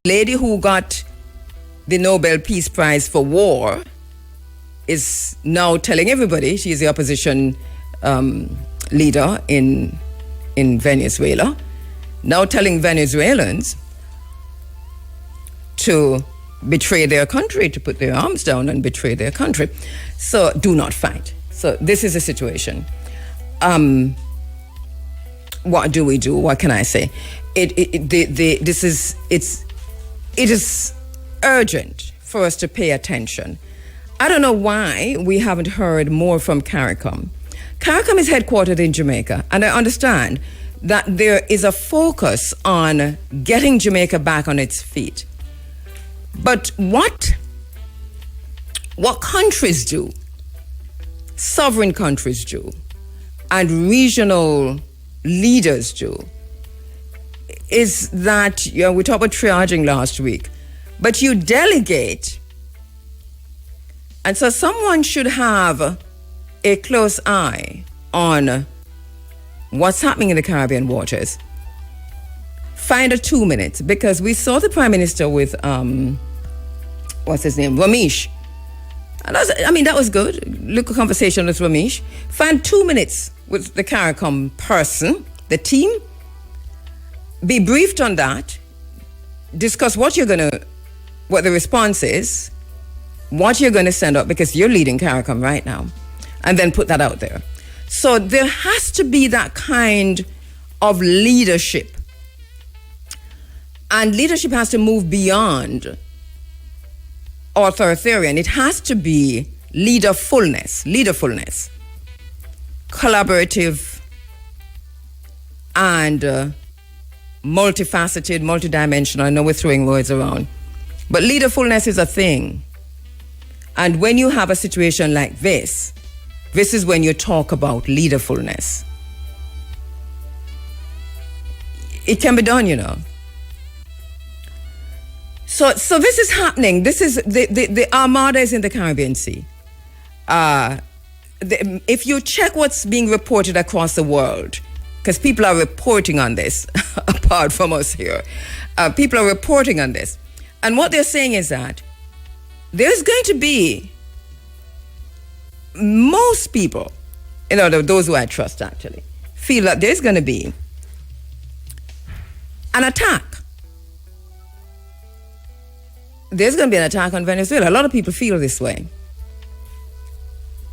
lady who got the Nobel Peace Prize for war is now telling everybody, she's the opposition leader in Venezuela, now telling Venezuelans to betray their country, to put their arms down and betray their country. So do not fight. So this is the situation. What do we do? What can I say? It is urgent for us to pay attention. I don't know why we haven't heard more from CARICOM. CARICOM is headquartered in Jamaica, and I understand that there is a focus on getting Jamaica back on its feet. But what countries do, sovereign countries do, and regional leaders do, is that, we talked about triaging last week, but you delegate. And so someone should have a close eye on what's happening in the Caribbean waters. Find a 2 minutes, because we saw the Prime Minister with, what's his name, Ramesh. And that was good. Little conversation with Ramesh. Find 2 minutes with the CARICOM person, the team. Be briefed on that. Discuss what the response is, what you're going to send up, because you're leading CARICOM right now, and then put that out there. So there has to be that kind of leadership. And leadership has to move beyond authoritarian. It has to be leaderfulness, collaborative, and multifaceted, multidimensional. I know we're throwing words around, but leaderfulness is a thing. And when you have a situation like this is when you talk about leaderfulness. It can be done, So this is happening. This is the Armada is in the Caribbean Sea. If you check what's being reported across the world, because people are reporting on this, apart from us here, people are reporting on this, and what they're saying is that there's going to be, most people, those who I trust actually, feel that there's going to be an attack. There's going to be an attack on Venezuela. A lot of people feel this way.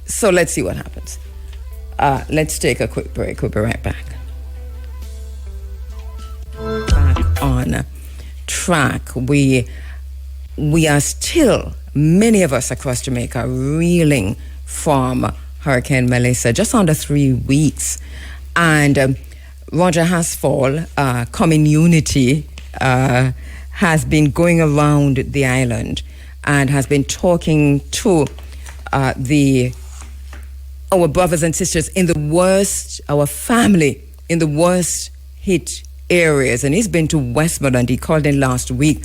So let's see what happens. Let's take a quick break. We'll be right back. Back on track. We are still, many of us across Jamaica, reeling from Hurricane Melissa, just under 3 weeks. And Roger HASFAL, Community, has been going around the island and has been talking to our brothers and sisters in the worst, our family in the worst hit areas. And he's been to Westmoreland. He called in last week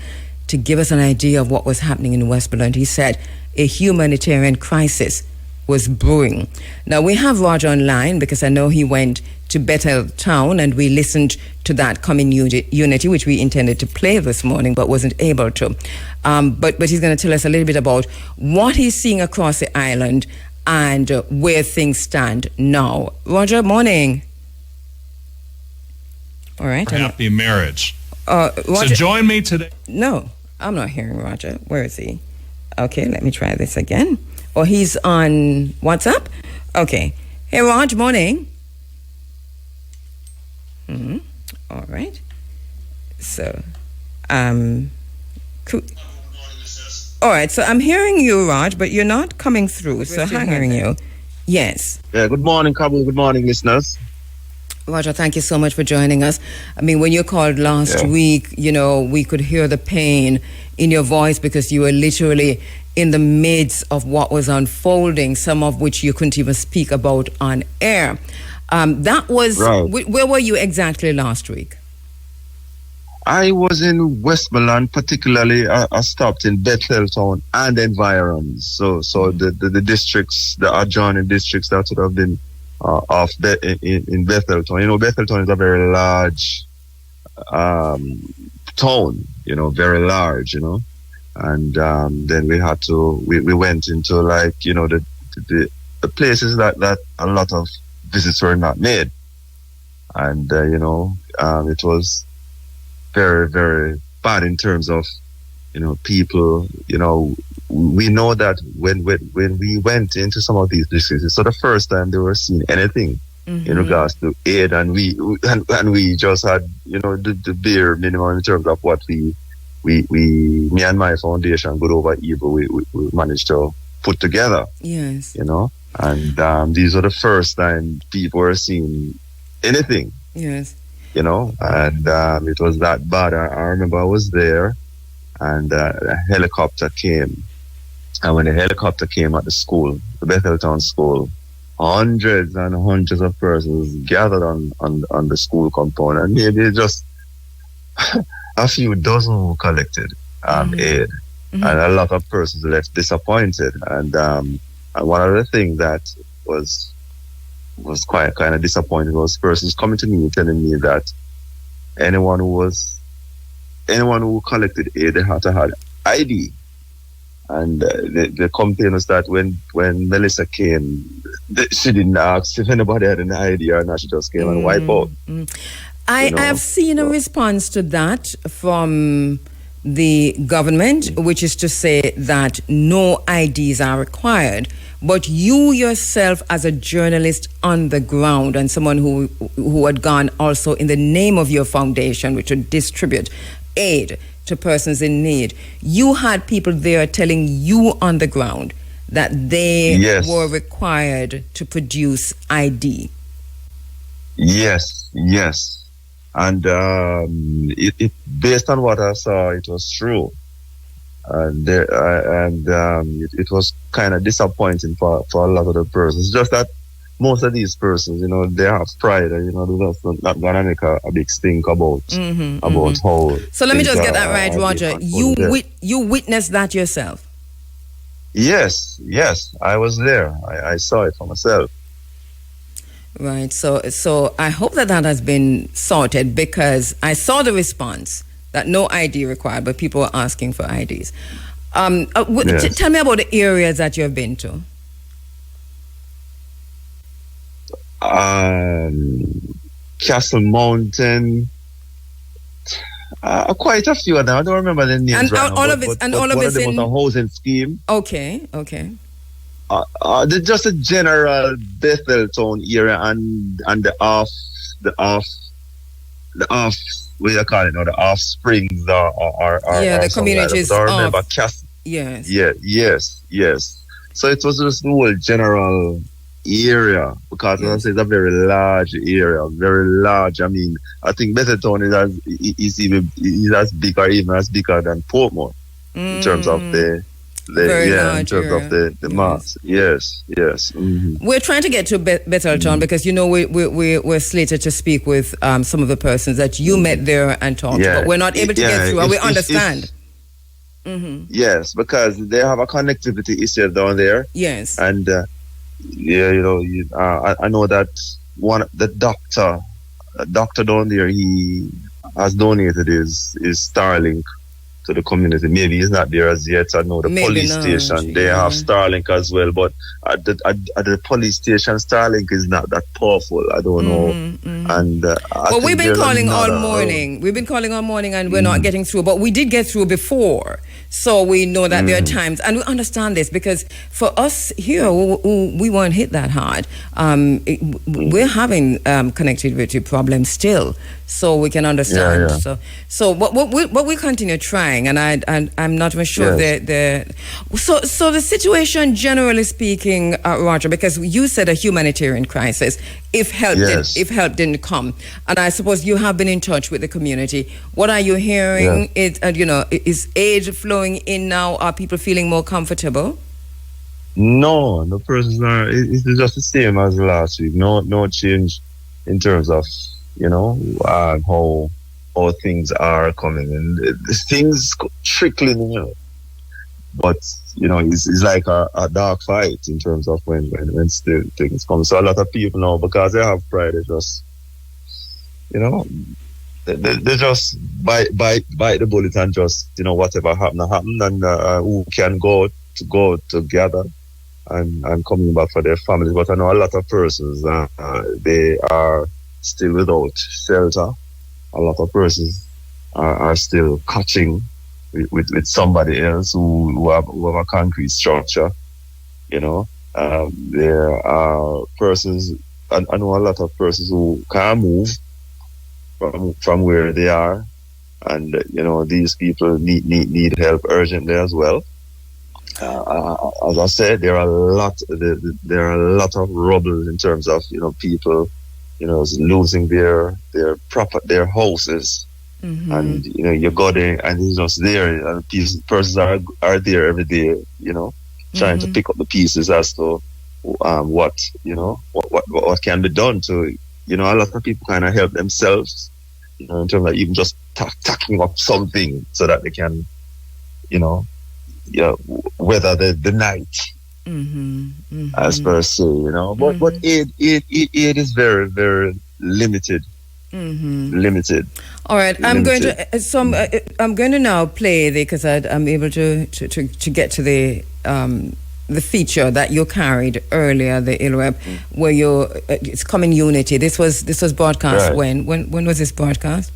to give us an idea of what was happening in Westmoreland. He said a humanitarian crisis was brewing. Now, we have Roger online because I know he went to Bethel Town and we listened to that community, which we intended to play this morning but wasn't able to. But he's going to tell us a little bit about what he's seeing across the island and where things stand now. Roger, morning. All right. Happy marriage. Roger, so join me today. No, I'm not hearing Roger. Where is he? Okay, let me try this again. Oh, he's on WhatsApp? Okay. Hey, Raj, morning. All right. So, cool. All right, so I'm hearing you, Raj, but you're not coming through, so I'm hearing you. Yes. Yeah, good morning, Kabul. Good morning, listeners. Roger, thank you so much for joining us. I mean, when you called last week, we could hear the pain in your voice because you were literally in the midst of what was unfolding, some of which you couldn't even speak about on air. That was, right. Where were you exactly last week? I was in Westmoreland, particularly I stopped in Bethel Town and environs. So the districts, the adjoining districts that would have been in Bethel Town. Bethel Town is a very large town, very large, and then we went into like, the places that a lot of visits were not made. And, it was very, very bad in terms of, people, we know that when we went into some of these districts, so the first time they were seeing anything in regards to aid, and we just had, the bare minimum in terms of what me and my foundation, Good Over Evil, we managed to put together. Yes. And these are the first time people were seeing anything. Yes. And it was that bad. I remember I was there, and a helicopter came. And when the helicopter came at the school, the Betheltown school, hundreds and hundreds of persons gathered on the school compound, and maybe just a few dozen who collected aid. And a lot of persons left disappointed. And one of the things that was quite kind of disappointing was persons coming to me telling me that anyone who collected aid, they had to have ID. And the complaint was that when Melissa came, she didn't ask if anybody had an ID or not. She just came and wiped out. I have seen a response to that from the government, which is to say that no IDs are required. But you yourself, as a journalist on the ground and someone who had gone also in the name of your foundation, which would distribute aid to persons in need, you had people there telling you on the ground that they were required to produce ID. Yes. And it based on what I saw, it was true. And it was kind of disappointing for a lot of the persons. Just that most of these persons, they have pride, and they're just not gonna make a big stink about how. So let me just get that right, Roger. You witnessed that yourself? Yes, I was there. I saw it for myself. Right. So I hope that has been sorted, because I saw the response that no ID required, but people were asking for IDs. Tell me about the areas that you've been to. Castle Mountain, quite a few of them. I don't remember the names. All of it in a housing scheme. Okay. Just a general Betheltown area and the off what do you call it now? The offsprings or the communities. I remember Castle. Yes. Yes. So it was just the whole general area, because it's a very large area, very large. I mean, I think Betheltown is as big or even as bigger than Portmore in terms of the mass. Yes. We're trying to get to Betheltown because we're slated to speak with some of the persons that you met there and talked, but we're not able to get through, and we understand. Yes, because they have a connectivity issue down there. Yes, and I know that the doctor down there, he has donated his Starlink to the community. Maybe he's not there as yet. I know the police station, they have Starlink as well, but at the police station, Starlink is not that powerful. I don't know. And we've been calling all morning. We've been calling all morning, and we're not getting through. But we did get through before, so we know that there are times, and we understand this, because for us here, we weren't hit that hard. We're having connectivity problems still, so we can understand. So what we continue trying. And I'm not even sure so the situation, generally speaking, Roger, because you said a humanitarian crisis, if help didn't come, and I suppose you have been in touch with the community. What are you hearing? Is aid flowing in now? Are people feeling more comfortable? No, the persons are. It's just the same as last week. No change in terms of how things are coming, and things trickling, but it's like a dark fight in terms of when still things come. So a lot of people now, because they have pride, they just they just bite the bullet and just, whatever happened, and who can go together and coming back for their families. But I know a lot of persons, they are still without shelter. A lot of persons are still catching with somebody else who have a concrete structure. There are persons, I know a lot of persons who can't move from where they are, and these people need help urgently as well. As I said, there are a lot of rubble in terms of people losing their houses, and you go there and it's just there, and persons are there every day, trying to pick up the pieces as to what can be done to a lot of people kind of help themselves, in terms of even just tacking up something so that they can weather the night, as per se, but aid is very, very limited. Limited. All right, I'm going to now play because I'm able to get to the feature that you carried earlier, the ILREP, where it's Common Unity. This was broadcast right. When was this broadcast?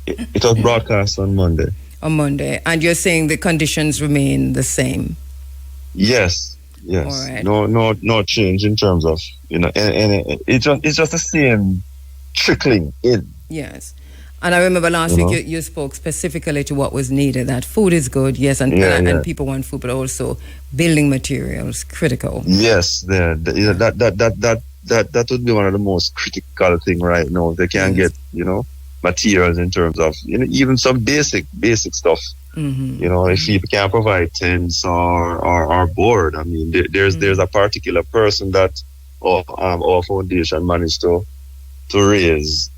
It was broadcast on Monday. On Monday, and you're saying the conditions remain the same. Yes. All right. No change in terms of and it's just the same trickling in. Yes. And I remember last week you spoke specifically to what was needed, that food is good, yes, and people want food, but also building materials, critical. Yes, that would be one of the most critical thing right now. They can't get, materials in terms of, even some basic stuff. If people can't provide tents or board, I mean, there's a particular person that our foundation managed to raise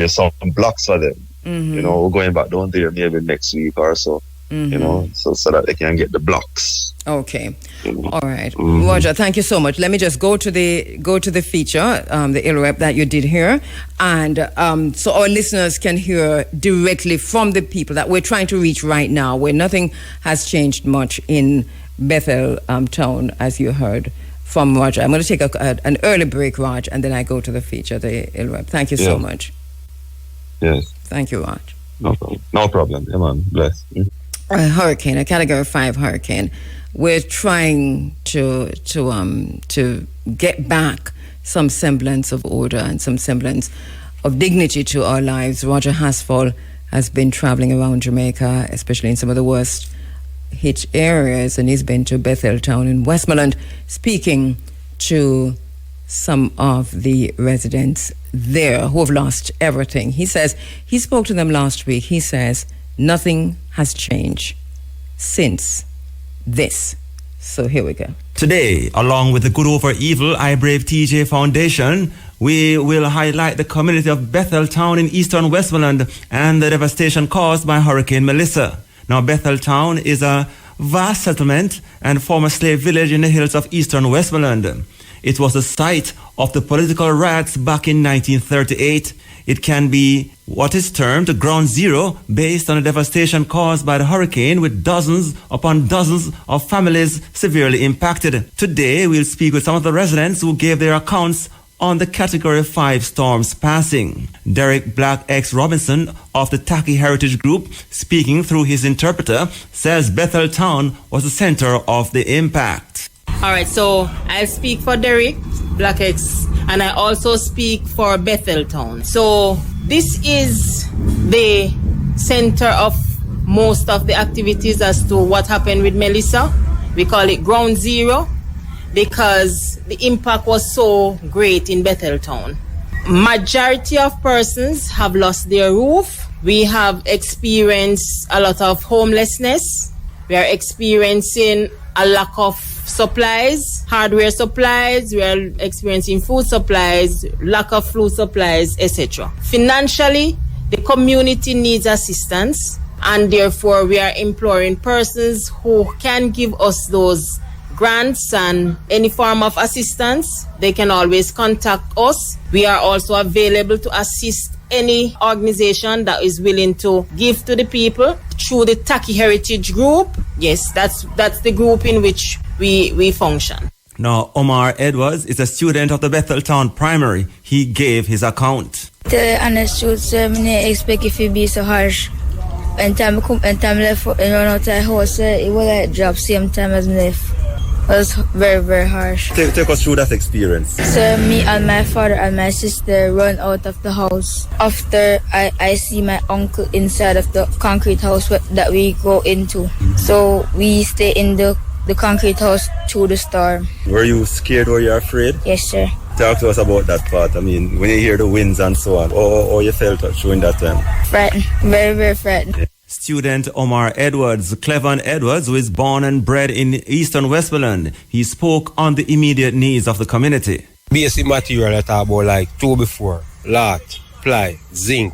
some blocks for them. We're going back down there maybe next week or so. So that they can get the blocks. Okay. All right. Roger, thank you so much. Let me just go to the feature, the ILREP that you did here, and so our listeners can hear directly from the people that we're trying to reach right now, where nothing has changed much in Bethel town, as you heard from Roger. I'm going to take an early break, Raj, and then I go to the feature, the ILREP. Thank you so much. Yes. Thank you, Raj. No problem. Come on, bless. A hurricane, a Category 5 hurricane. We're trying to get back some semblance of order and some semblance of dignity to our lives. Roger HASFAL has been traveling around Jamaica, especially in some of the worst hit areas, and he's been to Bethel Town in Westmoreland, speaking to some of the residents there who have lost everything. He says he spoke to them last week. He says nothing has changed since this. So here we go. Today, along with the Good Over Evil I Brave TJ Foundation, we will highlight the community of Bethel Town in eastern Westmoreland and the devastation caused by Hurricane Melissa. Now, Bethel Town is a vast settlement and former slave village in the hills of eastern Westmoreland. It was the site of the political riots back in 1938. It can be what is termed ground zero based on the devastation caused by the hurricane, with dozens upon dozens of families severely impacted. Today, we'll speak with some of the residents who gave their accounts on the Category 5 storms passing. Derek Black X Robinson of the Taki Heritage Group, speaking through his interpreter, says Bethel Town was the center of the impact. All right, so I speak for Derek Black X, and I also speak for Bethel Town. So this is the center of most of the activities as to what happened with Melissa. We call it ground zero because the impact was so great in Bethel Town. Majority of persons have lost their roof. We have experienced a lot of homelessness. We are experiencing a lack of supplies, hardware supplies. We are experiencing food supplies, lack of food supplies, etc. Financially, the community needs assistance, and therefore we are imploring persons who can give us those grants and any form of assistance. They can always contact us. We are also available to assist any organization that is willing to give to the people through the Taki Heritage Group, yes, that's the group in which we function. Now, Omar Edwards is a student of the Betheltown Primary. He gave his account. The honest truth, sir, I didn't expect it to be so harsh. When time left and run out of the house, it was like drop same time as me left. It was very, very harsh. Take us through that experience. So me and my father and my sister run out of the house. After I see my uncle inside of the concrete house that we go into. So we stay in the concrete house through the storm. Were you scared or you afraid? Yes, sir. Talk to us about that part. I mean, when you hear the winds and so on, or you felt during that time? Frightened. Very, very frightened. Student Omar Edwards, Clevan Edwards, who is born and bred in Eastern Westmoreland, he spoke on the immediate needs of the community. Basic material I talk about like 2x4, lat, ply, zinc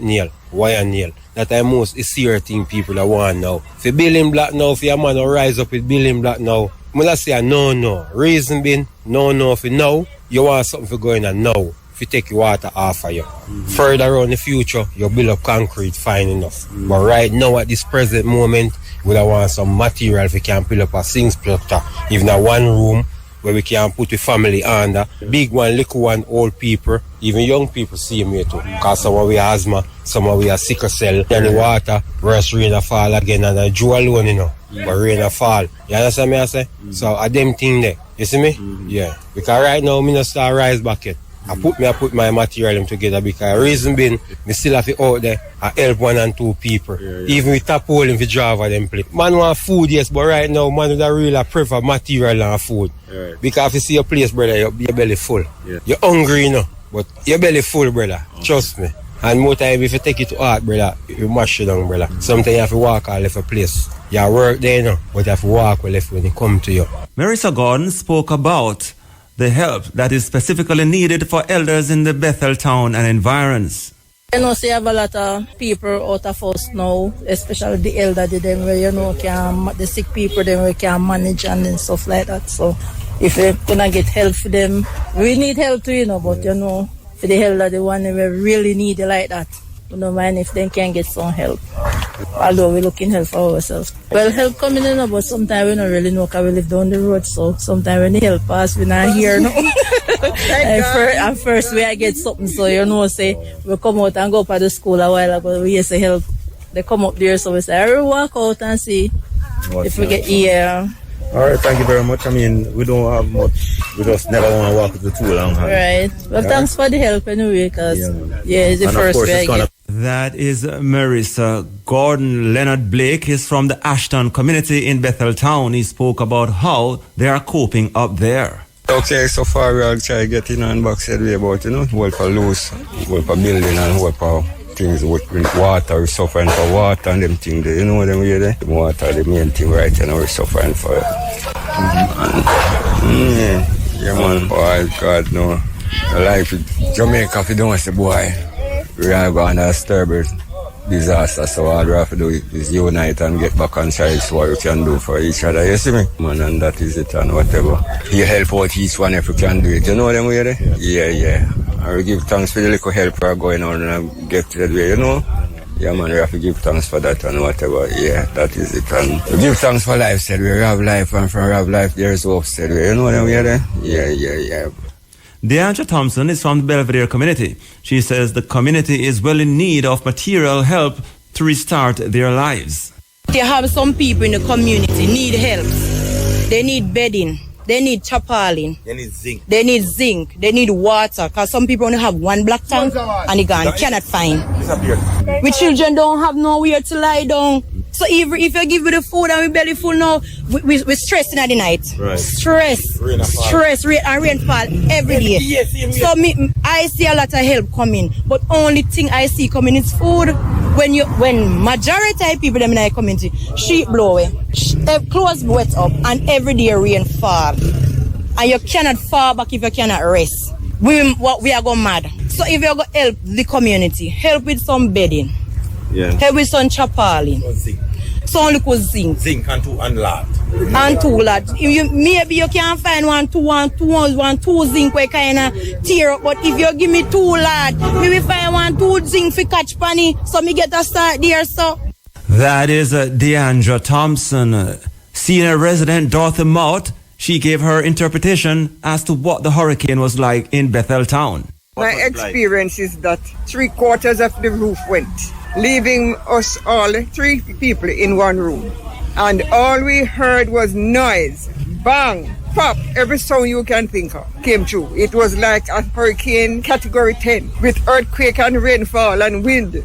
nail, wire nail. That are most easier thing people that want now. If you building block now, if your man will rise up with building block now, I'm going to say no. Reason being, no for now, you want something for going on now. If you take your water off of you. Further on in the future, you build up concrete fine enough. But right now, at this present moment, we want some material if we can build up a sink structure. Even a one room where we can put the family under. Big one, little one, old people, even young people see me too. Because some of we have asthma, some of we have sickle cell. And the water, worse rain a fall again, and I draw alone, you know. But rain a fall. You understand me I say? So a them thing there. You see me? Yeah. Because right now, me not start rise back yet. I put my material together because reason being, me still have to out there I help 1 and 2 people. Even with tap hole in the driver them play. Man want food, yes, but right now man would really prefer material and food. Because if you see your place, brother, your belly full. You're hungry, you know, but your belly full, brother. Trust me. And more time if you take it to heart, brother, you mash it down, brother. Sometimes you have to walk all left a place. You work there, you know, but you have to walk well left when it come to you. Marissa Gordon spoke about the help that is specifically needed for elders in the Betheltown and environs. You know, see, have a lot of people out of us now, especially the elderly, them where, you know, the sick people, them we can manage and stuff like that. So, if we gonna get help for them, we need help too, you know, but, you know, for the elderly one, we really need it like that. We don't mind if they can get some help. Although we're looking help for ourselves. Well, help coming in, but sometimes we don't really know because we live down the road. So sometimes when they help us, we're not here no. and first we get something. So you know, say we come out and go up at the school a while ago. We used to help. They come up there, so we say, I will walk out and see if we get here. All right, thank you very much. I mean, we don't have much. We just never want to walk with the too long. Right. Well, thanks for the help anyway, because it's the first way I get. That is Marissa Gordon. Leonard Blake is from the Ashton community in Betheltown. He spoke about how they are coping up there. Okay, so far we are trying to get in and back said way about, you know, work for loose, work for building and work for things with water. We're suffering for water and them things there. You know them way there? Water, the main thing right, you know, we're suffering for it. Yeah, man. Boy, God, no. The life in Jamaica, if you don't want to boy, we are going to disturb it. Disaster, so all we have to do is unite and get back and try to what we can do for each other, you see me? Man, and that is it and whatever. You help out each one if you can do it, you know them way there? Yeah. I will give thanks for the little help we are going on and get to that way, you know? Yeah, man, we have to give thanks for that and whatever. Yeah, that is it. And we give thanks for life, said we have life, and from have life, there is hope, said we. You know them way there? Yeah. Deandra Thompson is from the Belvedere community. She says the community is well in need of material help to restart their lives. They have some people in the community need help. They need bedding. They need tarpaulin. They need zinc. They need zinc. They need water. Because some people only have one black tank and they cannot find. We children don't have nowhere to lie down. So if you give me the food and we belly full now, we're stressing at the night. Right. Stress, rainfall every day. So I see a lot of help coming, but only thing I see coming is food. When majority of people them in the community, sheep blow away, clothes wet up, and every day rain fall, and you cannot fall back if you cannot rest. We are going mad. So if you're going to help the community, help with some bedding. Yeah. Help with some tarpaulin. So only cause zinc. Zinc and lard. And two lad. Maybe you can find one two zinc where kind of tear up. But if you give me two lad, maybe find two zinc for catch penny. So me get a start there, so. That is Deandra Thompson. Senior resident Dorothy Mott, she gave her interpretation as to what the hurricane was like in Bethel Town. My experience is that 3/4 of the roof went, leaving us all 3 people in one room. And all we heard was noise, bang, pop, every sound you can think of came true. It was like a hurricane category 10 with earthquake and rainfall and wind.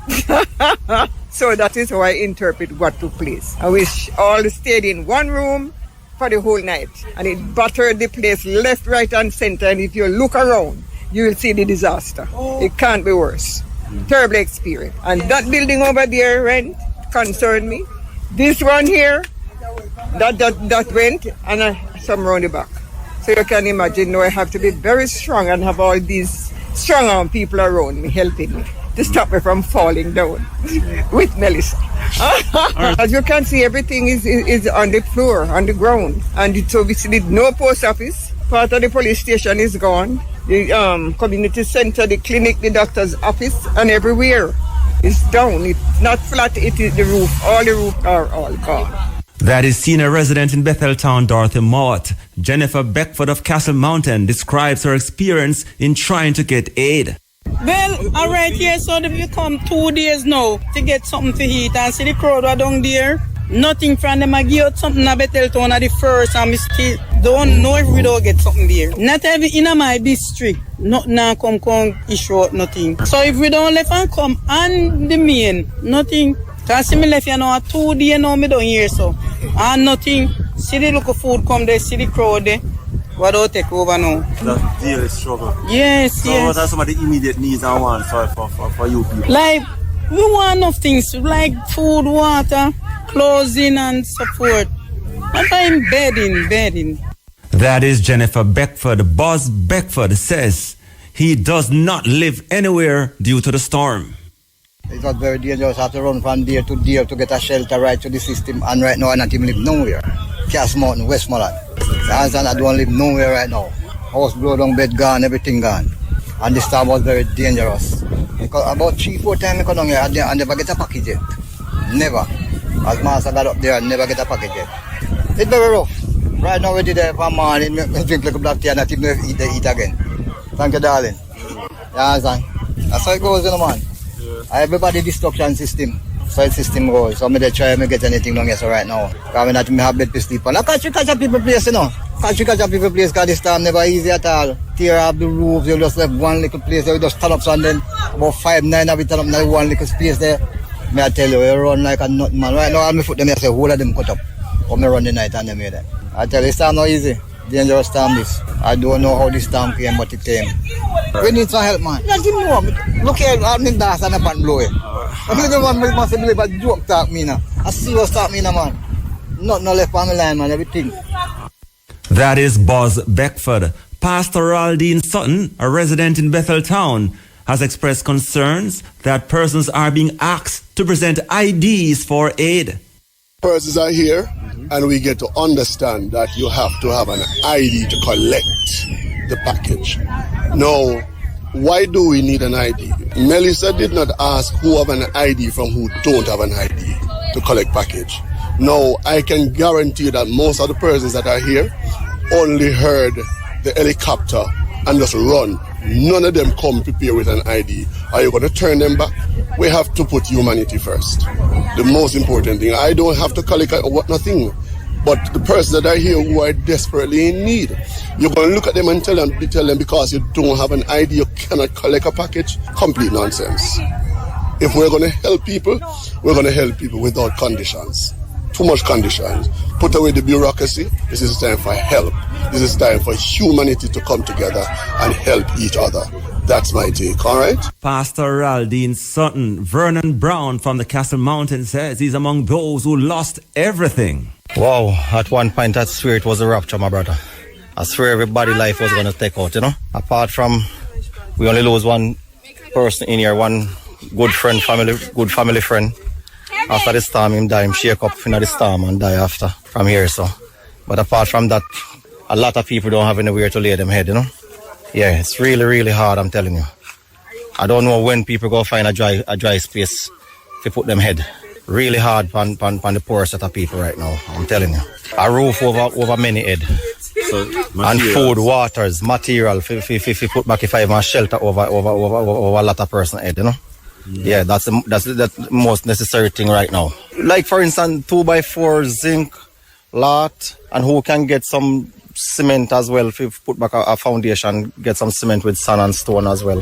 So that is how I interpret what took place. I wish all stayed in one room for the whole night. And it battered the place left, right, and center. And if you look around, you will see the disaster. It can't be worse. Terrible experience. And that building over there went, concerned me. This one here, that went, and some round the back. So you can imagine now I have to be very strong and have all these strong arm people around me helping me to stop me from falling down with Melissa. As you can see, everything is on the floor, on the ground. And so we see no post office. Part of the police station is gone. The community center, the clinic, the doctor's office, and everywhere is down. It's not flat, it is the roof. All the roofs are all gone. That is senior resident in Bethel Town, Dorothy Mott. Jennifer Beckford of Castle Mountain describes her experience in trying to get aid. Well, all right, here, so we come 2 days now to get something to eat and see the crowd are down there. Nothing from them. I give out something at Bethel Town at the first and we still don't know if we don't get something there. Not every in my district, nothing now come issue out nothing. So if we don't left and come on the main, nothing. Because see me left you know 2 days now me down here so. And nothing. See the local food come there, see the crowd there. What do take over now? That's daily struggle. Yes, so yes. What are some of the immediate needs and wants for you people? Like, we want enough things like food, water, clothing and support. And I'm bedding. That is Jennifer Beckford. Boss Beckford says he does not live anywhere due to the storm. It was very dangerous. I have to run from there to there to get a shelter right to the system. And right now I not even live nowhere. Cass Mountain, Westmoreland. I don't live nowhere right now. House blow down, bed gone, everything gone. And the storm was very dangerous. Because about 3-4 times I come down here and never get a package yet. Never. As master got up there and never get a package yet. It's very rough. Right now we did it for morning, we drink like a black tea and not even eat again. Thank you, darling. You understand? That's how it goes, you know, man. Everybody destruction system. So the system goes. So I try to get anything down here so right now. Because I have bed to sleep on. I catch a people place, you know. Catch a people place because this time never easy at all. Tear up the roofs, you just left one little place there, you just turn up and then about 5-9 of it turn up in one little space there. May I tell you, you run like a nut man. Right now all my foot them I say whole of them cut up. Or me run the night and them here there. I tell you, it's not easy. Dangerous storm this. I don't know how this storm came, but it came. We need some help, man. Not give me one. Look here, I'm in dance and I'm blowing. I believe one must believe a joke talk me now. I see what's talk me now, man. Nothing left on the line, man, everything. That is Boss Beckford. Pastor Aldine Sutton, a resident in Bethel Town, has expressed concerns that persons are being asked to present IDs for aid. Persons are here, and we get to understand that you have to have an ID to collect the package. Now, why do we need an ID? Melissa did not ask who have an ID from who don't have an ID to collect package. Now, I can guarantee that most of the persons that are here only heard the helicopter and just run. None of them come prepared with an ID. Are you going to turn them back? We have to put humanity first. The most important thing. I don't have to collect nothing. But the persons that are here who are desperately in need, you're going to look at them and tell them because you don't have an ID, you cannot collect a package. Complete nonsense. If we're going to help people, we're going to help people without conditions. Too much conditions. Put away the bureaucracy. This is time for help. This is time for humanity to come together and help each other. That's my take, all right? Pastor Aldine Sutton. Vernon Brown from the Castle Mountain says he's among those who lost everything. Wow, at one point I swear it was a rapture, my brother. I swear everybody's life was going to take out, you know. Apart from, we only lose one person in here, one good family friend. After the storm, him die, him shake up in the storm and die after from here, so. But apart from that, a lot of people don't have anywhere to lay them head, you know. Yeah, it's really, really hard, I'm telling you. I don't know when people go find a dry space to put them head. Really hard on the poor set of people right now, I'm telling you. A roof over many head. So, and food, waters, material, if put back if I have a shelter over a lot of person head, you know. Yeah, that's the most necessary thing right now. Like for instance, 2x4 zinc lot, and who can get some cement as well, if you put back a foundation, get some cement with sand and stone as well,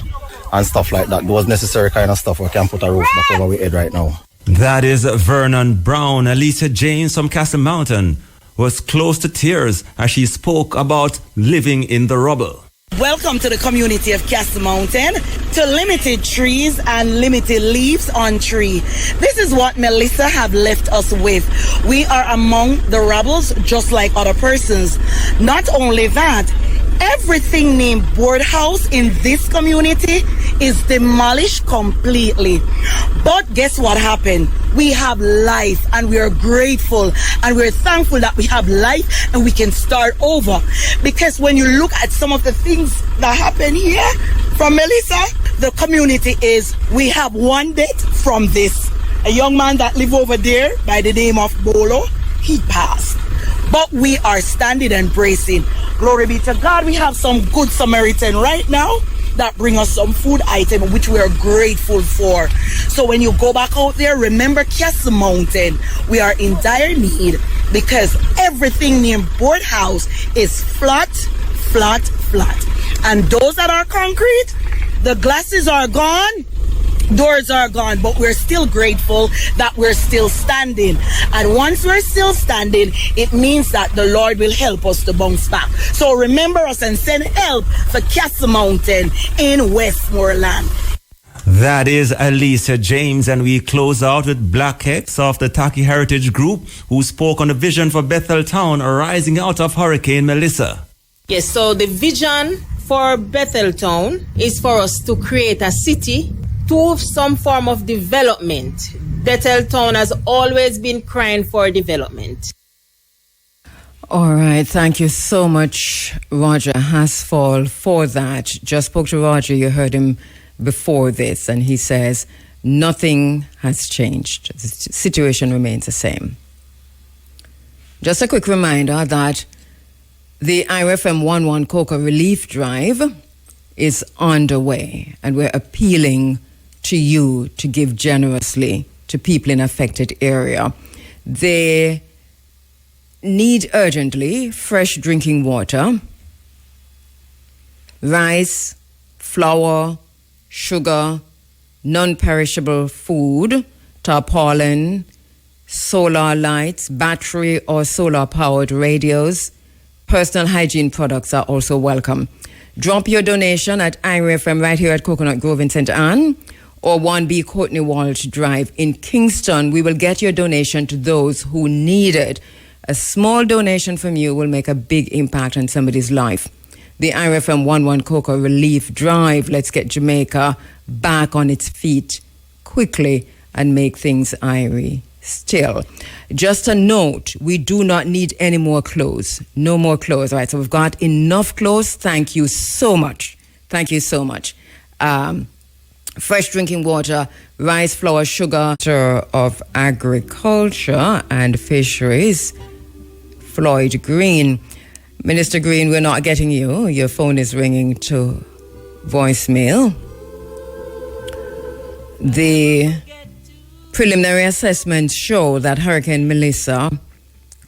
and stuff like that. Those necessary kind of stuff we can put a roof back over our head right now. That is Vernon Brown. Alicia James from Castle Mountain was close to tears as she spoke about living in the rubble. Welcome to the community of Castle Mountain, to limited trees and limited leaves on tree. This is what Melissa have left us with. We are among the rubbles just like other persons. Not only that, everything named board house in this community is demolished completely. But guess what happened? We have life and we are grateful and we're thankful that we have life and we can start over. Because when you look at some of the things that happen here from Melissa, the community is, we have one death from this. A young man that lived over there by the name of Bolo, he passed. But we are standing and bracing. Glory be to God, we have some good Samaritan right now that bring us some food item which we are grateful for. So when you go back out there, remember Castle Mountain. We are in dire need because everything near board house is flat. And those that are concrete, the glasses are gone, doors are gone, but we're still grateful that we're still standing. And once we're still standing, it means that the Lord will help us to bounce back. So remember us and send help for Castle Mountain in Westmoreland. That is Alicia James, and we close out with Black X of the Taki Heritage Group, who spoke on the vision for Bethel Town arising out of Hurricane Melissa. Yes, so the vision for Bethel Town is for us to create a city to some form of development. Bethel Town has always been crying for development. All right, thank you so much, Roger HASFAL, for that. Just spoke to Roger, you heard him before this, and he says nothing has changed. The situation remains the same. Just a quick reminder that the IRFM 11 Cocoa Relief Drive is underway, and we're appealing to you to give generously to people in affected area. They need urgently fresh drinking water, rice, flour, sugar, non-perishable food, tarpaulin, solar lights, battery or solar-powered radios. Personal hygiene products are also welcome. Drop your donation at IRFM right here at Coconut Grove in St. Anne or 1B Courtney Walsh Drive in Kingston. We will get your donation to those who need it. A small donation from you will make a big impact on somebody's life. The IRFM 11 Cocoa Relief Drive. Let's get Jamaica back on its feet quickly and make things irie still. Just a note, we do not need any more clothes. No more clothes. All right, so we've got enough clothes. Thank you so much. Thank you so much. Fresh drinking water, rice, flour, sugar. Minister of Agriculture and Fisheries, Floyd Green. Minister Green, we're not getting you. Your phone is ringing to voicemail. The preliminary assessments show that Hurricane Melissa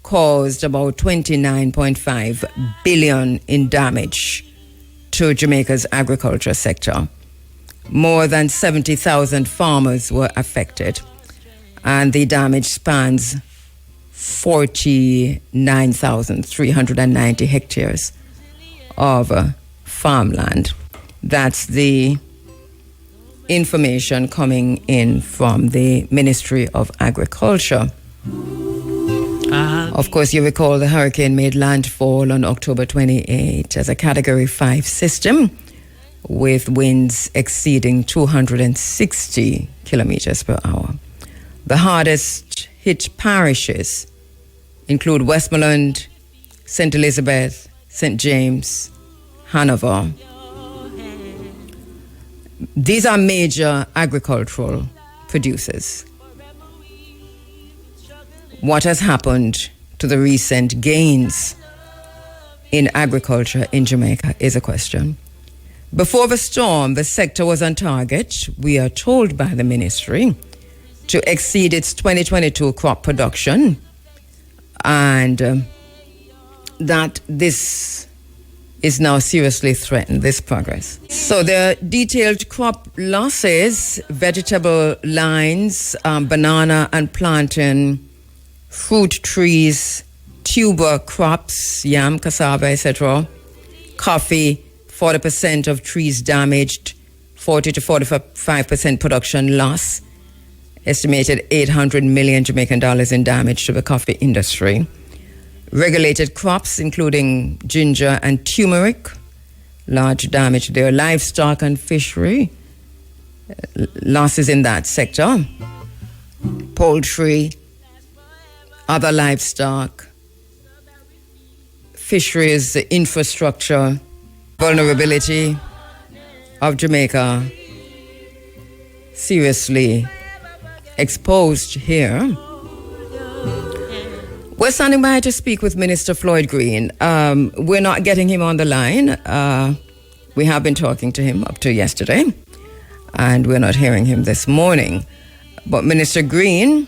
caused about 29.5 billion in damage to Jamaica's agriculture sector. More than 70,000 farmers were affected, and the damage spans 49,390 hectares of farmland. That's the information coming in from the Ministry of Agriculture. Of course, you recall the hurricane made landfall on October 28 as a Category 5 system with winds exceeding 260 kilometers per hour. The hardest hit parishes include Westmoreland, St. Elizabeth, St. James, Hanover. These are major agricultural producers. What has happened to the recent gains in agriculture in Jamaica is a question. Before the storm, the sector was on target, we are told by the ministry, to exceed its 2022 crop production, and that this is now seriously threatened, this progress. So there are detailed crop losses, vegetable lines, banana and plantain, fruit trees, tuber crops, yam, cassava, etc., coffee, 40% of trees damaged, 40 to 45% production loss, estimated 800 million Jamaican dollars in damage to the coffee industry. Regulated crops, including ginger and turmeric, large damage to their livestock and fishery, losses in that sector. Poultry, other livestock, fisheries, infrastructure, vulnerability of Jamaica seriously exposed here. We're standing by to speak with Minister Floyd Green. We're not getting him on the line. We have been talking to him up to yesterday, and we're not hearing him this morning. But Minister Green,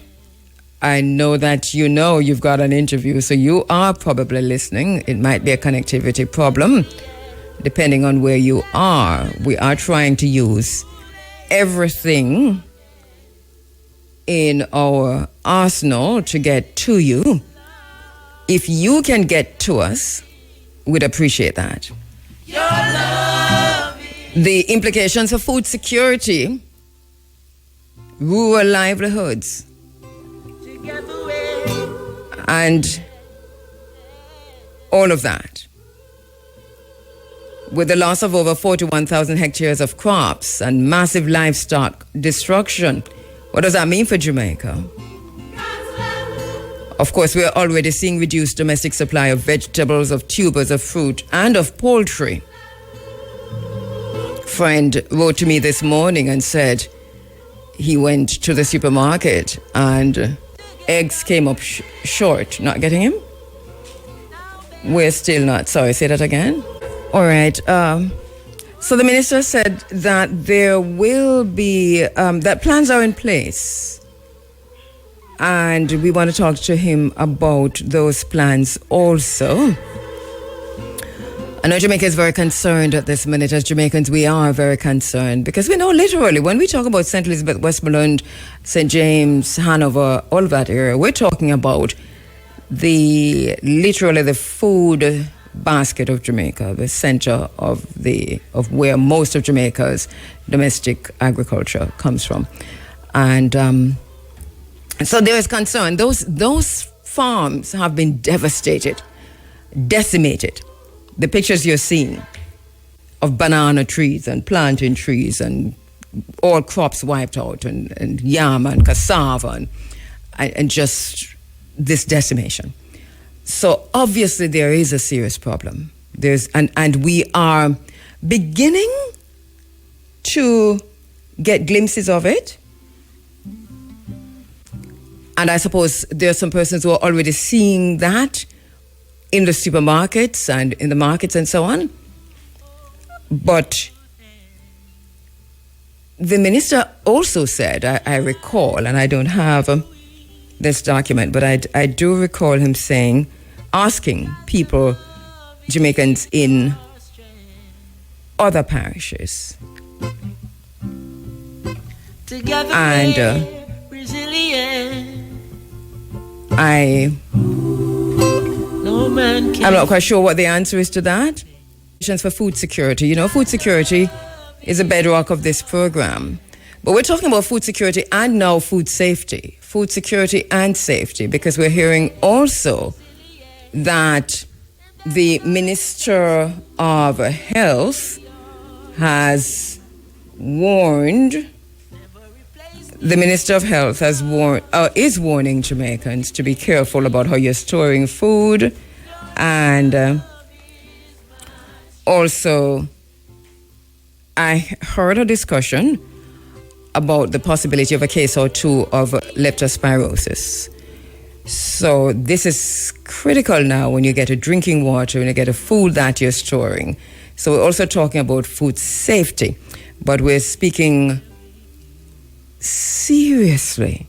I know that you've got an interview, so you are probably listening. It might be a connectivity problem, depending on where you are. We are trying to use everything in our arsenal to get to you. If you can get to us, we'd appreciate that. The implications of food security, rural livelihoods, and all of that. With the loss of over 41,000 hectares of crops and massive livestock destruction, what does that mean for Jamaica? Of course, we are already seeing reduced domestic supply of vegetables, of tubers, of fruit, and of poultry. A friend wrote to me this morning and said he went to the supermarket and eggs came up short. Not getting him? We're still not. Sorry, say that again. All right. So the minister said that there will be, that plans are in place. And we want to talk to him about those plans also. I know Jamaica is very concerned at this minute. As Jamaicans, we are very concerned because we know literally when we talk about St. Elizabeth, Westmoreland, St. James, Hanover, all of that area, we're talking about literally the food basket of Jamaica, the center of where most of Jamaica's domestic agriculture comes from. And so there is concern. Those farms have been devastated, decimated. The pictures you're seeing of banana trees and plantain trees and all crops wiped out and yam and cassava and just this decimation. So obviously there is a serious problem. And we are beginning to get glimpses of it. And I suppose there are some persons who are already seeing that in the supermarkets and in the markets and so on. But the minister also said, I recall, and I don't have this document, but I do recall him asking people, Jamaicans in other parishes. Together and I'm not quite sure what the answer is to that. For food security. Food security is a bedrock of this program. But we're talking about food security and now food safety. Food security and safety, because we're hearing also that the Minister of Health has warned the Minister of Health is warning Jamaicans to be careful about how you're storing food, and also I heard a discussion about the possibility of a case or two of leptospirosis. So this is critical now when you get a drinking water, when you get a food that you're storing. So we're also talking about food safety, but we're speaking seriously,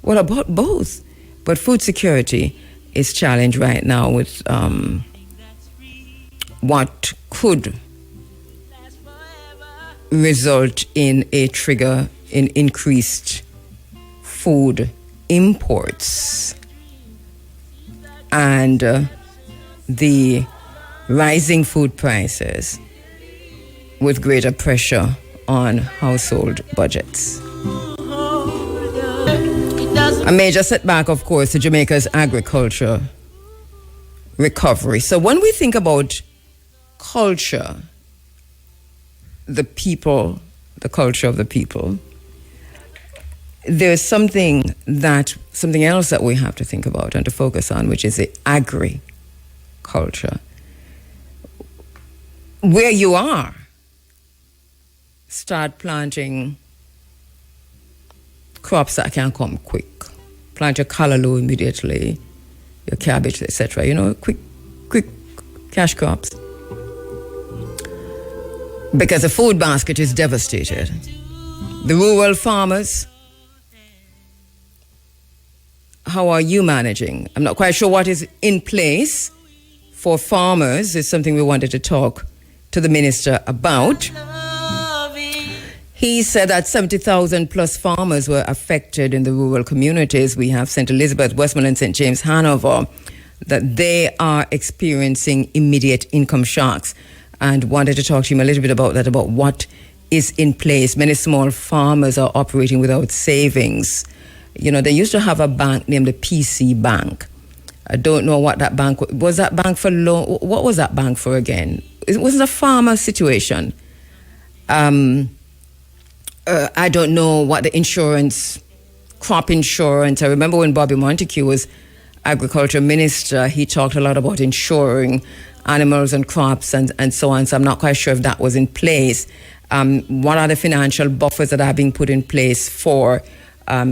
well, about both. But food security is challenged right now with what could result in a trigger in increased food imports and the rising food prices with greater pressure on household budgets. A major setback, of course, to Jamaica's agriculture recovery. So when we think about culture, the people, the culture of the people, there's something else that we have to think about and to focus on, which is the agriculture. Where you are, start planting crops that can come quick. Plant your callaloo immediately, your cabbage, etc. You know, quick cash crops. Because the food basket is devastated. The rural farmers, how are you managing? I'm not quite sure what is in place for farmers. It's something we wanted to talk to the minister about. He said that 70,000 plus farmers were affected in the rural communities. We have St. Elizabeth, Westmoreland, St. James, Hanover, that they are experiencing immediate income shocks, and wanted to talk to him a little bit about that, about what is in place. Many small farmers are operating without savings. You know, they used to have a bank named the PC Bank. I don't know what that bank was. That bank for loan? What was that bank for again? It wasn't a farmer situation. I don't know what the insurance, crop insurance. I remember when Bobby Montague was agriculture minister, he talked a lot about insuring animals and crops and so on. So I'm not quite sure if that was in place. What are the financial buffers that are being put in place for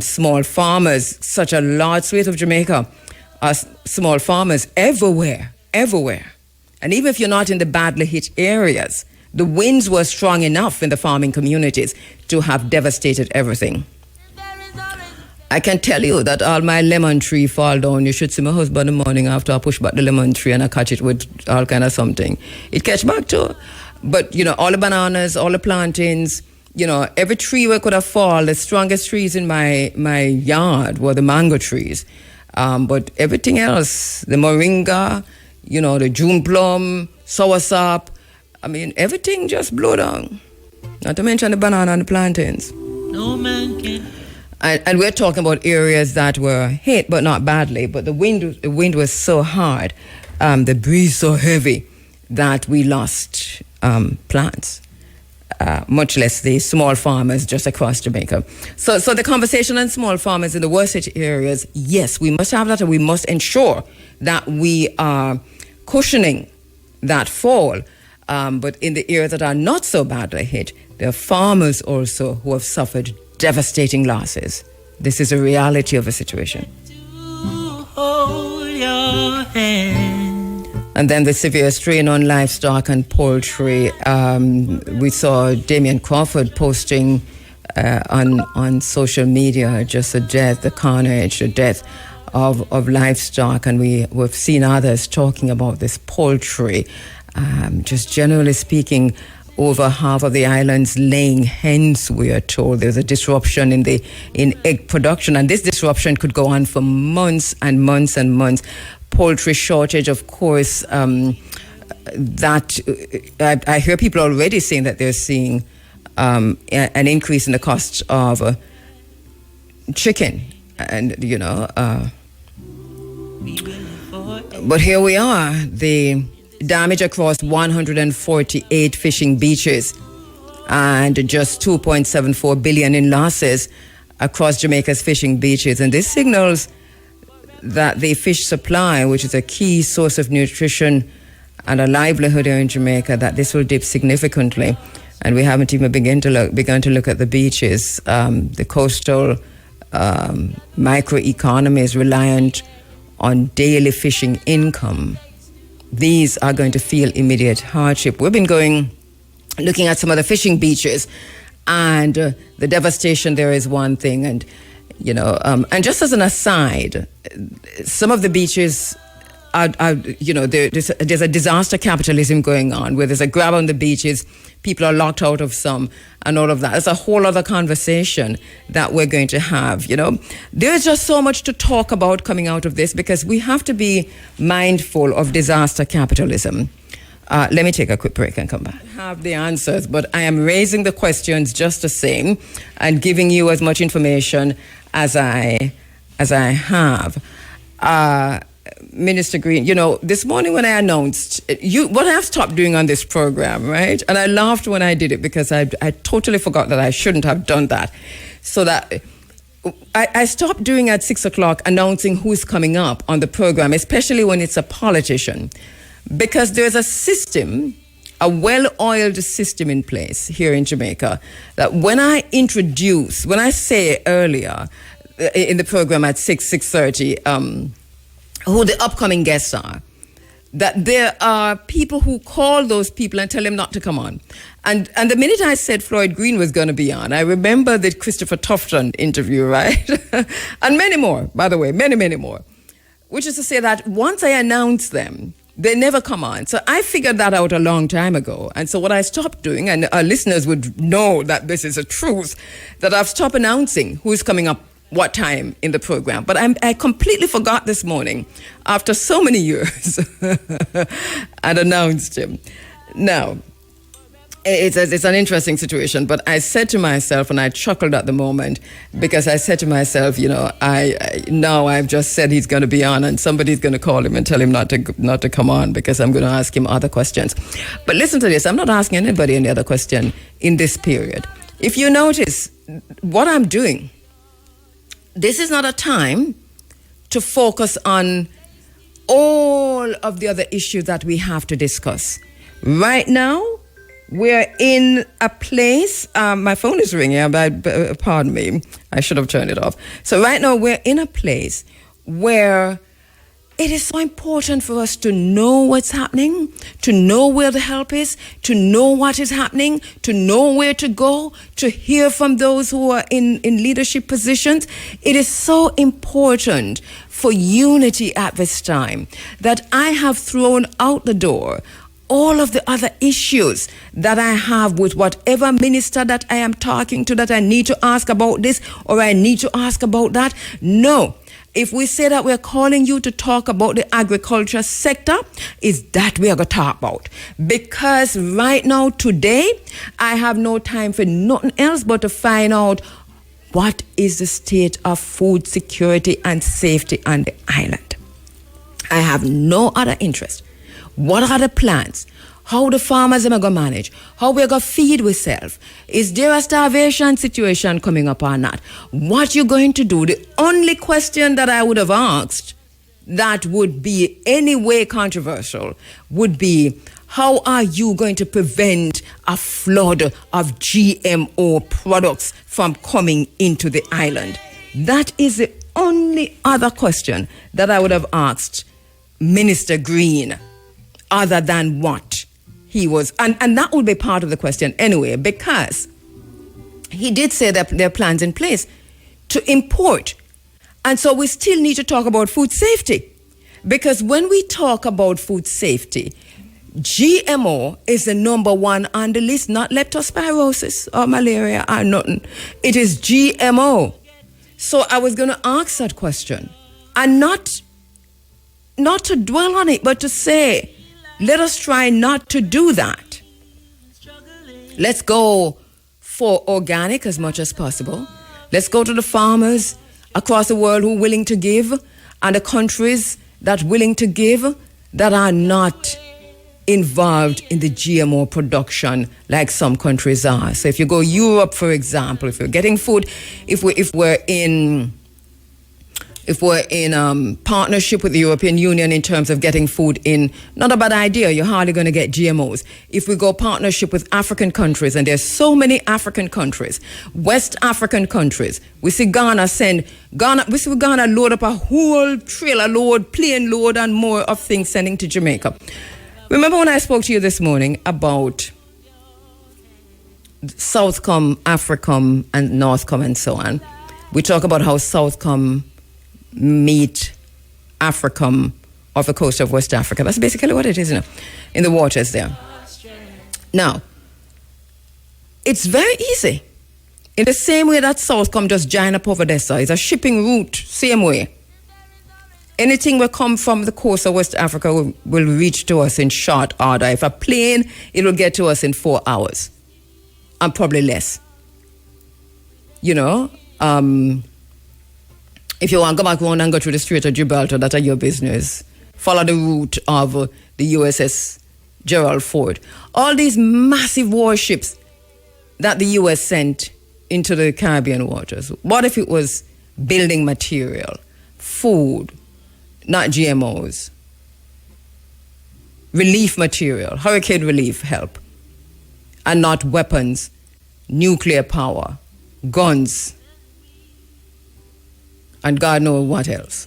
small farmers? Such a large swathe of Jamaica are small farmers everywhere. And even if you're not in the badly hit areas, the winds were strong enough in the farming communities to have devastated everything. I can tell you that all my lemon tree fall down. You should see my husband in the morning after I push back the lemon tree and I catch it with all kind of something. It catch back too. But, you know, all the bananas, all the plantains, you know, every tree where could have fallen, the strongest trees in my yard were the mango trees. But everything else, the moringa, you know, the June plum, soursop, I mean, everything just blew down. Not to mention the banana and the plantains. No man can. And we're talking about areas that were hit, but not badly. But the wind was so hard, the breeze so heavy that we lost plants, much less the small farmers just across Jamaica. So the conversation on small farmers in the worst hit areas, yes, we must have that, and we must ensure that we are cushioning that fall. But in the areas that are not so badly hit, there are farmers also who have suffered devastating losses. This is a reality of the situation. And then the severe strain on livestock and poultry. We saw Damien Crawford posting on social media just the carnage, the death of livestock, and we've seen others talking about this poultry. Just generally speaking, over half of the island's laying hens, we are told. There's a disruption in egg production, and this disruption could go on for months and months and months. Poultry shortage, of course, that I hear people already saying that they're seeing an increase in the cost of chicken, and you know. But here we are, the damage across 148 fishing beaches and just 2.74 billion in losses. across Jamaica's fishing beaches. And this signals that the fish supply, which is a key source of nutrition and a livelihood here in Jamaica, that this will dip significantly. And we haven't even begun to look at the beaches. The coastal microeconomy is reliant on daily fishing income. These are going to feel immediate hardship. We've been looking at some of the fishing beaches, and the devastation there is one thing. And and just as an aside, some of the beaches are there's a disaster capitalism going on, where there's a grab on the beaches, people are locked out of some, and all of that. It's a whole other conversation that we're going to have. There's just so much to talk about coming out of this, because we have to be mindful of disaster capitalism. Let me take a quick break and come back. I have the answers, but I am raising the questions just the same and giving you as much information as I have. Minister Green, this morning when I announced what I've stopped doing on this program, right? And I laughed when I did it, because I totally forgot that I shouldn't have done that. So that I stopped doing at 6 o'clock announcing who's coming up on the program, especially when it's a politician. Because there's a system, a well-oiled system in place here in Jamaica, that when I say earlier in the program at 6:30, who the upcoming guests are, that there are people who call those people and tell them not to come on. And the minute I said Floyd Green was going to be on, I remember the Christopher Tufton interview, right? And many more, by the way, many, many more. Which is to say that once I announce them, they never come on. So I figured that out a long time ago. And so what I stopped doing, and our listeners would know that this is a truth, that I've stopped announcing who's coming up what time in the program. But I completely forgot this morning, after so many years, and announced him. Now, it's an interesting situation, but I said to myself, and I chuckled at the moment, because I said to myself, I've just said he's going to be on, and somebody's going to call him and tell him not to come on, because I'm going to ask him other questions. But listen to this, I'm not asking anybody any other question in this period. If you notice what I'm doing, this is not a time to focus on all of the other issues that we have to discuss. Right now, we're in a place, my phone is ringing, pardon me, I should have turned it off. So right now, we're in a place where it is so important for us to know what's happening, to know where the help is, to know what is happening, to know where to go, to hear from those who are in leadership positions. It is so important for unity at this time that I have thrown out the door all of the other issues that I have with whatever minister that I am talking to, that I need to ask about this or I need to ask about that. No. If we say that we're calling you to talk about the agriculture sector, is that we are going to talk about. Because right now, today, I have no time for nothing else but to find out what is the state of food security and safety on the island. I have no other interest. What are the plans? How the farmers are going to manage? How we're going to feed ourselves? Is there a starvation situation coming up or not? What you going to do? The only question that I would have asked that would be any way controversial would be, how are you going to prevent a flood of GMO products from coming into the island? That is the only other question that I would have asked Minister Green, other than what he was, and that would be part of the question anyway, because he did say that there are plans in place to import. And so we still need to talk about food safety, because when we talk about food safety, GMO is the number one on the list, not leptospirosis or malaria or nothing. It is GMO. So I was going to ask that question, and not to dwell on it, but to say, let us try not to do that. Let's go for organic as much as possible. Let's go to the farmers across the world who are willing to give, and the countries that are willing to give, that are not involved in the GMO production like some countries are. So if you go Europe, for example, if you're getting food, if we're in partnership with the European Union in terms of getting food in, not a bad idea. You're hardly going to get GMOs. If we go partnership with African countries, and there's so many African countries, West African countries, we see Ghana load up a whole trailer load, plane load, and more of things sending to Jamaica. Remember when I spoke to you this morning about Southcom, Africom, and Northcom, and so on? We talk about how Southcom meet Africom off the coast of West Africa. That's basically what it is, you know, in the waters there. Now, it's very easy. In the same way that Southcom just join up over there, so it's a shipping route, same way. Anything will come from the coast of West Africa will reach to us in short order. If a plane, it will get to us in 4 hours, and probably less. You know, if you want to go back around and go through the Strait of Gibraltar, that's your business. Follow the route of the USS Gerald Ford. All these massive warships that the US sent into the Caribbean waters. What if it was building material, food, not GMOs, relief material, hurricane relief help, and not weapons, nuclear power, guns, and God knows what else.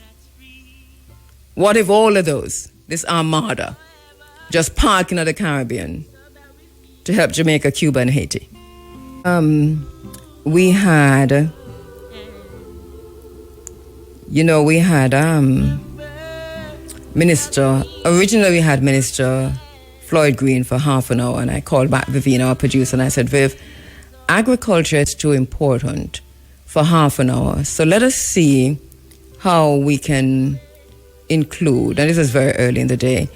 What if all of those, this armada, just parking in the Caribbean to help Jamaica, Cuba, and Haiti? We had originally we had Minister Floyd Green for half an hour, and I called back Vivina, our producer, and I said, Viv, agriculture is too important for half an hour. So let us see how we can include, and this is very early in the day,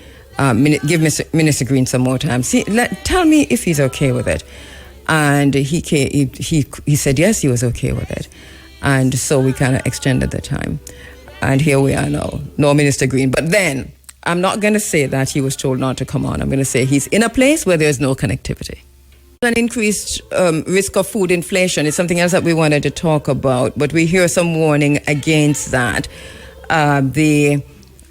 give Minister Green some more time. Tell me if he's okay with it. And he said yes, he was okay with it. And so we kind of extended the time. And here we are now, no Minister Green. But then, I'm not going to say that he was told not to come on. I'm going to say he's in a place where there's no connectivity. An increased risk of food inflation is something else that we wanted to talk about, but we hear some warning against that.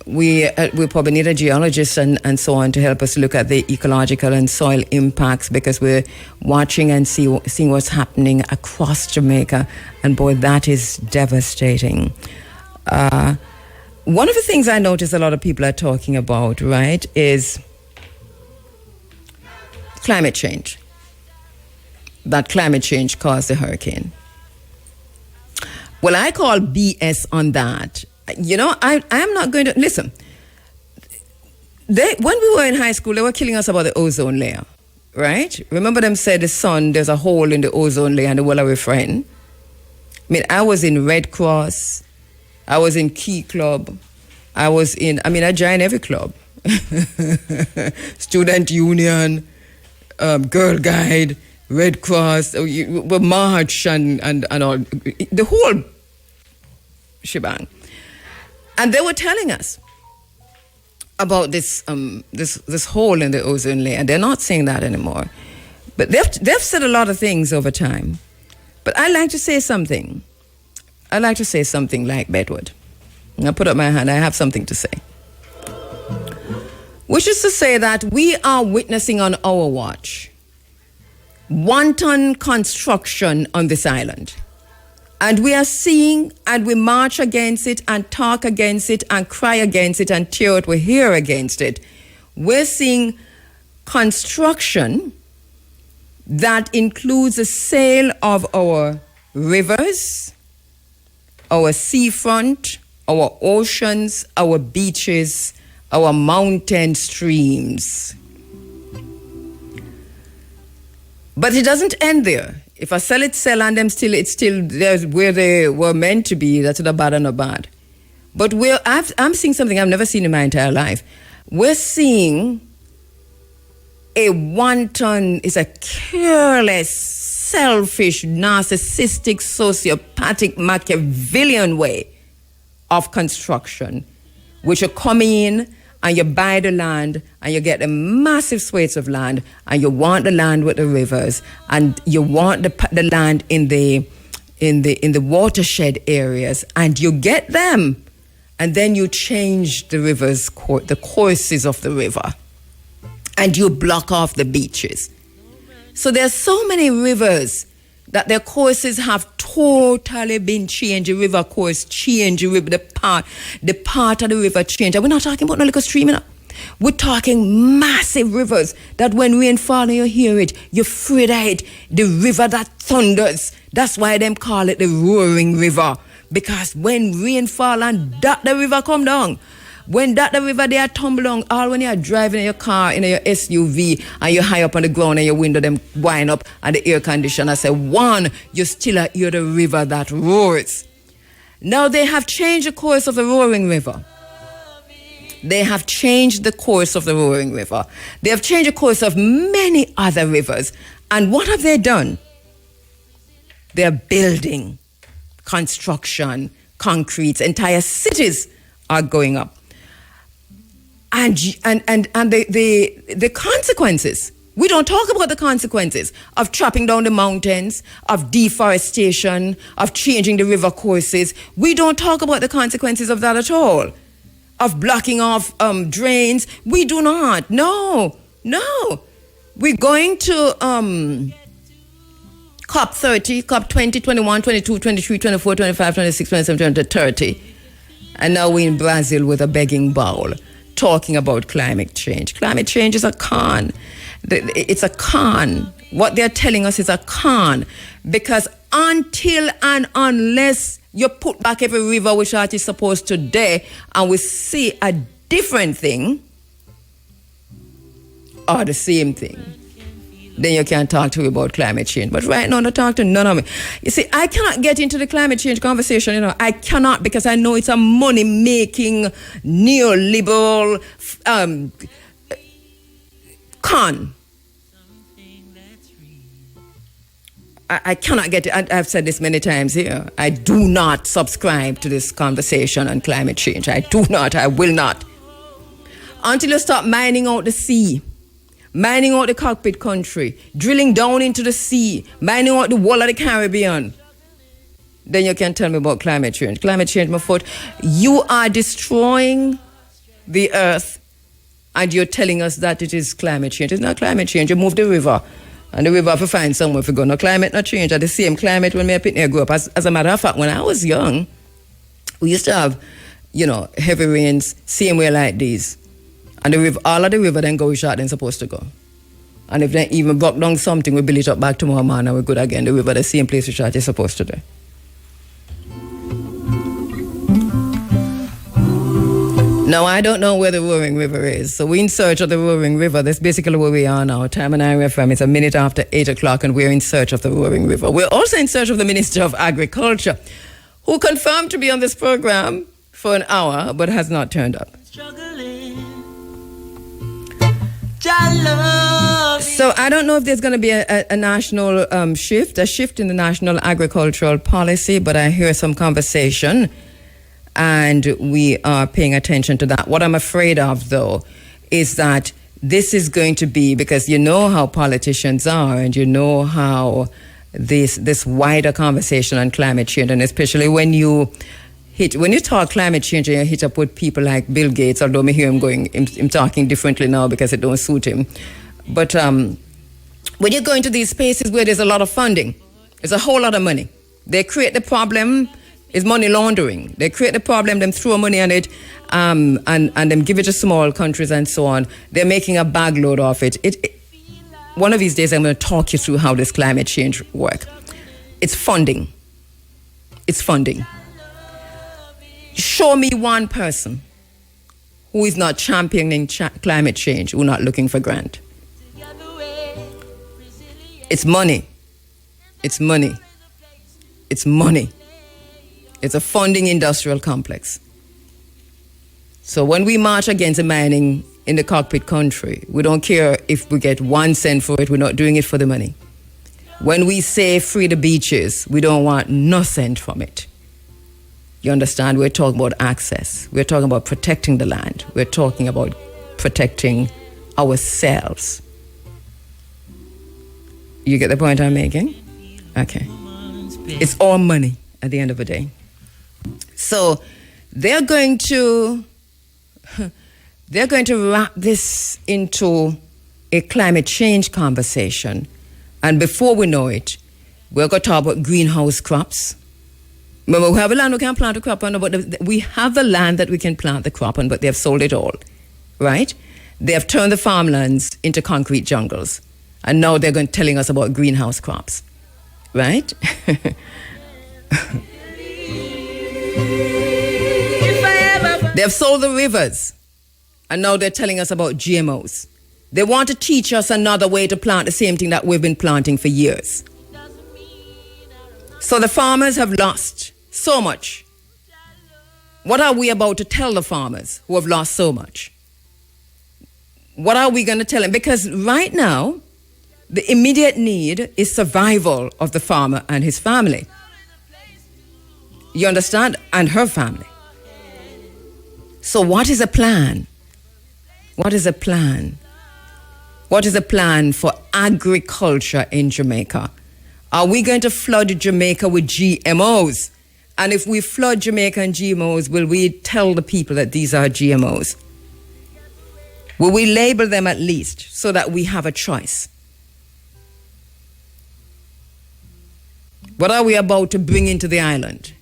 We probably need a geologist and so on to help us look at the ecological and soil impacts, because we're watching and seeing what's happening across Jamaica, and boy, that is devastating. One of the things I notice a lot of people are talking about, right, is climate change. That climate change caused the hurricane. Well, I call BS on that. You know, I am not going to... Listen, when we were in high school, they were killing us about the ozone layer, right? Remember them said the sun, there's a hole in the ozone layer and the well we're frightened. I mean, I was in Red Cross. I was in Key Club. I joined every club. Student Union, Girl Guide, Red Cross, March and all, the whole shebang. And they were telling us about this hole in the ozone layer, and they're not saying that anymore. But they've said a lot of things over time. But I like to say something. I like to say something like Bedwood. I put up my hand, I have something to say. Which is to say that we are witnessing on our watch wanton construction on this island. And we are seeing, and we march against it and talk against it and cry against it and tear it, we hear against it. We're seeing construction that includes the sale of our rivers, our seafront, our oceans, our beaches, our mountain streams. But it doesn't end there. If I sell and them it's still there's where they were meant to be. That's not bad or not bad. But I'm seeing something I've never seen in my entire life. We're seeing a wanton, is a careless, selfish, narcissistic, sociopathic, Machiavellian way of construction, which are coming in and you buy the land and you get the massive swathes of land, and you want the land with the rivers, and you want the land in the watershed areas, and you get them, and then you change the rivers, the courses of the river, and you block off the beaches. So there's so many rivers that their courses have totally been changed. The river course changed, the part of the river changed. And we're not talking about no little stream, you know. We're talking massive rivers that when rain fall and you hear it, you're afraid of it. The river that thunders. That's why them call it the roaring river. Because when rain fall and that the river come down, when that the river they are tumble down, all when you are driving in your car, in your SUV, and you're high up on the ground and your window them wind up and the air conditioner say, one, you still hear the river that roars. Now they have changed the course of the roaring river. They have changed the course of the roaring river. They have changed the course of many other rivers. And what have they done? They're building, construction, concrete, entire cities are going up. And the consequences, we don't talk about the consequences of chopping down the mountains, of deforestation, of changing the river courses. We don't talk about the consequences of that at all. Of blocking off drains. We do not. No. We're going to COP 30, COP 20, 21, 22, 23, 24, 25, 26, 27, 30. And now we're in Brazil with a begging bowl, talking about climate change. Climate change is a con. It's a con. What they're telling us is a con. Because until and unless you put back every river which it is supposed to today, and we see a different thing or the same thing, then you can talk to me about climate change. But right now, don't talk to none of me. You see, I cannot get into the climate change conversation, you know. I cannot, because I know it's a money-making, neoliberal con. I cannot get it. I've said this many times here. I do not subscribe to this conversation on climate change. I do not. I will not. Until you stop mining out the sea, mining out the cockpit country, drilling down into the sea, mining out the wall of the Caribbean, then you can tell me about climate change. Climate change, my foot. You are destroying the earth and you're telling us that it is climate change. It's not climate change. You move the river. And the river have to find somewhere to go. No climate, no change. At the same climate when me up in grew up. As a matter of fact, when I was young, we used to have, you know, heavy rains, same way like these. And the river, all of the river then go which are then supposed to go. And if they even broke down something, we build it up back to more man and we're good again. The river the same place which are supposed to do. Now, I don't know where the roaring river is. So we're in search of the roaring river. That's basically where we are now. Time and Ira FM. It's a minute after 8 o'clock and we're in search of the roaring river. We're also in search of the Minister of Agriculture, who confirmed to be on this program for an hour, but has not turned up. So I don't know if there's going to be a national shift in the national agricultural policy, but I hear some conversation. And we are paying attention to that. What I'm afraid of, though, is that this is going to be, because you know how politicians are and you know how this wider conversation on climate change, and especially when you talk climate change and you hit up with people like Bill Gates, although I hear him talking differently now because it don't suit him. But when you go into these spaces where there's a lot of funding, there's a whole lot of money. They create the problem. Is money laundering. They create the problem, them throw money on it, and them give it to small countries and so on. They're making a bag load of it. One of these days, I'm going to talk you through how this climate change work. It's funding. Show me one person who is not championing climate change, who not looking for grant. It's money. It's money. It's a funding industrial complex. So when we march against the mining in the cockpit country, we don't care if we get 1 cent for it. We're not doing it for the money. When we say free the beaches, we don't want no cent from it. You understand? We're talking about access. We're talking about protecting the land. We're talking about protecting ourselves. You get the point I'm making? Okay. It's all money at the end of the day. So they're going to wrap this into a climate change conversation. And before we know it, we're going to talk about greenhouse crops. Remember, we have a land we can plant a crop on, but we have the land that we can plant the crop on, but they have sold it all, right? They have turned the farmlands into concrete jungles. And now they're going telling us about greenhouse crops, right? They have sold the rivers, and now they're telling us about GMOs. They want to teach us another way to plant the same thing that we've been planting for years. So the farmers have lost so much. What are we about to tell the farmers who have lost so much? What are we going to tell them? Because right now, the immediate need is survival of the farmer and his family. You understand? And her family. So what is a plan? What is a plan? What is a plan for agriculture in Jamaica? Are we going to flood Jamaica with GMOs? And if we flood Jamaica and GMOs, will we tell the people that these are GMOs? Will we label them at least so that we have a choice? What are we about to bring into the island?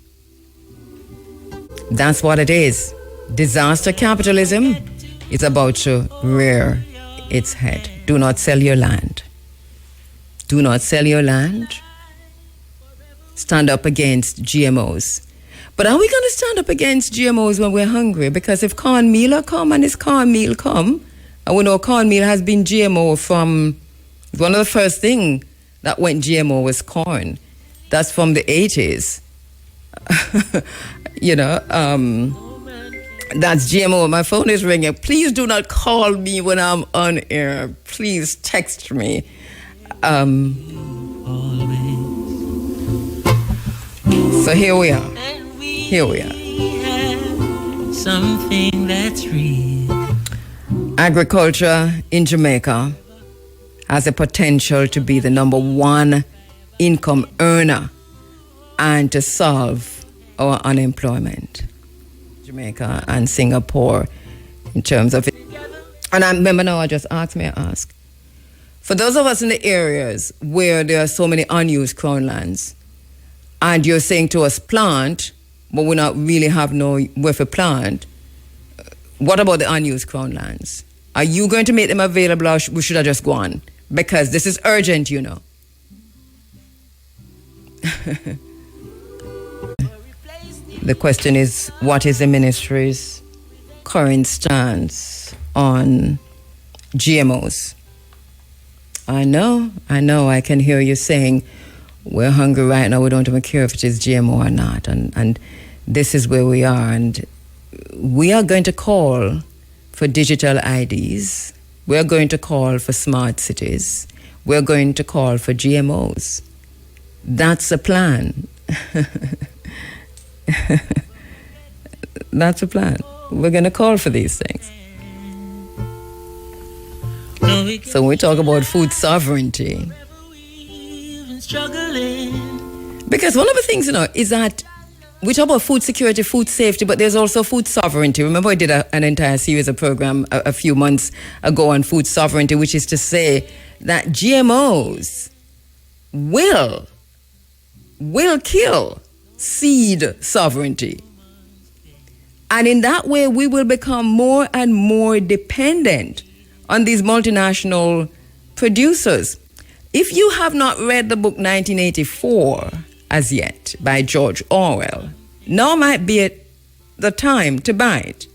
That's what it is. Disaster capitalism is about to rear its head. Do not sell your land. Do not sell your land. Stand up against GMOs. But are we going to stand up against GMOs when we're hungry? Because if cornmeal come and it's cornmeal come, and we know cornmeal has been GMO from, one of the first things that went GMO was corn. That's from the 80s. That's GMO. My phone is ringing. Please do not call me when I'm on air. Please text me. So here we are. Here we are. Something that's real. Agriculture in Jamaica has the potential to be the #1 income earner and to solve our unemployment. Jamaica and Singapore in terms of it. And I remember now, I just asked, may I ask, for those of us in the areas where there are so many unused crown lands, and you're saying to us plant, but we not really have no where for plant, what about the unused crown lands? Are you going to make them available, or we should have just go on? Because this is urgent, you know. The question is, what is the ministry's current stance on GMOs? I know, I can hear you saying, we're hungry right now, we don't even care if it is GMO or not. And this is where we are. And we are going to call for digital IDs. We're going to call for smart cities. We're going to call for GMOs. That's a plan. That's a plan. We're going to call for these things. So when we talk about food sovereignty, because one of the things, is that we talk about food security, food safety, but there's also food sovereignty. Remember, I did an entire series of program a few months ago on food sovereignty, which is to say that GMOs will kill seed sovereignty. And in that way, we will become more and more dependent on these multinational producers. If you have not read the book 1984 as yet by George Orwell, now might be the time to buy it.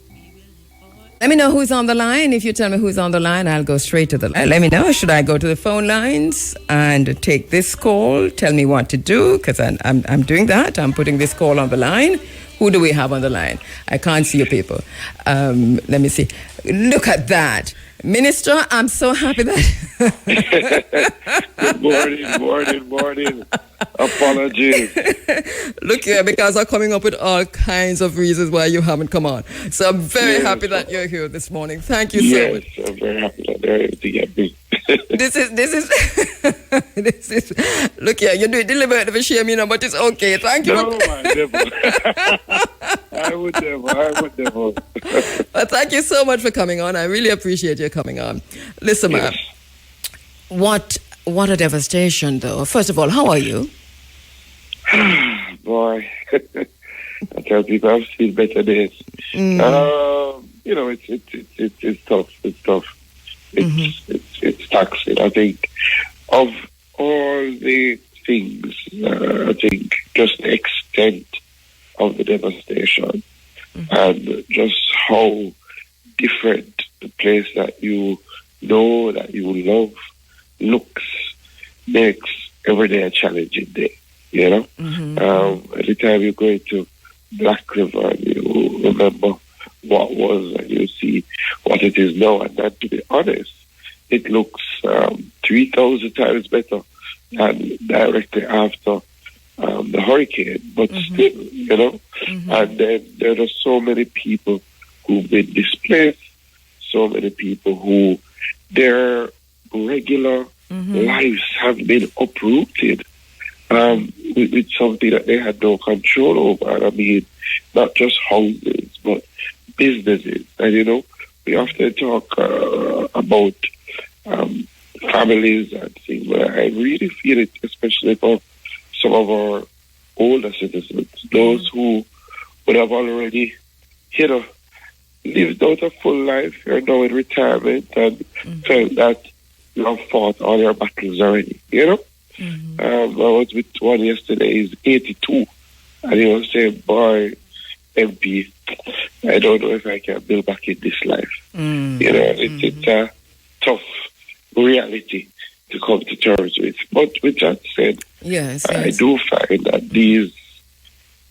Let me know who's on the line. If you tell me who's on the line, I'll go straight to the line. Let me know. Should I go to the phone lines and take this call? Tell me what to do, because I'm doing that. I'm putting this call on the line. Who do we have on the line? I can't see you people. Let me see. Look at that. Minister, I'm so happy that... Good morning. Apologies. Look here, because I'm coming up with all kinds of reasons why you haven't come on. So I'm very happy that you're here this morning. Thank you so much. Yes, I'm very happy that they're able to get me. This is, look here, you do it deliberately for shame, but it's okay. Thank you. No, I would never. But thank you so much for coming on. I really appreciate you coming on. Listen, ma'am, what a devastation, though. First of all, how are you? Boy, I tell people I've seen better days. It's tough. It's taxing. I think of all the things, I think just the extent of the devastation and just how different the place that you know, that you love, looks, makes every day a challenging day, Every time you go into Black River and you remember what was and you see what it is now, and then to be honest, it looks 3,000 times better than directly after the hurricane, but still, and then there are so many people who've been displaced, so many people who their regular lives have been uprooted with something that they had no control over. And I mean, not just houses, but businesses. And, we often talk about families and things, but I really feel it, especially for some of our older citizens, those who would have already, lived out a full life, are now in retirement and felt that you have fought all your battles already, I was with one yesterday, he's 82, and he was saying, boy, MP, I don't know if I can build back in this life. It's a tough reality to come to terms with. But with that said, yes. I do find that these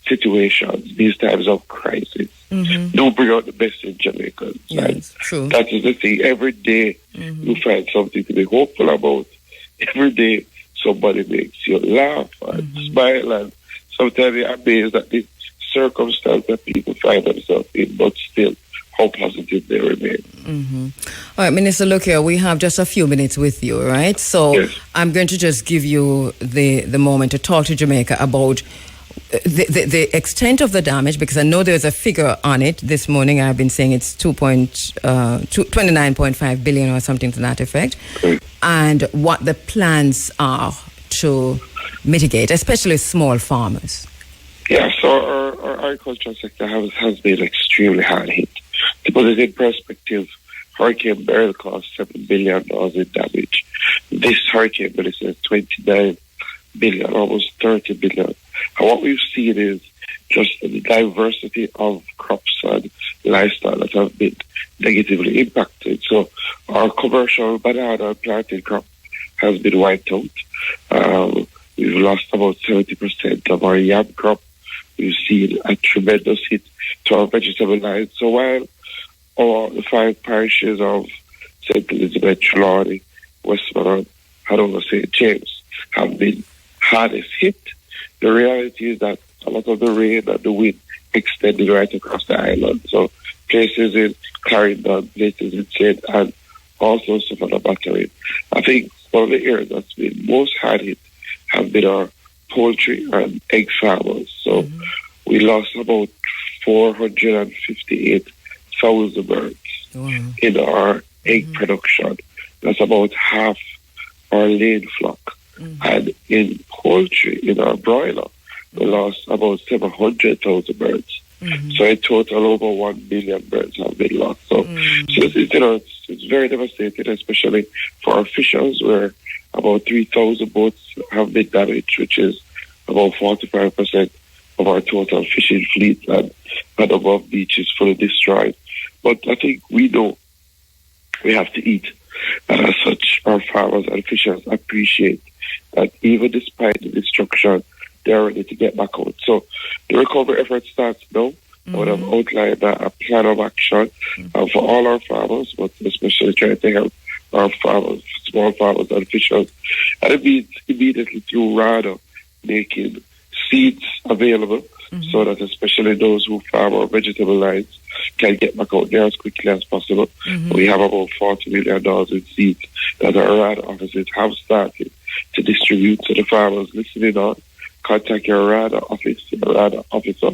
situations, these times of crisis, do bring out the best in Jamaicans. Yes, true. That is the thing. Every day you find something to be hopeful about. Every day somebody makes you laugh and smile, and sometimes you're amazed at the circumstance that people find themselves in, but still how positive they remain. All right, Minister, look here, we have just a few minutes with you, right? So I'm going to just give you the moment to talk to Jamaica about the extent of the damage, because I know there's a figure on it this morning. I've been saying it's 29.5 billion or something to that effect, and what the plans are to mitigate, especially small farmers. Yeah, so our agricultural sector has been extremely hard hit. To put it in perspective, Hurricane Beryl caused $7 billion in damage. This hurricane, Melissa, is 29 billion, almost 30 billion. And what we've seen is just the diversity of crops and lifestyle that have been negatively impacted. So our commercial banana and plantain crop has been wiped out. We've lost about 70% of our yam crop. We've seen a tremendous hit to our vegetable lines. So while the 5 parishes of St. Elizabeth, Trelawney, Westmoreland, Hanover, St. James have been hardest hit, the reality is that a lot of the rain and the wind extended right across the island. So places in Clarendon, places in St. and also Savannah Battery. I think one of the areas that's been most hard hit have been our poultry and egg farmers. So we lost about 458,000 birds in our egg production. That's about half our laying flock. And in poultry, in our broiler, we lost about 700,000 birds. So in total, over 1 million birds have been lost. So, it's very devastating, especially for our fishers, where about 3,000 boats have been damaged, which is about 45% of our total fishing fleet, and above beaches fully destroyed. But I think we know we have to eat. And as such, our farmers and fishers appreciate that even despite the destruction they're ready to get back out. So the recovery effort starts now. I would have outlined a plan of action for all our farmers, but especially trying to help our farmers, small farmers and fishers. And it means immediately through RADA making seeds available so that especially those who farm our vegetable lines can get back out there as quickly as possible. We have about $40 million in seeds that our RADA offices have started to distribute to the farmers listening on. Contact your RADA office, your RADA officer,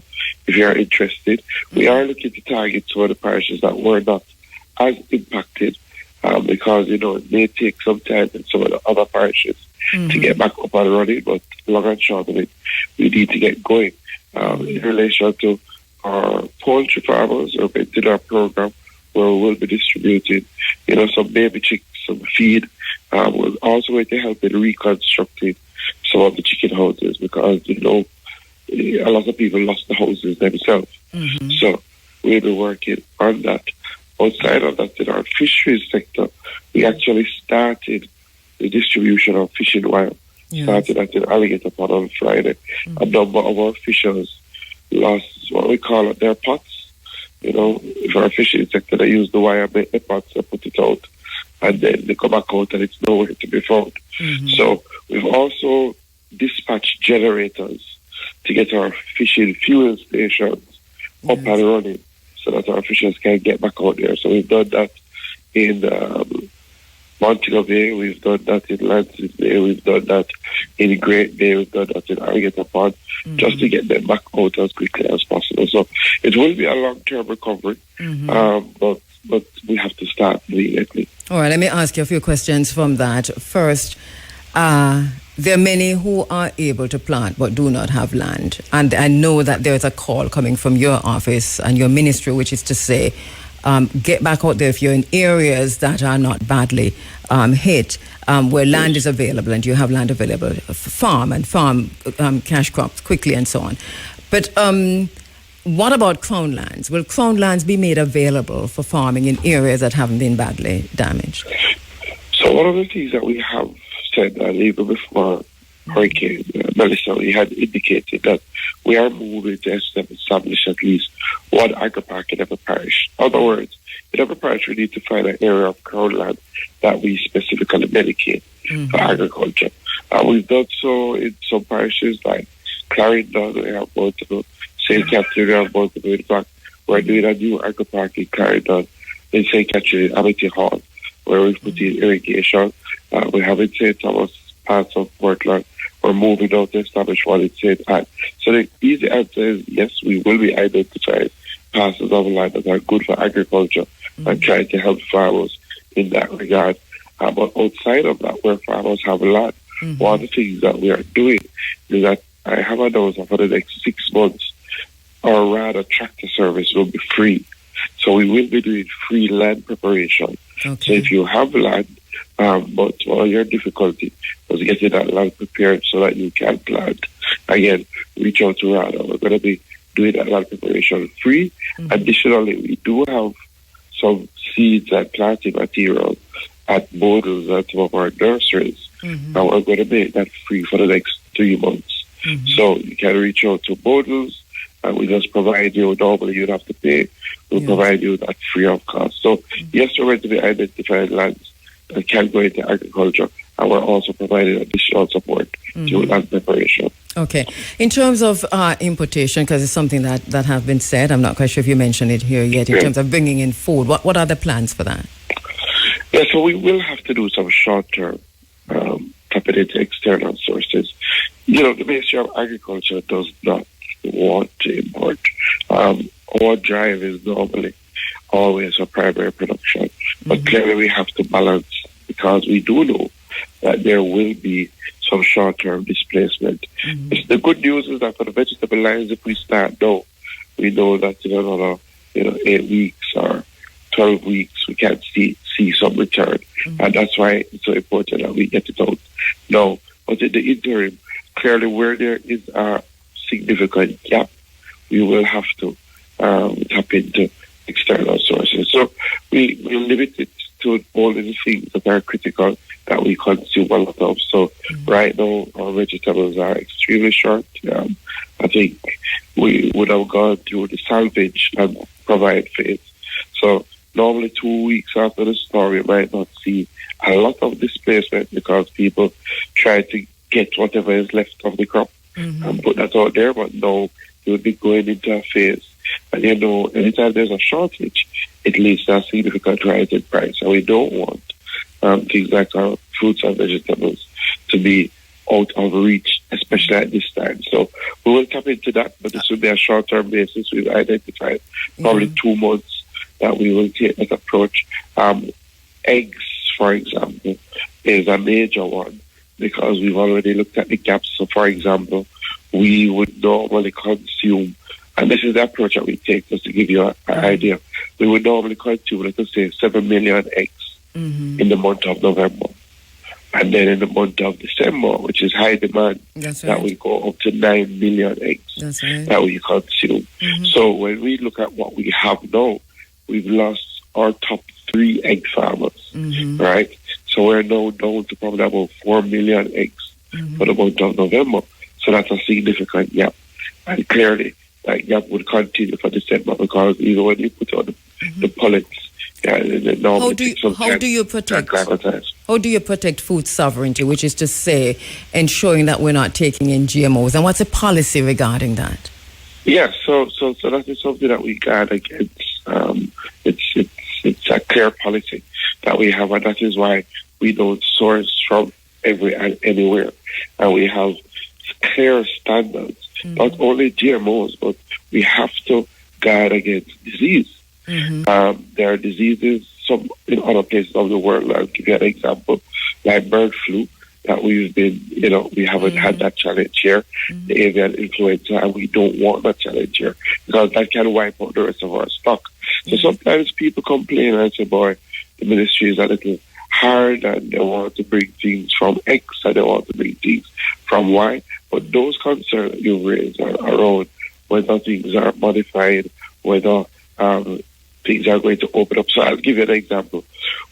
if you are interested. We are looking to target some of the parishes that were not as impacted because, it may take some time in some of the other parishes to get back up and running, but long and short of it, we need to get going. In relation to our poultry farmers, we're in our program where we will be distributing, some baby chicks, some feed. We're also going to help in reconstructing some of the chicken houses because, a lot of people lost the houses themselves. So we'll be working on that. Outside of that, in our fisheries sector, we actually started the distribution of fishing wire. Started at an alligator pond on Friday. A number of our fishers lost what we call their pots. For our fishing sector, they use the wire, make the pots, and put it out. And then they come back out and it's nowhere to be found. So we've also dispatched generators to get our fishing fuel stations up and running so that our fishers can get back out there. So we've done that in Montego Bay, we've done that in Lances Bay, we've done that in Great Bay, we've done that in Alligator Pond, just to get them back out as quickly as possible. So it will be a long-term recovery, but we have to start immediately. All right, let me ask you a few questions from that. First, there are many who are able to plant but do not have land. And I know that there's a call coming from your office and your ministry, which is to say, get back out there if you're in areas that are not badly hit, where land is available and you have land available, farm cash crops quickly and so on. But what about crown lands? Will crown lands be made available for farming in areas that haven't been badly damaged? So one of the things that we have said even before Hurricane Melissa, we had indicated that we are moving to establish at least one agri-park in every parish. In other words, in every parish we need to find an area of crown land that we specifically dedicate for agriculture. We've done so in some parishes like Clarendon, we have multiple, St. Catherine, we have multiple. In fact, we're doing a new agri-park in Clarendon, in St. Catherine, Amity Hall, where we put in irrigation. We have in St. Thomas, parts of Portland. We're moving out to establish one in St. Anne. So the easy answer is yes, we will be identifying parcels of land that are good for agriculture and trying to help farmers in that regard. But outside of that, where farmers have land, one of the things that we are doing is that I have announced that for the next 6 months, our RADA tractor service will be free. So we will be doing free land preparation. So if you have land, but one of your difficulty was getting that land prepared so that you can plant, again, reach out to RADA. We're going to be doing that land preparation free. Additionally, we do have some seeds and planting material at Bodles and some of our nurseries. And we're going to make that free for the next 3 months. So you can reach out to Bodles and we just provide you, normally you'd have to pay, we'll provide you that free of cost. So yes, we're going to be identifying lands that can go into agriculture, and we're also providing additional support to land preparation. Okay. In terms of importation, because it's something that has been said, I'm not quite sure if you mentioned it here yet, in terms of bringing in food, what are the plans for that? Yeah, so we will have to do some short-term tapping into external sources. The Ministry of Agriculture does not want to import. Our drive is normally always for primary production, but clearly we have to balance because we do know that there will be some short-term displacement. The good news is that for the vegetable lines, if we start now, we know that in another 8 weeks or 12 weeks we can see some return, and that's why it's so important that we get it out now. But in the interim, clearly where there is a significant gap, we will have to tap into external sources. So we limit it to all of the things that are critical that we consume a lot of. So right now, our vegetables are extremely short. I think we would have gone through the salvage and provide phase. So normally 2 weeks after the storm, we might not see a lot of displacement because people try to get whatever is left of the crop and put that out there. But now you would be going into a phase. And anytime there's a shortage, it leads to a significant rise in price. And we don't want things like our fruits and vegetables to be out of reach, especially at this time. So we will tap into that, but this will be a short-term basis. We've identified probably 2 months that we will take that approach. Eggs, for example, is a major one because we've already looked at the gaps. So, for example, we would normally consume, and this is the approach that we take, just to give you an idea, we would normally consume, let us say, 7 million eggs in the month of November. And then in the month of December, which is high demand, that will go up to 9 million eggs that we consume. So when we look at what we have now, we've lost our top 3 egg farmers, right? So we're now down to probably about 4 million eggs for the month of November. So that's a significant gap. And clearly, that gap would continue for December because even when you put on the pullets, how do you protect food sovereignty, which is to say ensuring that we're not taking in GMOs, and what's the policy regarding that? Yeah, so that is something that we guard against. It's a clear policy that we have, and that is why we don't source from anywhere, and we have clear standards. Not only GMOs, but we have to guard against disease. There are diseases some in other places of the world. I'll give you an example, like bird flu, that we've been, we haven't had that challenge here, the avian influenza, and we don't want that challenge here because that can wipe out the rest of our stock. So sometimes people complain and say, boy, the ministry is a little hard and they want to bring things from X and they want to bring things from Y. But those concerns that you raise are around whether things are modified, whether things are going to open up. So I'll give you an example.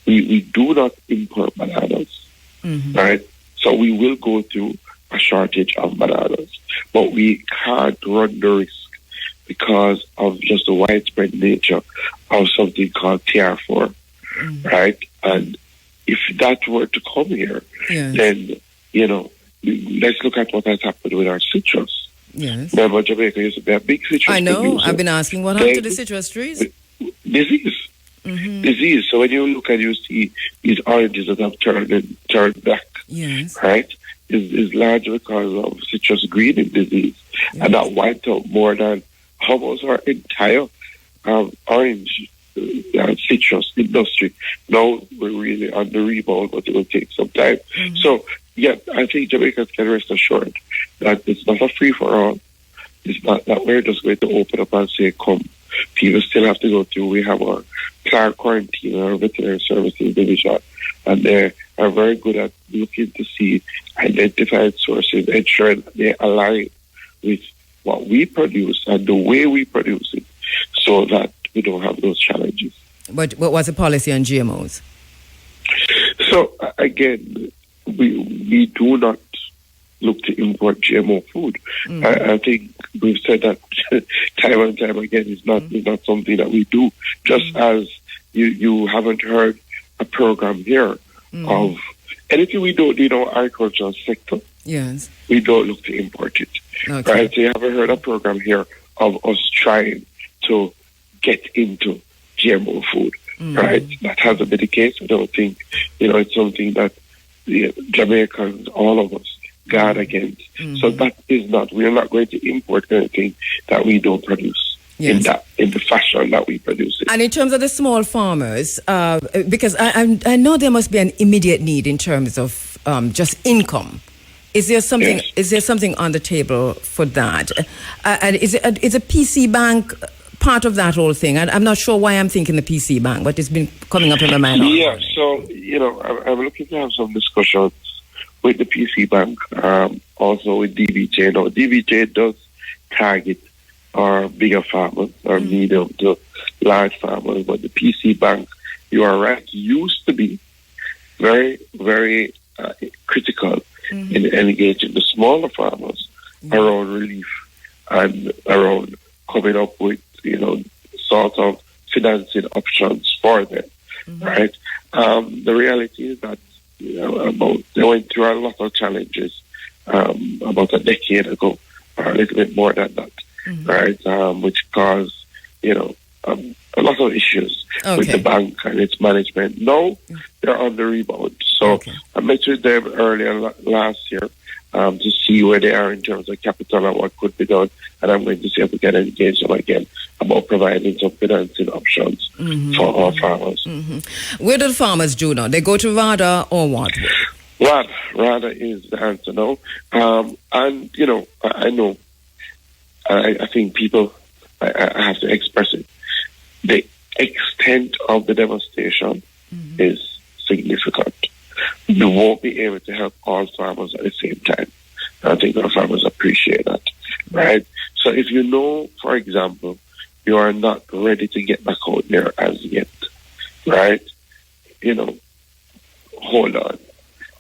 We do not import bananas, right? So we will go through a shortage of bananas, but we can't run the risk because of just the widespread nature of something called TR4, right? And if that were to come here, then, let's look at what has happened with our citrus. Yes. Remember, Jamaica used to be a big citrus I know. producer. I've been asking what happened to the citrus trees. Disease. Disease. So when you look and you see these oranges that have turned black, right, is largely because of citrus greening disease. And that wiped out more than almost our entire orange citrus industry. Now we're really on the rebound, but it will take some time. So, I think Jamaicans can rest assured that it's not a free-for-all. It's not that we're just going to open up and say, come. People still have to go through. We have our Clark Quarantine, our veterinary services division, and they are very good at looking to see identified sources, ensuring that they align with what we produce and the way we produce it so that we don't have those challenges. But what was the policy on GMOs? So, again, we do not look to import GMO food. I think we've said that time and time again. It's not something that we do. Just as you haven't heard a program here of anything we don't do in our agricultural sector. Yes, we don't look to import it. Okay. Right? So you haven't heard a program here of us trying to get into GMO food. Right? That hasn't been the case. I don't think it's something that Jamaicans, all of us, guard against. So that is not, we're not going to import anything that we don't produce in the fashion that we produce it. And in terms of the small farmers, because I know there must be an immediate need in terms of just income. Is there something? Yes. Is there something on the table for that? And is a PC bank part of that whole thing? I'm not sure why I'm thinking the PC bank, but it's been coming up in my mind. Yeah, so I'm looking to have some discussions with the PC bank, also with DBJ. Now, DBJ does target our bigger farmers, our medium to large farmers, but the PC bank you are right, used to be very, very critical in engaging the smaller farmers around relief and around coming up with, sort of financing options for them, right? The reality is that, they went through a lot of challenges about a decade ago, or a little bit more than that, right? Which caused, a lot of issues with the bank and its management. Now they're on the rebound. So I met with them earlier last year to see where they are in terms of capital and what could be done. And I'm going to see if we can engage them again about providing some financing options for our farmers. Where do the farmers do now? They go to RADA or what? RADA is the answer now. And, I know, I think people, I have to express it. The extent of the devastation is significant. We won't be able to help all farmers at the same time. I think our farmers appreciate that, right? So if you know, for example, you are not ready to get back out there as yet, right? Hold on.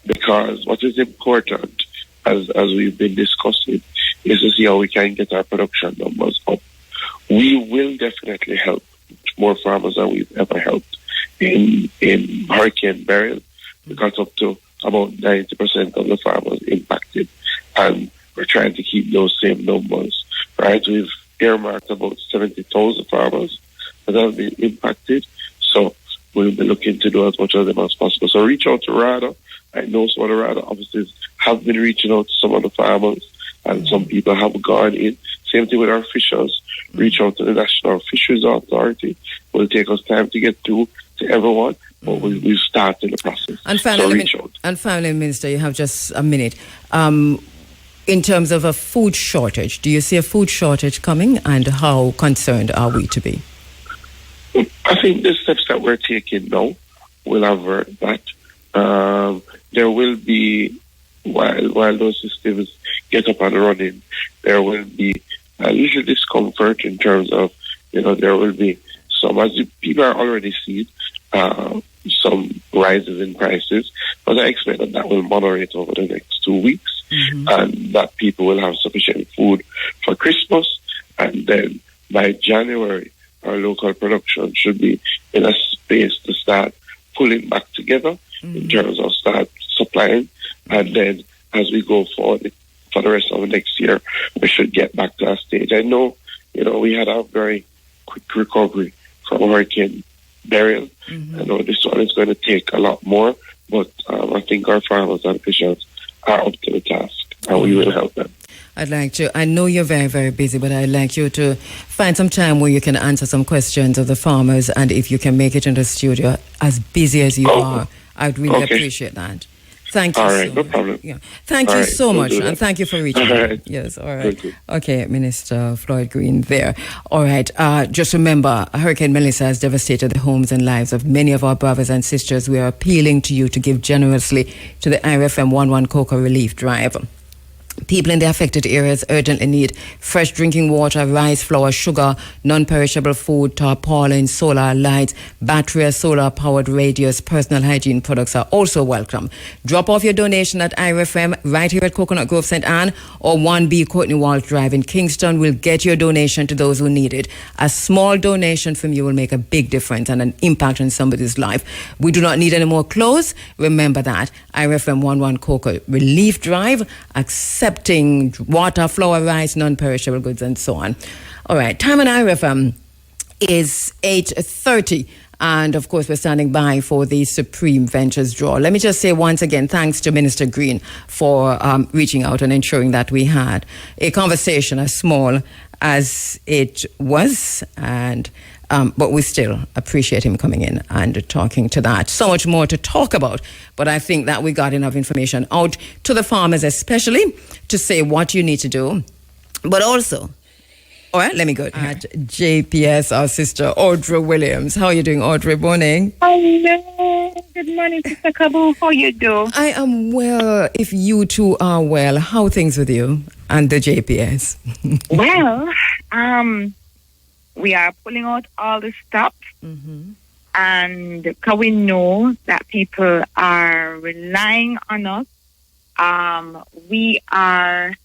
Because what is important, as we've been discussing, is to see how we can get our production numbers up. We will definitely help more farmers than we've ever helped in Hurricane Beryl. We got up to about 90% of the farmers impacted, and we're trying to keep those same numbers, right? We've earmarked about 70,000 farmers that have been impacted, so we'll be looking to do as much of them as possible. So reach out to RADA. I know some of the RADA offices have been reaching out to some of the farmers, and some people have gone in. Same thing with our fishers. Reach out to the National Fisheries Authority. It will take us time to get through to everyone, but we'll start in the process. And finally, so reach out. And finally, Minister, you have just a minute. In terms of a food shortage, do you see a food shortage coming, and how concerned are we to be? I think the steps that we're taking now will avert that. There will be, while those systems get up and running, there will be a little discomfort in terms of, there will be some, as people are already seeing, some rises in prices, but I expect that will moderate over the next 2 weeks, and that people will have sufficient food for Christmas, and then by January, our local production should be in a space to start pulling back together in terms of start supplying, and then as we go forward for the rest of next year, we should get back to that stage. I know, we had a very quick recovery from Hurricane Beryl. I know this one is going to take a lot more, but I think our farmers and fishers are up to the task, and we will help them. I know you're very, very busy, but I'd like you to find some time where you can answer some questions of the farmers, and if you can make it in the studio, as busy as you are, I'd really appreciate that. Thank you. All right, no problem. Yeah. Thank you so much, and thank you for reaching out. Yes, all right. Okay, Minister Floyd Green there. All right, just remember, Hurricane Melissa has devastated the homes and lives of many of our brothers and sisters. We are appealing to you to give generously to the IRFM 11 Cocoa Relief Drive. People in the affected areas urgently need fresh drinking water, rice, flour, sugar, non-perishable food, tarpaulin, solar lights, battery, solar-powered radios. Personal hygiene products are also welcome. Drop off your donation at IRFM right here at Coconut Grove, St. Anne, or 1B Courtney Walsh Drive in Kingston. We'll get your donation to those who need it. A small donation from you will make a big difference and an impact on somebody's life. We do not need any more clothes. Remember that. IRFM 11 Cocoa Relief Drive, accepting water, flour, rice, non-perishable goods, and so on. All right, time on IRFM is 8:30. And, of course, we're standing by for the Supreme Ventures draw. Let me just say once again, thanks to Minister Green for reaching out and ensuring that we had a conversation as small as it was, and but we still appreciate him coming in and talking to that. So much more to talk about, but I think that we got enough information out to the farmers, especially to say what you need to do, but also, all right, let me go at JPS, our sister Audrey Williams. How are you doing, Audrey? Morning. Hello. Good morning, Sister Kabu. How you do? I am well. If you two are well, how are things with you and the JPS? Well, we are pulling out all the stops, and and because we know that people are relying on us, we had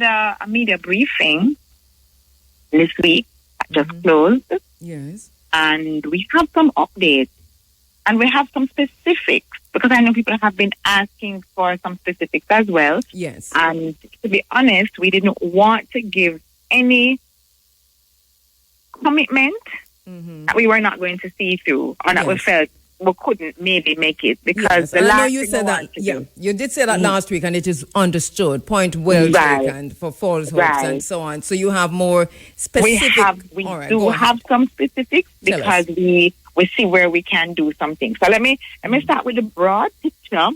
a media briefing this week that just closed. Yes. And we have some updates and we have some specifics because I know people have been asking for some specifics as well. Yes. And to be honest, we didn't want to give any commitment that we were not going to see through or that we felt we couldn't maybe make it because Yes, I know you said that. Yeah, you did say that last week, and it is understood. Point well taken for false hopes and so on. So you have more specific. We do have some specifics because we see where we can do something. So let me start with the broad picture.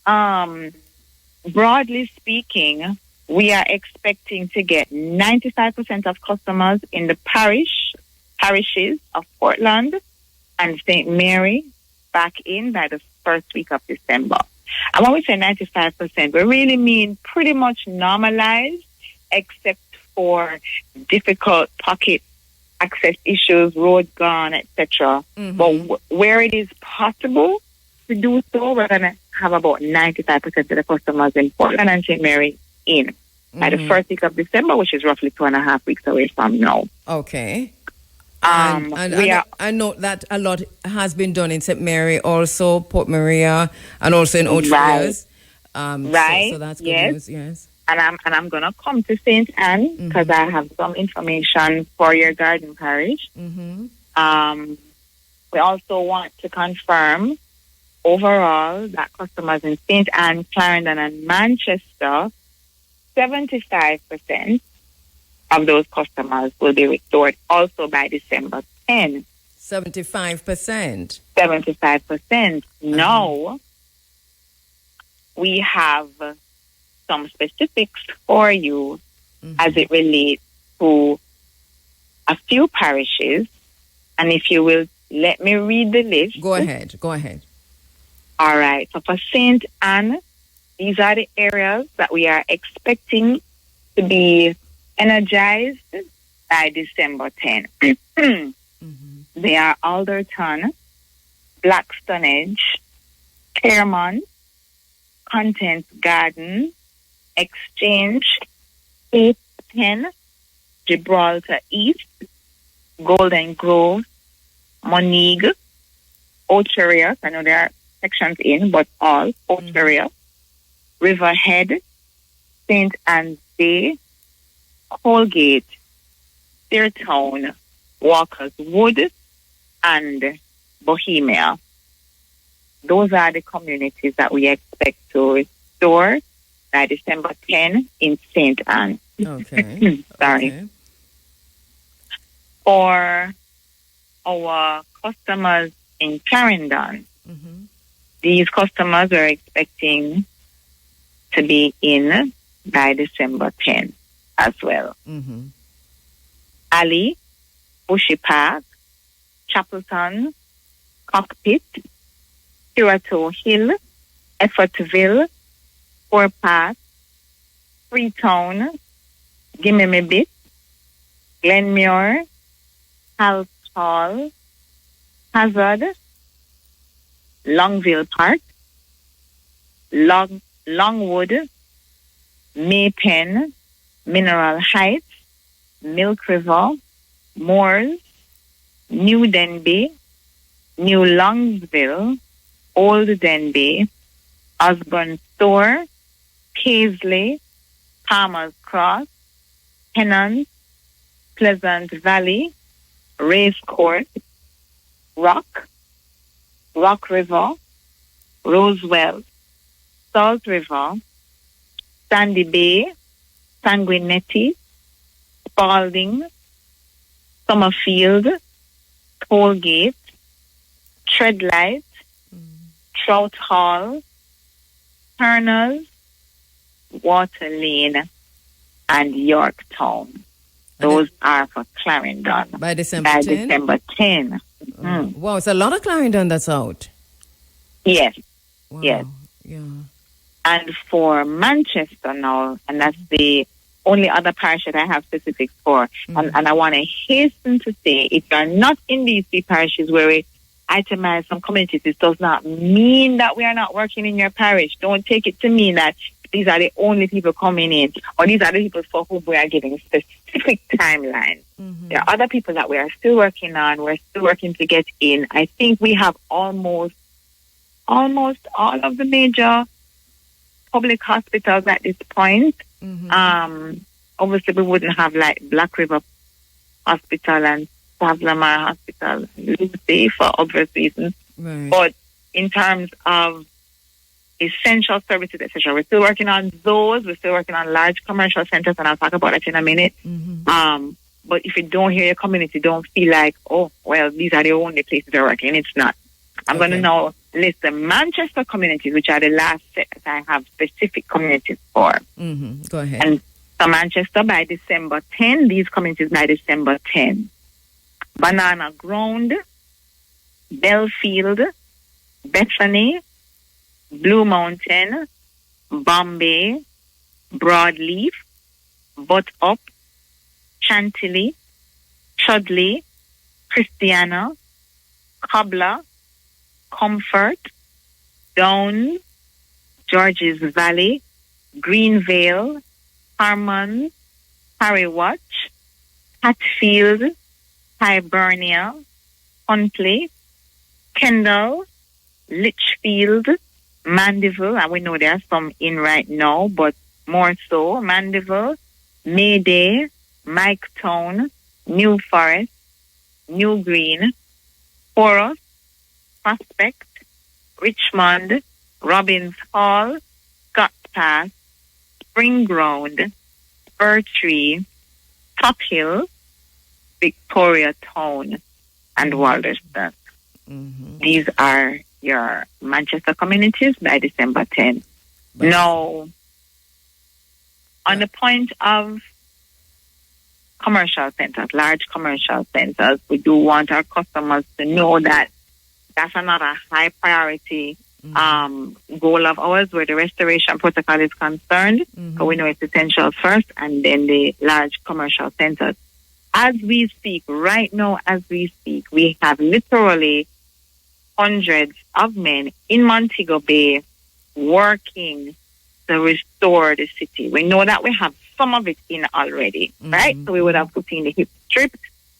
Broadly speaking, we are expecting to get 95% of customers in the parishes of Portland and St. Mary back in by the first week of December. And when we say 95%, we really mean pretty much normalized, except for difficult pocket access issues, roads gone, etc. But where it is possible to do so, we're going to have about 95% of the customers in Portland and St. Mary in by the first week of December, which is roughly 2.5 weeks away from now. Okay. And I know that a lot has been done in St. Mary, also Port Maria, and also in Otrias. So that's good news. Yes. And I'm gonna come to St. Anne because I have some information for your garden parish. We also want to confirm overall that customers in St. Anne, Clarendon, and Manchester, 75% of those customers will be restored also by December 10. 75%. 75%. Now, we have some specifics for you as it relates to a few parishes. And if you will let me read the list. Go ahead. All right. So for St. Anne, these are the areas that we are expecting to be energized by December 10. They are Alderton, Blackstonage, Claremont, Content Garden, Exchange, Cape 10, Gibraltar East, Golden Grove, Monigue, Ocherius, I know there are sections in, but all, Ocherius, Riverhead, St. Anne's Bay, Colgate, Deertown, Walker's Wood, and Bohemia. Those are the communities that we expect to restore by December 10 in St. Anne. Okay. Sorry. Okay. For our customers in Clarendon, these customers are expecting to be in by December 10 as well. Alley, Bushy Park, Chapelton, Cockpit, Curato Hill, Effortville, Four Pass, Freetown, Gimme Me Bit, Glenmuir, Halsall, Hazard, Longville Park, Longwood, Maypen, Mineral Heights, Milk River, Moors, New Denby, New Longsville, Old Denby, Osborne Store, Paisley, Palmer's Cross, Pennant, Pleasant Valley, Race Court, Rock River, Rosewell, Salt River, Sandy Bay, Sanguinetti, Spalding, Summerfield, Tollgate, Treadlight, Trout Hall, Turners, Water Lane, and Yorktown. Those are for Clarendon. By December 10. Wow, it's a lot of Clarendon that's out. Yes. Wow. Yes. Yeah. And for Manchester now, and that's the only other parish that I have specifics for. And I want to hasten to say, if you are not in these 3 parishes where we itemize some communities, it does not mean that we are not working in your parish. Don't take it to mean that these are the only people coming in, or these are the people for whom we are giving specific timelines. There are other people that we are still working on. We're still working to get in. I think we have almost all of the major public hospitals at this point. Obviously, we wouldn't have like Black River Hospital and Savlamar Hospital, Lucy, for obvious reasons. Right. But in terms of essential services, etc., we're still working on those. We're still working on large commercial centers, and I'll talk about that in a minute. But if you don't hear your community, don't feel like, oh, well, these are the only places they're working. It's not. I'm going to now list the Manchester communities, which are the last set that I have specific communities for. Go ahead. And so Manchester by December 10, these communities by December 10. Banana Ground, Belfield, Bethany, Blue Mountain, Bombay, Broadleaf, Butt Up, Chantilly, Chudley, Christiana, Cobbler, Comfort, Downs, Georges Valley, Greenvale, Harmon, Harrywatch, Hatfield, Hibernia, Huntley, Kendall, Litchfield, Mandeville, and we know there are some in right now, but more so, Mandeville, Mayday, Miketown, New Forest, New Green, Forest, Prospect, Richmond, Robbins Hall, Scott Pass, Spring Ground, Fir Tree, Top Hill, Victoria Town, and Walderston. These are your Manchester communities by December 10. Now, on the point of commercial centers, large commercial centers, we do want our customers to know that that's another high priority goal of ours where the restoration protocol is concerned. So we know it's essential first, and then the large commercial centers. As we speak, right now as we speak, we have literally hundreds of men in Montego Bay working to restore the city. We know that we have some of it in already, right? So we would have put in the hip strip,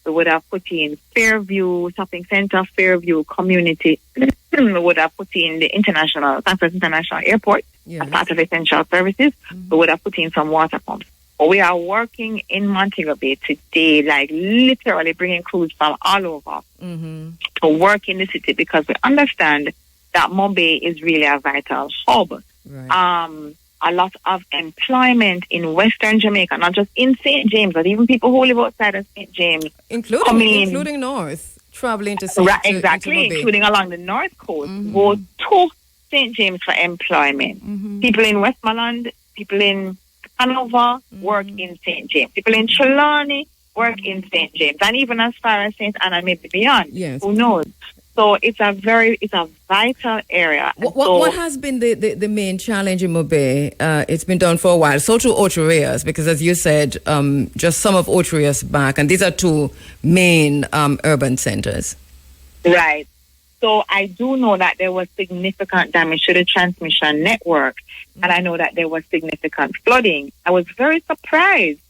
we would have put in Fairview Shopping Center, Fairview Community, we would have put in the Sanford International Airport as part of essential services, we would have put in some water pumps. But we are working in Montego Bay today, like literally bringing crews from all over to work in the city, because we understand that Mobe is really a vital hub. Right. A lot of employment in Western Jamaica, not just in St. James, but even people who live outside of St. James. Including north, traveling to St. Exactly, including along the north coast, go to St. James for employment. People in Westmoreland, people in Hanover work in St. James. People in Trelawney work in St. James. And even as far as St. Anna, maybe beyond. Yes. Who knows? So it's a vital area. What has been the main challenge in Mobe? It's been done for a while. So too Ocho-Rios, because as you said, just some of Ocho-Rios back, and these are 2 main urban centers. Right. So I do know that there was significant damage to the transmission network, and I know that there was significant flooding. I was very surprised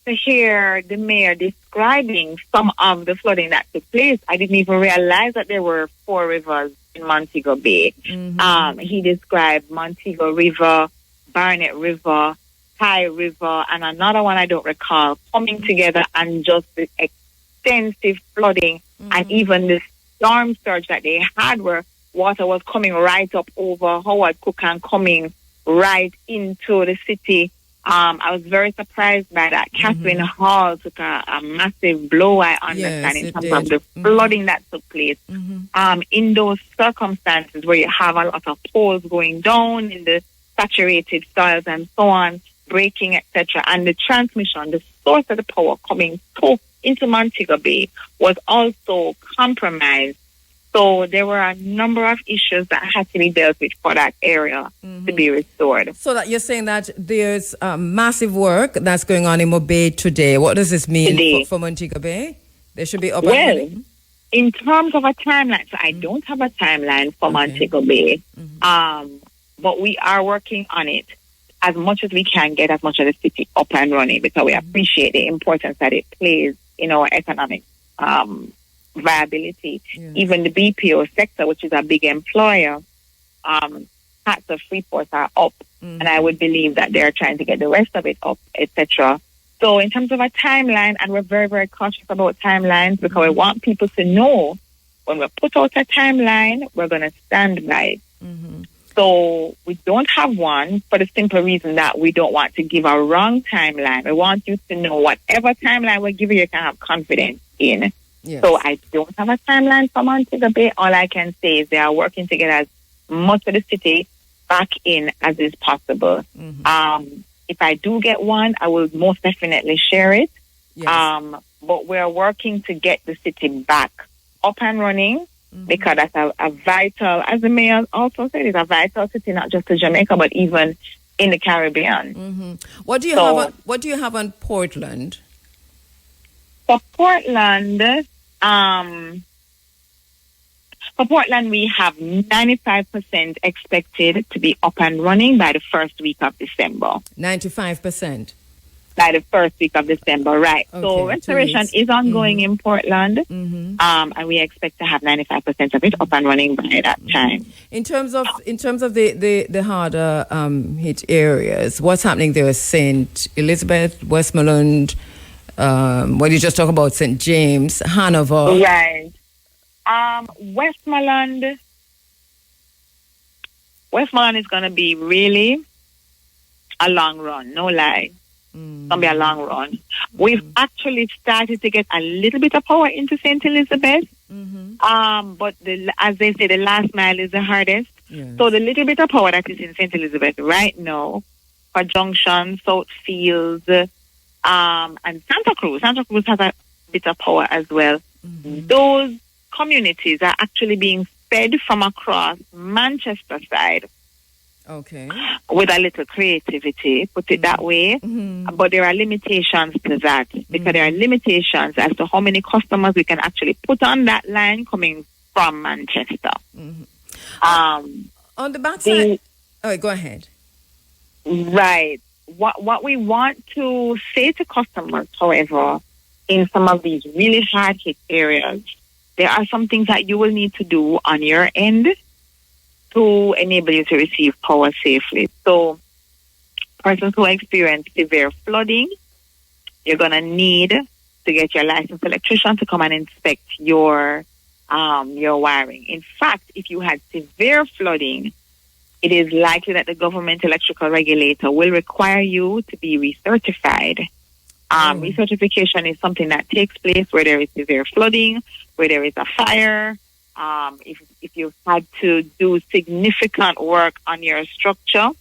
to hear the mayor describing some of the flooding that took place. I didn't even realize that there were 4 rivers in Montego Bay. He described Montego River, Barnett River, High River, and another one I don't recall, coming together, and just the extensive flooding and even the storm surge that they had, where water was coming right up over Howard Cook and coming right into the city. I was very surprised by that. Catherine Hall took a massive blow, I understand, in terms of the flooding that took place. In those circumstances where you have a lot of poles going down in the saturated soils and so on, breaking, etc., and the transmission, the source of the power coming into Montego Bay was also compromised. So So there were a number of issues that had to be dealt with for that area to be restored. So that you're saying that there's massive work that's going on in Mobay today. What does this mean for Montego Bay? They should be up and running? In terms of a timeline, so I don't have a timeline for Montego Bay, but we are working on it as much as we can get as much of the city up and running, because we appreciate the importance that it plays in our economic viability. Even the BPO sector, which is a big employer, parts of Freeport are up, and I would believe that they're trying to get the rest of it up, etc. So in terms of a timeline, and we're very, very cautious about timelines, because we want people to know when we put out a timeline, we're going to stand by it. So we don't have one for the simple reason that we don't want to give a wrong timeline. We want you to know whatever timeline we give you, you can have confidence in. Yes. So I don't have a timeline for Montego Bay. All I can say is they are working to get as much of the city back in as is possible. If I do get one, I will most definitely share it. Yes. But we're working to get the city back up and running, because that's a vital, as the mayor also said, it's a vital city, not just to Jamaica, but even in the Caribbean. What do you have on Portland? For Portland, we have 95% expected to be up and running by the first week of December. 95%? By the first week of December, right. Okay, so restoration is ongoing in Portland, and we expect to have 95% of it up and running by that time. In terms of the harder hit areas, what's happening there? St. Elizabeth, Westmoreland, when you just talk about St. James, Hanover. Right. Westmoreland is going to be really a long run, no lie. It's going to be a long run. We've actually started to get a little bit of power into St. Elizabeth, but as they say, the last mile is the hardest. So the little bit of power that is in St. Elizabeth right now, for Junction, Southfields, and Santa Cruz. Santa Cruz has a bit of power as well. Those communities are actually being fed from across Manchester side. Okay. With a little creativity, put it that way. But there are limitations to that, because there are limitations as to how many customers we can actually put on that line coming from Manchester. On the backside, go ahead. Right. What we want to say to customers, however, in some of these really hard hit areas, there are some things that you will need to do on your end to enable you to receive power safely. So, persons who experience severe flooding, you're going to need to get your licensed electrician to come and inspect your wiring. In fact, if you had severe flooding, it is likely that the government electrical regulator will require you to be recertified. Recertification is something that takes place where there is severe flooding, where there is a fire, if you've had to do significant work on your structure,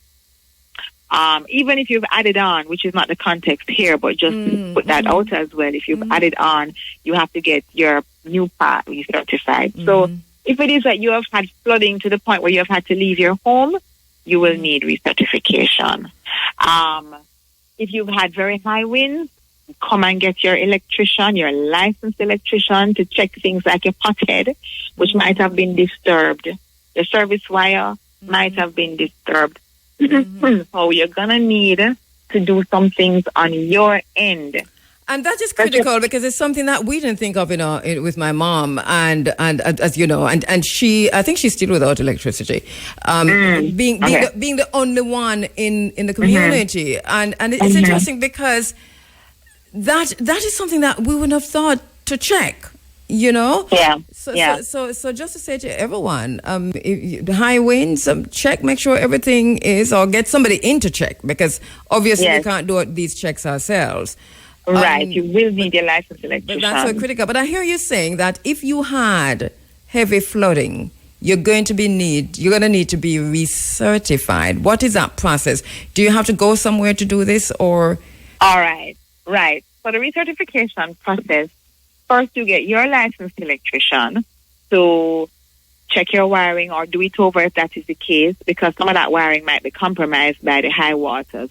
even if you've added on, which is not the context here, but just to put that out as well, if you've added on, you have to get your new part recertified. So if it is that you have had flooding to the point where you have had to leave your home, you will need recertification. If you've had very high winds, come and get your electrician, your licensed electrician, to check things like your pothead, which might have been disturbed. The service wire might have been disturbed. So you're going to need to do some things on your end. And that is critical, because it's something that we didn't think of with my mom, and as you know, and she, I think she's still without electricity, being the only one in the community, and it's interesting because that is something that we wouldn't have thought to check, you know. So just to say to everyone, if the high winds, check, make sure everything is, or get somebody in to check, because obviously we can't do these checks ourselves. Right, you will need your licensed electrician. But that's so critical. But I hear you saying that if you had heavy flooding, you're going to need to be recertified. What is that process? Do you have to go somewhere to do this, or? All right. For the recertification process, first you get your licensed electrician to check your wiring or do it over if that is the case, because some of that wiring might be compromised by the high waters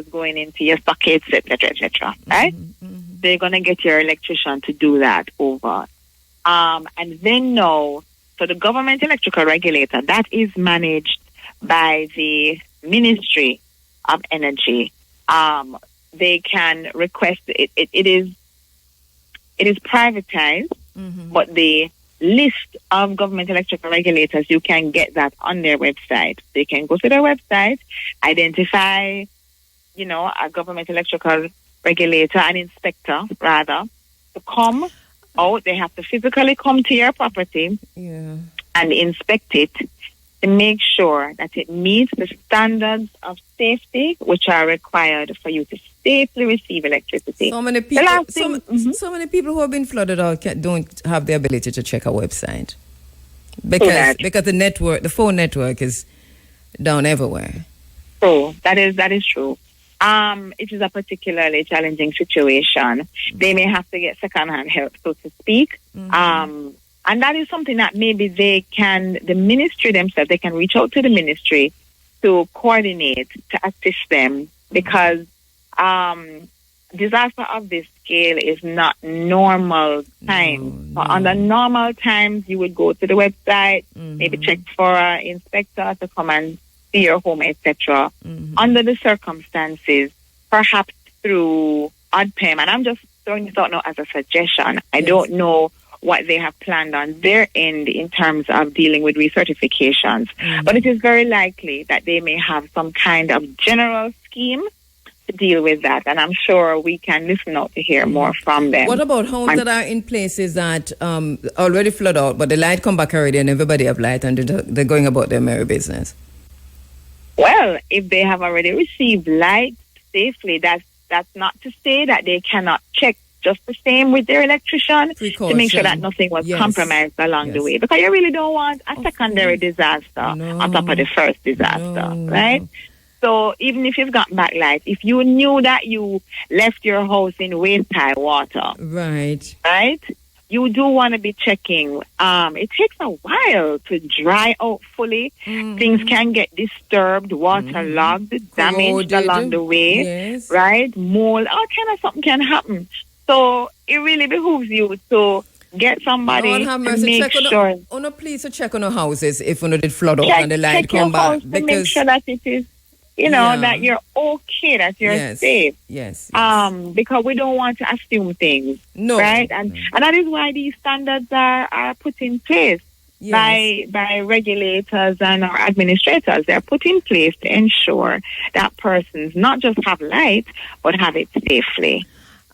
going into your sockets, etc., right? They're going to get your electrician to do that over. And then so the government electrical regulator, that is managed by the Ministry of Energy. They can request it. It is privatized, but the list of government electrical regulators, you can get that on their website. They can go to their website, identify, a government electrical regulator, an inspector rather, to come out. They have to physically come to your property and inspect it to make sure that it meets the standards of safety which are required for you to safely receive electricity. So many people, so many people who have been flooded out don't have the ability to check a website because the phone network is down everywhere. So that is true. It is a particularly challenging situation. They may have to get second-hand help, so to speak. And that is something that maybe the ministry themselves, they can reach out to the ministry to coordinate, to assist them, because disaster of this scale is not normal time. So under normal times, you would go to the website, maybe check for an inspector to come and see your home, etc. Under the circumstances, perhaps through odd payment. I'm just throwing this out now as a suggestion. I don't know what they have planned on their end in terms of dealing with recertifications. But it is very likely that they may have some kind of general scheme to deal with that. And I'm sure we can listen out to hear more from them. What about homes that are in places that already flood out, but the light come back already and everybody have light and they're going about their merry business? Well, if they have already received light safely, that's not to say that they cannot check just the same with their electrician to make sure that nothing was compromised along the way. Because you really don't want a secondary disaster on top of the first disaster, right? So even if you've got backlight, if you knew that you left your house in waist-high water, right, you do want to be checking. It takes a while to dry out fully. Things can get disturbed, waterlogged, damaged along the way, right? Mold, all kind of something can happen. So it really behooves you to get somebody to make sure. Please check on our houses if we did flood out and the light come back. To make sure that it is, that you're okay, that you're safe. Yes. Because we don't want to assume things. No. Right? And that is why these standards are put in place by regulators and our administrators. They're put in place to ensure that persons not just have light, but have it safely.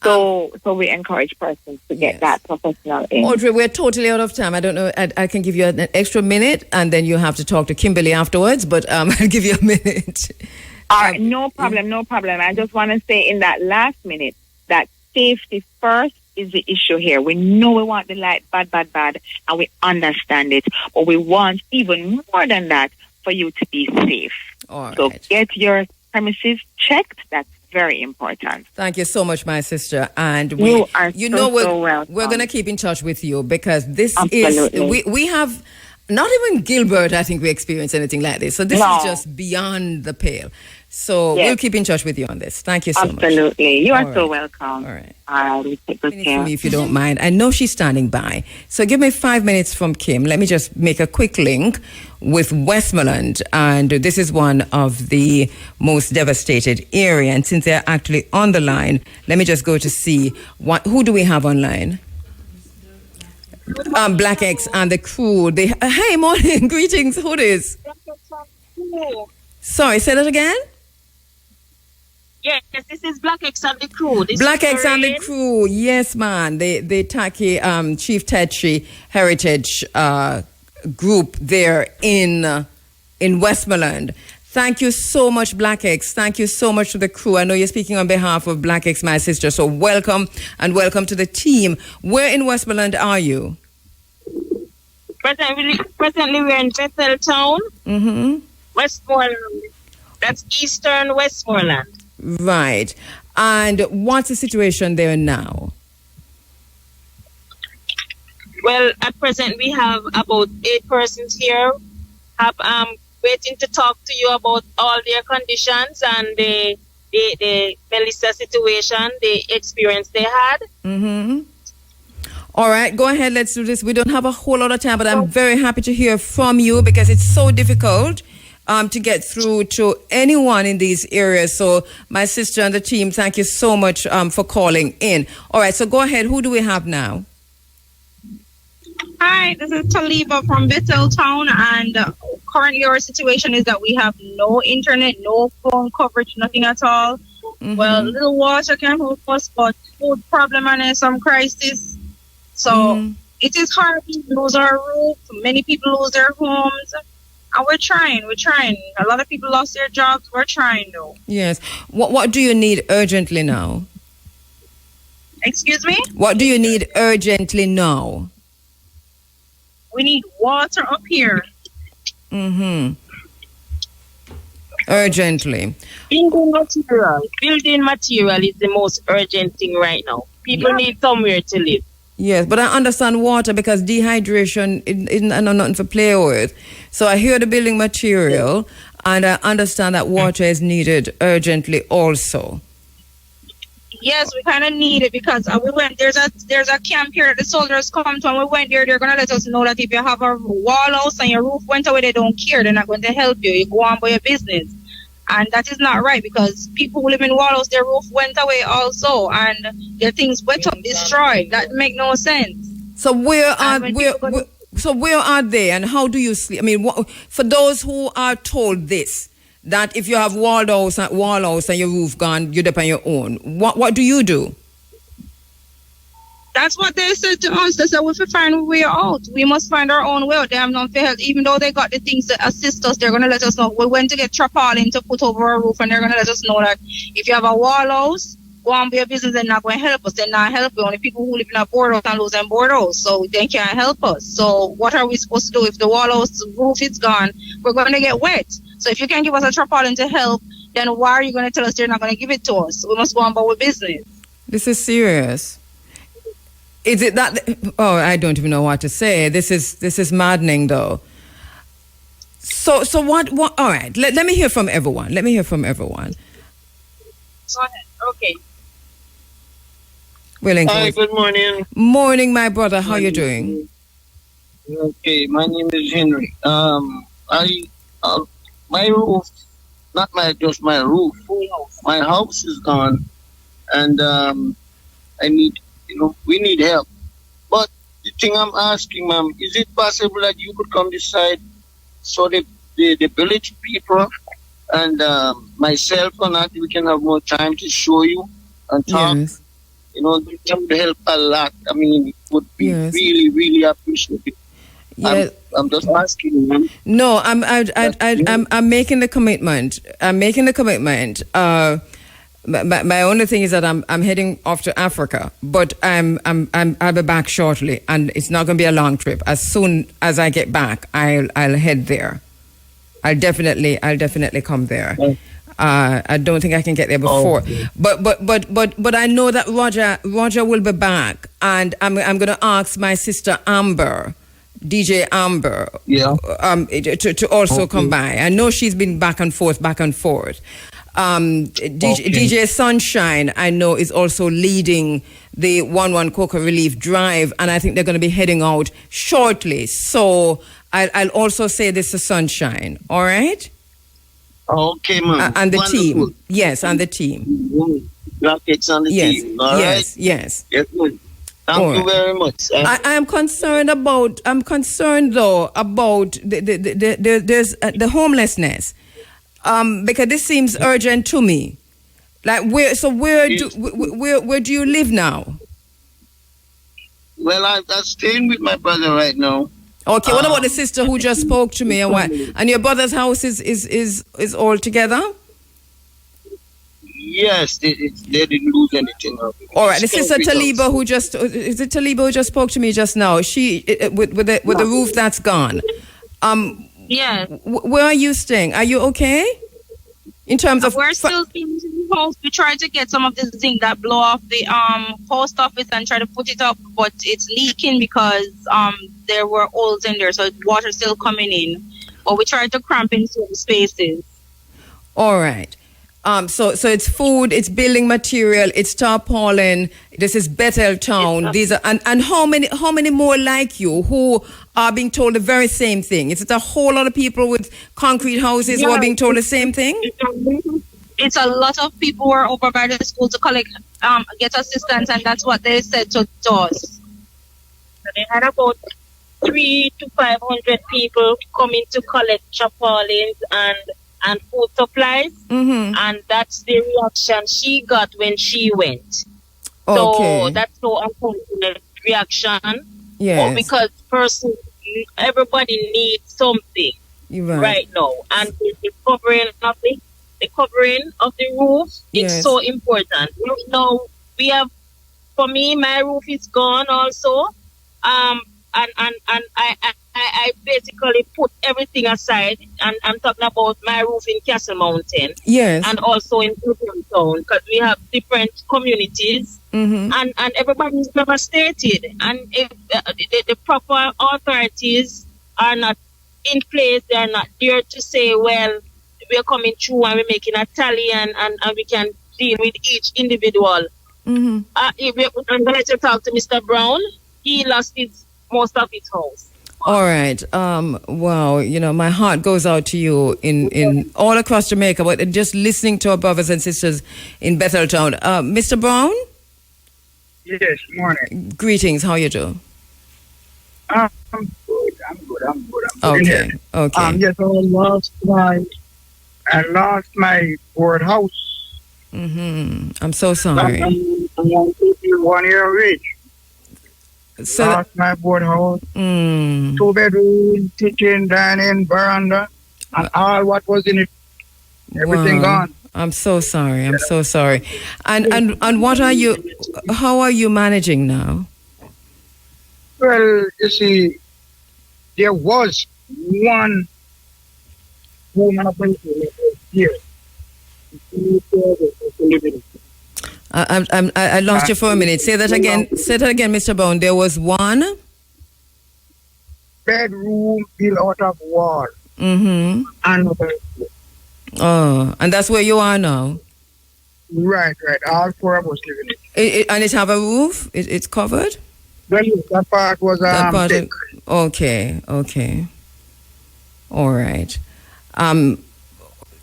So we encourage persons to get that professional in. Audrey, we're totally out of time. I don't know. I can give you an extra minute, and then you have to talk to Kimberly afterwards. But I'll give you a minute. All right, no problem. I just want to say in that last minute that safety first is the issue here. We know we want the light bad, and we understand it. But we want even more than that for you to be safe. So get your premises checked. That's very important. Thank you so much, my sister. And we're going to keep in touch with you because this is we have not even Gilbert. I think we experience anything like this. So this is just beyond the pale. So we'll keep in touch with you on this. Thank you so much. Absolutely. You are so welcome. All right. Take good care. If you don't mind. I know she's standing by. So give me 5 minutes from Kim. Let me just make a quick link with Westmoreland. And this is one of the most devastated area. And since they're actually on the line, let me just go to see who do we have online? Black X and the crew. Hey, morning. Greetings. Who is? Sorry, say that again? Yes, this is Black X and the crew. Black X and the crew, yes, man. The Taki Chief Tetri Heritage group there in Westmoreland. Thank you so much, Black X. Thank you so much to the crew. I know you're speaking on behalf of Black X, my sister. So welcome and welcome to the team. Where in Westmoreland are you? Presently we're in Bethel Town. Westmoreland. That's eastern Westmoreland. Right. And what's the situation there now? Well, at present we have about 8 persons here. Have waiting to talk to you about all their conditions and the Melissa situation, the experience they had. Mm-hmm. All right, go ahead. Let's do this. We don't have a whole lot of time, but I'm very happy to hear from you because it's so difficult to get through to anyone in these areas. So my sister and the team, thank you so much for calling in. All right, so go ahead. Who do we have now? Hi, this is Taliba from Bethel Town, and currently our situation is that we have no internet, no phone coverage, nothing at all. Mm-hmm. Well, little water can help us, but food problem and some crisis. So it is hard to lose our roof. Many people lose their homes. And we're trying. A lot of people lost their jobs. We're trying though. Yes. What do you need urgently now? Excuse me? What do you need urgently now? We need water up here. Mm-hmm. Urgently. Building material is the most urgent thing right now. People need somewhere to live. Yes, but I understand water because dehydration isn't nothing to play with. So I hear the building material and I understand that water is needed urgently also. Yes, we kind of need it because we went. There's a camp here that the soldiers come to, and we went there. They're gonna let us know that if you have a wall house and your roof went away, they don't care. They're not going to help you. You go on by your business, and that is not right because people who live in wall house, their roof went away also, and their things went up, destroyed. That make no sense. So where are they, and how do you sleep? I mean, for those who are told this, that if you have wall house and your roof gone, you're up on your own. What do you do? That's what they said to us. They said we have to find a way out. We must find our own way out. They have no help. Even though they got the things to assist us, they're going to let us know. We went to get tarpaulin to put over our roof, and they're going to let us know that if you have a wall house, go on with your business. They're not going to help us. They're not helping. Only people who live in a board house and lose their board house, so they can't help us. So what are we supposed to do if the wall house roof is gone? We're going to get wet. So if you can't give us a tarpaulin to help, then why are you going to tell us they're not going to give it to us? We must go on about with business. This is serious. Is it that? Oh, I don't even know what to say. This is maddening, though. So what? All right. Let me hear from everyone. Go ahead. Okay. Hi, good morning. Morning, my brother. How you doing? Okay, my name is Henry. My roof, not just my roof. My house is gone, and we need help. But the thing I'm asking, ma'am, is it possible that you could come this side so the village people and myself or not, we can have more time to show you and talk? Yes. That would help a lot. I mean, it would be really, really appreciated. Yeah. I'm just asking, ma'am. No, I'm making the commitment. My only thing is that I'm heading off to Africa, but I'll be back shortly, and it's not going to be a long trip. As soon as I get back, I'll head there. I'll definitely come there. I don't think I can get there before, but I know that Roger will be back, and I'm going to ask my sister Amber, DJ Amber, to also come by. I know she's been back and forth. DJ Sunshine, I know, is also leading the 1-1 Cocoa Relief Drive, and I think they're going to be heading out shortly. So I'll also say this to Sunshine, all right? Okay, ma'am. And the Wonderful. team. Yes, and the team. Rockets on the team, all right? Yes. Yes, ma'am. Thank you very much. I'm concerned though about the homelessness, because this seems urgent to me. Like where do you live now? Well, I'm staying with my brother right now. Okay, what about the sister who just spoke to me? And your brother's house is all together? Yes, they didn't lose anything. All right, the sister Taliba who just spoke to me just now. She with the roof that's gone. Yeah. Where are you staying? Are you okay? In terms of we're still seeing the house. We tried to get some of the zinc that blow off the post office and try to put it up, but it's leaking because there were holes in there, so water still coming in. But we tried to cramp in some spaces. All right. So it's food, it's building material, it's tarpaulin. This is Bethel Town. These are and how many more like you who are being told the very same thing? Is it a whole lot of people with concrete houses who are being told the same thing? It's a lot of people who are over by the school to collect, get assistance, and that's what they said to us. So they had about 300 to 500 people coming to collect tarpaulins and food supplies, and that's the reaction she got when she went. Okay. So that's so unfortunate reaction. Yes. Because everybody needs something right now, and the covering of the roof is so important. Now we have, for me, my roof is gone also, and I basically put everything aside, and I'm talking about my roof in Castle Mountain, and also in Brooklyn Town, because we have different communities, and everybody's devastated, and if the proper authorities are not in place, they are not there to say, well, we're coming through and we're making a tally, and we can deal with each individual. I'm going to talk to Mr. Brown. He lost most of his house. All right. Wow. My heart goes out to you in all across Jamaica, but just listening to our brothers and sisters in Betheltown. Mr. Brown? Yes, morning. Greetings. How you doing? I'm good. Okay. Okay. Yes, I lost my board house. I'm so sorry. I'm 1 year of age. So lost my board house, 2-bedroom, kitchen, dining, veranda, and all what was in it. Everything gone. I'm so sorry. I'm so sorry. And what are you? How are you managing now? Well, you see, there was one woman up here. I lost you for a minute. Say that again. Say that again, Mr. Brown. There was one bedroom built out of wall. And that's where you are now. Right. All four of us living it. And it have a roof. It's covered. Well, that part was thick. Okay. All right.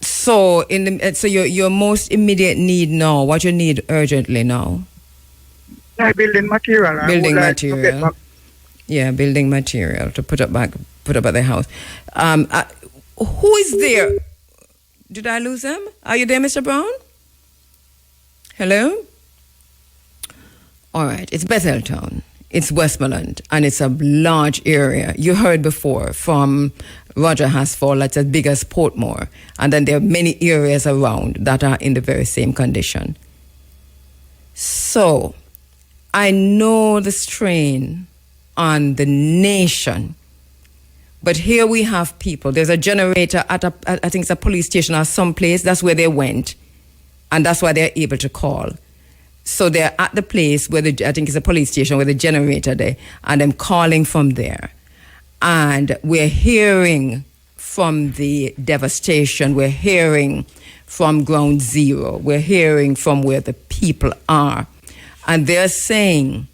So your most immediate need now, what you need urgently now? Building material. Building material. Yeah, building material to put up at the house. Who is there? Did I lose them? Are you there, Mr. Brown? Hello? All right, it's Betheltown. It's Westmoreland, and it's a large area. You heard before from Roger HASFAL, that's as big as Portmore. And then there are many areas around that are in the very same condition. So, I know the strain on the nation. But here we have people. There's a generator at I think it's a police station or someplace. That's where they went. And that's why they're able to call. So they're at the place where I think it's a police station where the generator there, and I'm calling from there. And we're hearing from the devastation. We're hearing from ground zero. We're hearing from where the people are. And they're saying,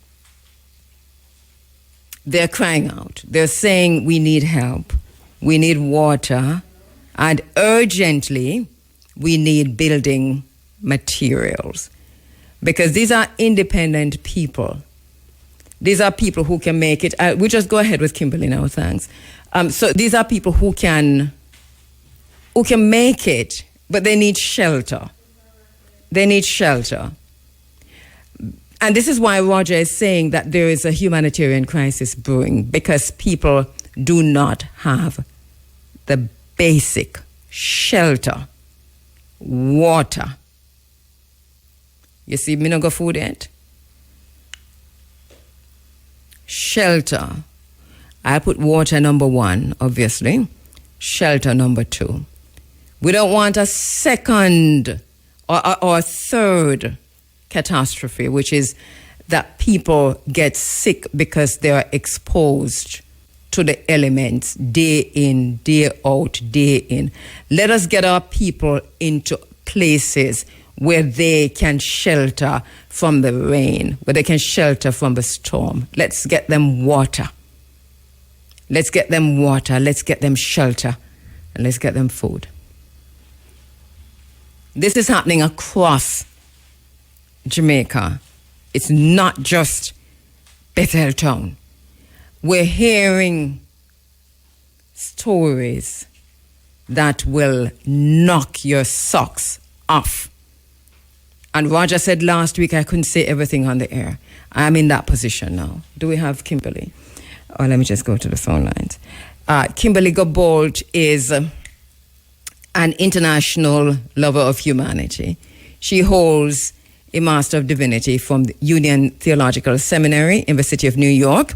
they're crying out. They're saying we need help. We need water. And urgently, we need building materials. Because these are independent people. These are people who can make it. We just go ahead with Kimberly now, thanks. So these are people who can make it, but they need shelter. They need shelter. And this is why Roger is saying that there is a humanitarian crisis brewing, because people do not have the basic shelter, water. You see, me no go food yet. Shelter. I put water number 1, obviously. Shelter number 2. We don't want a second or third catastrophe, which is that people get sick because they are exposed to the elements day in, day out, day in. Let us get our people into places where they can shelter from the rain, where they can shelter from the storm. Let's get them water. Let's get them water. Let's get them shelter. And let's get them food. This is happening across Jamaica. It's not just Bethel Town. We're hearing stories that will knock your socks off. And Roger said last week I couldn't say everything on the air. I'm in that position now. Do we have Kimberly? Oh, let me just go to the phone lines. Kimberly Gabold is an international lover of humanity. She holds a Master of Divinity from the Union Theological Seminary in the city of New York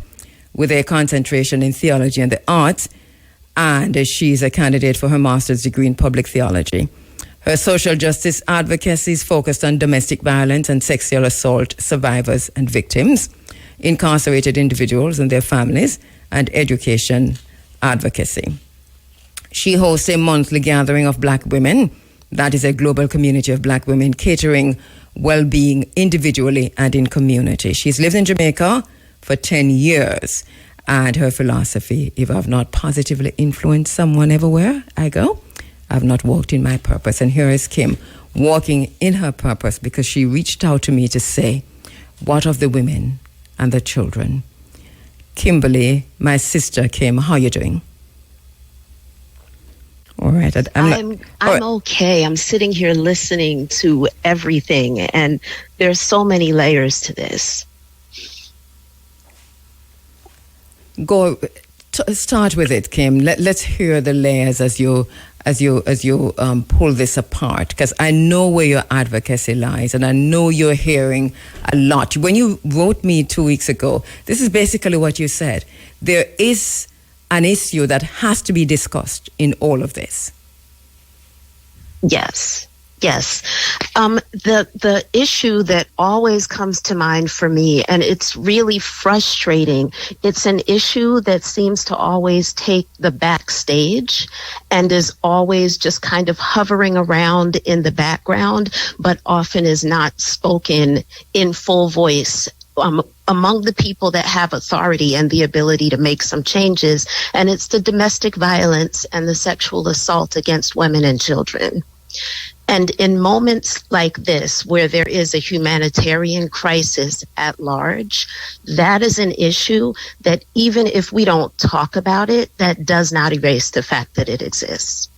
with a concentration in theology and the arts, and she's a candidate for her master's degree in public theology. Her social justice advocacy is focused on domestic violence and sexual assault survivors and victims, incarcerated individuals and their families, and education advocacy. She hosts a monthly gathering of Black women. That is a global community of Black women catering well-being individually and in community. She's lived in Jamaica for 10 years. And her philosophy, if I've not positively influenced someone everywhere I go, I've not walked in my purpose. And here is Kim walking in her purpose because she reached out to me to say, what of the women and the children? Kimberly, my sister Kim, how are you doing? All right. I'm okay. I'm sitting here listening to everything, and there's so many layers to this. Start with it, Kim. Let's hear the layers as you pull this apart, because I know where your advocacy lies, and I know you're hearing a lot. When you wrote me 2 weeks ago, this is basically what you said. There is an issue that has to be discussed in all of this. Yes. The issue that always comes to mind for me, and it's really frustrating, it's an issue that seems to always take the backstage and is always just kind of hovering around in the background, but often is not spoken in full voice among the people that have authority and the ability to make some changes. And it's the domestic violence and the sexual assault against women and children. And in moments like this, where there is a humanitarian crisis at large, that is an issue that even if we don't talk about it, that does not erase the fact that it exists.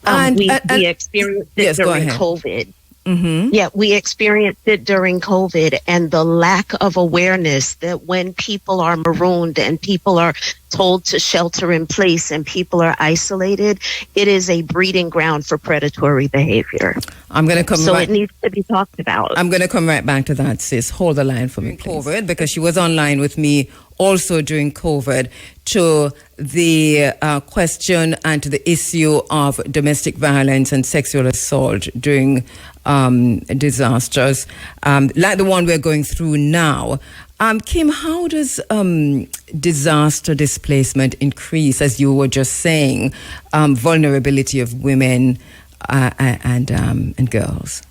We experienced it during COVID. Mm-hmm. Yeah, we experienced it during COVID, and the lack of awareness that when people are marooned and people are told to shelter in place and people are isolated, it is a breeding ground for predatory behavior. It needs to be talked about. I'm going to come right back to that, sis. Hold the line for me, please. COVID, because she was online with me also during COVID, to the question and to the issue of domestic violence and sexual assault during disasters like the one we're going through now. Kim, how does disaster displacement increase, as you were just saying, vulnerability of women and girls?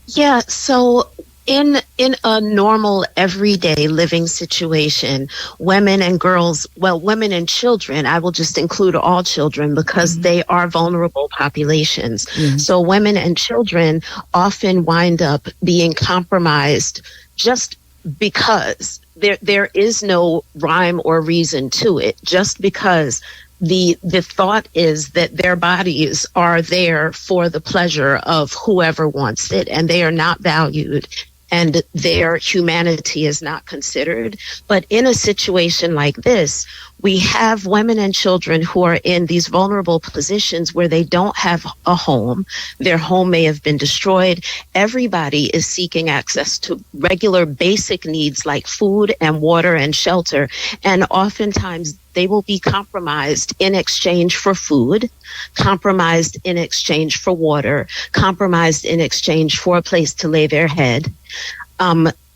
Yeah, so in a normal everyday living situation, women and girls, women and children, I will just include all children because they are vulnerable populations. Mm-hmm. So women and children often wind up being compromised just because there is no rhyme or reason to it, just because the thought is that their bodies are there for the pleasure of whoever wants it, and they are not valued and their humanity is not considered. But in a situation like this, we have women and children who are in these vulnerable positions where they don't have a home. Their home may have been destroyed. Everybody is seeking access to regular basic needs like food and water and shelter. And oftentimes they will be compromised in exchange for food, compromised in exchange for water, compromised in exchange for a place to lay their head.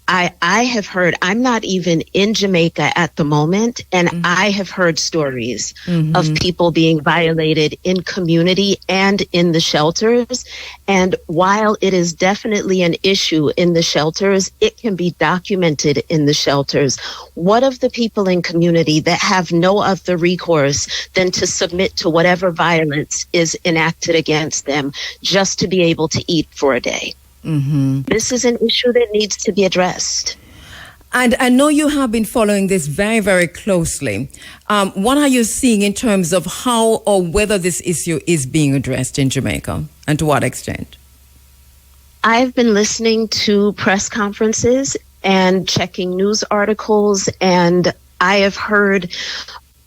I have heard, I'm not even in Jamaica at the moment, and I have heard stories of people being violated in community and in the shelters. And while it is definitely an issue in the shelters, it can be documented in the shelters. What of the people in community that have no other recourse than to submit to whatever violence is enacted against them just to be able to eat for a day? This is an issue that needs to be addressed. And I know you have been following this very, very closely. What are you seeing in terms of how or whether this issue is being addressed in Jamaica, and to what extent? I've been listening to press conferences and checking news articles, and I have heard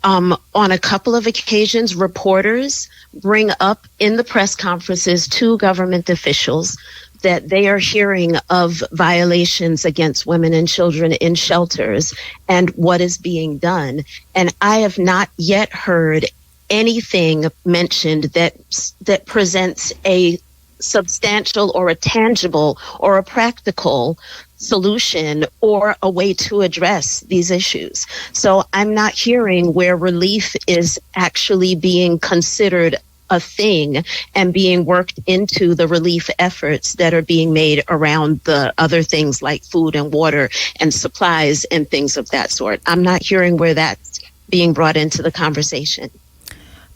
on a couple of occasions reporters bring up in the press conferences to government officials that they are hearing of violations against women and children in shelters and what is being done. And I have not yet heard anything mentioned that presents a substantial or a tangible or a practical solution or a way to address these issues. So I'm not hearing where relief is actually being considered a thing and being worked into the relief efforts that are being made around the other things like food and water and supplies and things of that sort. I'm not hearing where that's being brought into the conversation.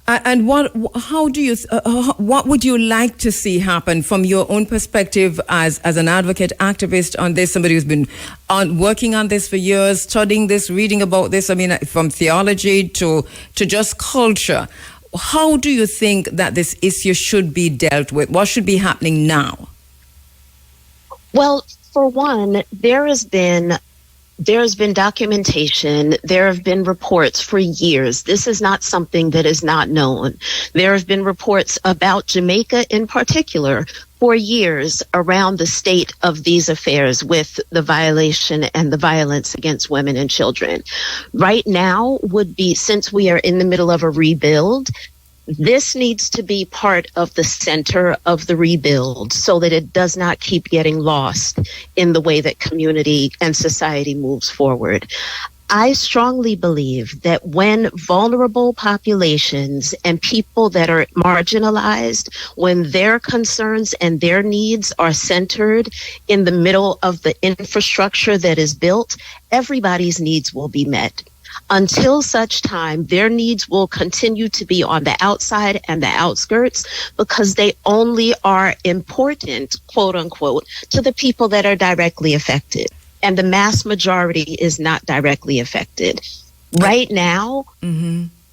And what would you like to see happen from your own perspective as an advocate, activist on this, somebody who's been working on this for years, studying this, reading about this, I mean, from theology to just culture? How do you think that this issue should be dealt with? What should be happening now? Well, for one, there has been documentation. There have been reports for years. This is not something that is not known. There have been reports about Jamaica in particular for years around the state of these affairs with the violation and the violence against women and children. Right now would be, since we are in the middle of a rebuild, this needs to be part of the center of the rebuild so that it does not keep getting lost in the way that community and society moves forward. I strongly believe that when vulnerable populations and people that are marginalized, when their concerns and their needs are centered in the middle of the infrastructure that is built, everybody's needs will be met. Until such time, their needs will continue to be on the outside and the outskirts because they only are important, quote unquote, to the people that are directly affected. And the mass majority is not directly affected. Right now,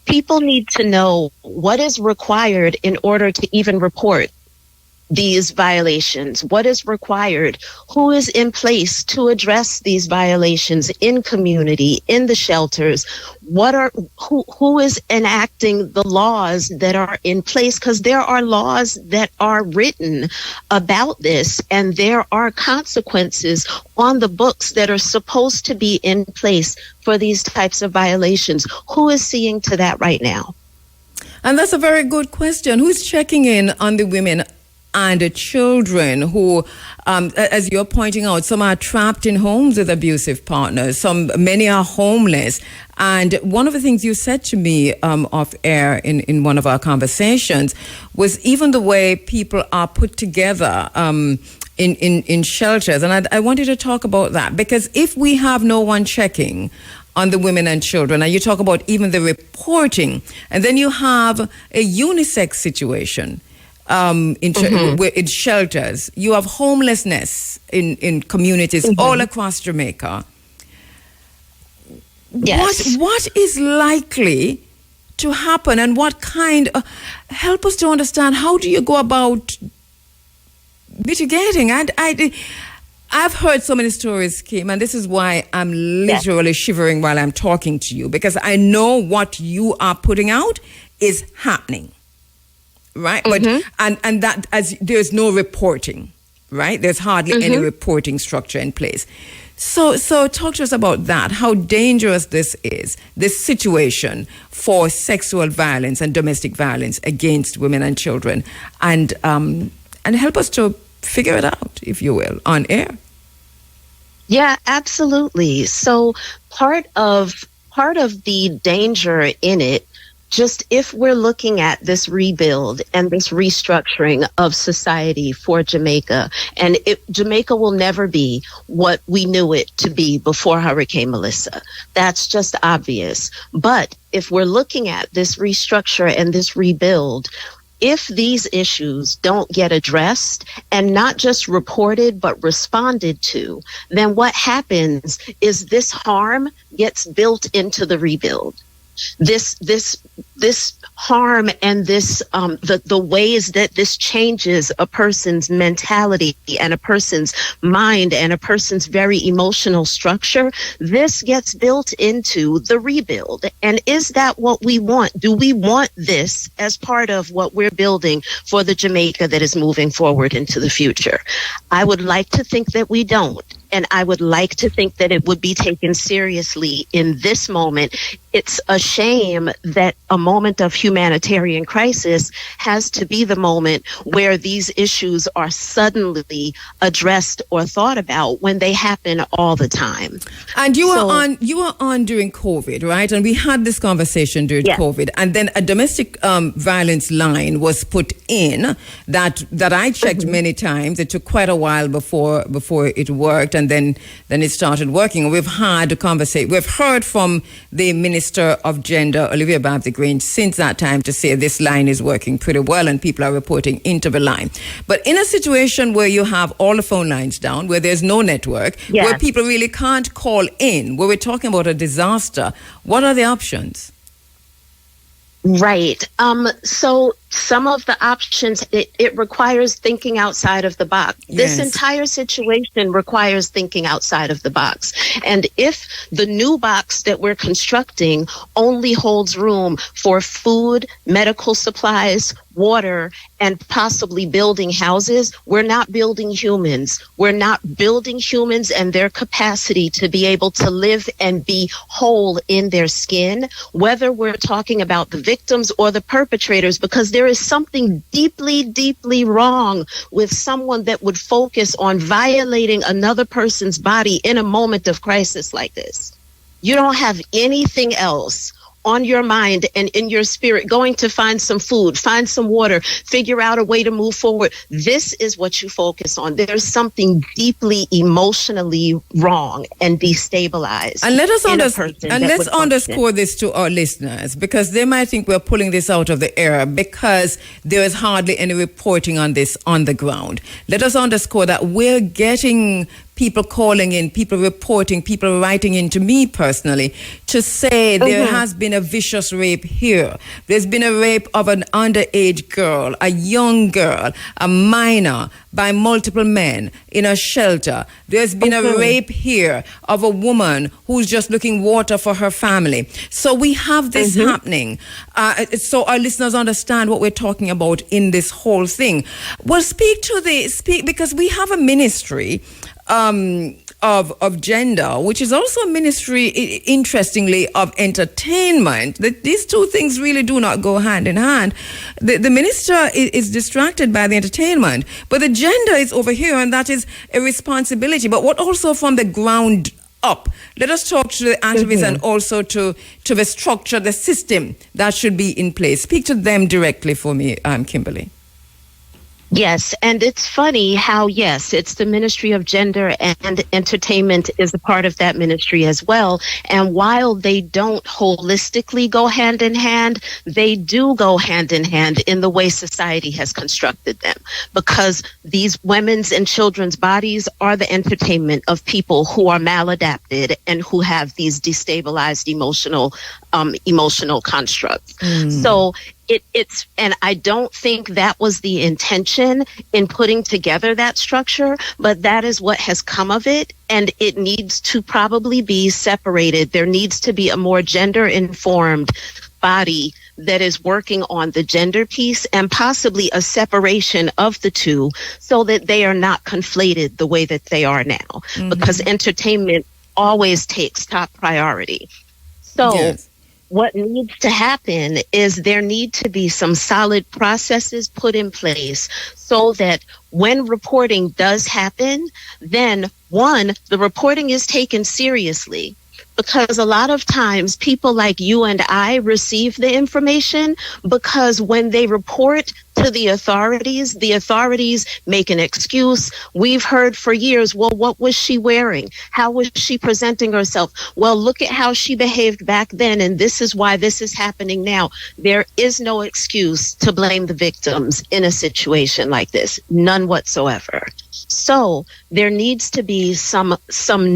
people need to know what is required in order to even report these violations, what is required, who is in place to address these violations in community, in the shelters, who is enacting the laws that are in place, because there are laws that are written about this and there are consequences on the books that are supposed to be in place for these types of violations. Who is seeing to that right now? And that's a very good question. Who's checking in on the women and the children who, as you're pointing out, some are trapped in homes with abusive partners. Many are homeless. And one of the things you said to me off air in one of our conversations was even the way people are put together in shelters. And I wanted to talk about that, because if we have no one checking on the women and children, and you talk about even the reporting, and then you have a unisex situation in shelters. You have homelessness in communities all across Jamaica. Yes. What is likely to happen, and what kind help us to understand, how do you go about mitigating? I've heard so many stories, Kim, and this is why I'm literally shivering while I'm talking to you, because I know what you are putting out is happening, right? But and that as there's no reporting, right? There's hardly any reporting structure in place. So talk to us about that, how dangerous this is, this situation for sexual violence and domestic violence against women and children, and help us to figure it out, if you will, on air. Yeah, absolutely. So part of the danger in it, just if we're looking at this rebuild and this restructuring of society for Jamaica, and Jamaica will never be what we knew it to be before Hurricane Melissa. That's just obvious. But if we're looking at this restructure and this rebuild, if these issues don't get addressed and not just reported but responded to, then what happens is this harm gets built into the rebuild. This harm and this the ways that this changes a person's mentality and a person's mind and a person's very emotional structure, this gets built into the rebuild. And is that what we want? Do we want this as part of what we're building for the Jamaica that is moving forward into the future? I would like to think that we don't. And I would like to think that it would be taken seriously in this moment. It's a shame that a moment of humanitarian crisis has to be the moment where these issues are suddenly addressed or thought about when they happen all the time. And you were on during COVID, right? And we had this conversation during COVID. And then a domestic violence line was put in that I checked many times. It took quite a while before it worked. And then it started working. We've had a conversation. We've heard from the Minister of Gender, Olivia Babs-Grange, since that time to say this line is working pretty well and people are reporting into the line. But in a situation where you have all the phone lines down, where there's no network, where people really can't call in, where we're talking about a disaster, what are the options? Right. So some of the options, it requires thinking outside of the box. This entire situation requires thinking outside of the box. And if the new box that we're constructing only holds room for food, medical supplies, water, and possibly building houses, we're not building humans. We're not building humans and their capacity to be able to live and be whole in their skin, whether we're talking about the victims or the perpetrators, because there is something deeply, deeply wrong with someone that would focus on violating another person's body in a moment of crisis like this. You don't have anything else on your mind and in your spirit, going to find some food, find some water, figure out a way to move forward. This is what you focus on. There's something deeply emotionally wrong and destabilized. And let's underscore this to our listeners, because they might think we're pulling this out of the air because there is hardly any reporting on this on the ground. Let us underscore that we're getting people calling in, people reporting, people writing in to me personally to say there has been a vicious rape here. There's been a rape of an underage girl, a young girl, a minor, by multiple men in a shelter. There's been a rape here of a woman who's just looking water for her family. So we have this happening. So our listeners understand what we're talking about in this whole thing. Well, speak because we have a ministry of gender, which is also a ministry, interestingly, of entertainment. That these two things really do not go hand in hand. The minister is distracted by the entertainment, but the gender is over here, and that is a responsibility. But what also from the ground up? Let us talk to the activists and also to the structure, the system that should be in place. Speak to them directly for me, Kimberly. Yes, and it's funny how, yes, it's the Ministry of Gender and Entertainment is a part of that ministry as well. And while they don't holistically go hand in hand, they do go hand in hand in the way society has constructed them. Because these women's and children's bodies are the entertainment of people who are maladapted and who have these destabilized emotional constructs. So it's, and I don't think that was the intention in putting together that structure, but that is what has come of it. And it needs to probably be separated. There needs to be a more gender informed body that is working on the gender piece, and possibly a separation of the two so that they are not conflated the way that they are now, because entertainment always takes top priority. So Yes. what needs to happen is there need to be some solid processes put in place so that when reporting does happen, then one, the reporting is taken seriously. Because a lot of times people like you and I receive the information because when they report to the authorities make an excuse. We've heard for years, well, what was she wearing? How was she presenting herself? Well, look at how she behaved back then, and this is why this is happening now. There is no excuse to blame the victims in a situation like this. None whatsoever. So there needs to be some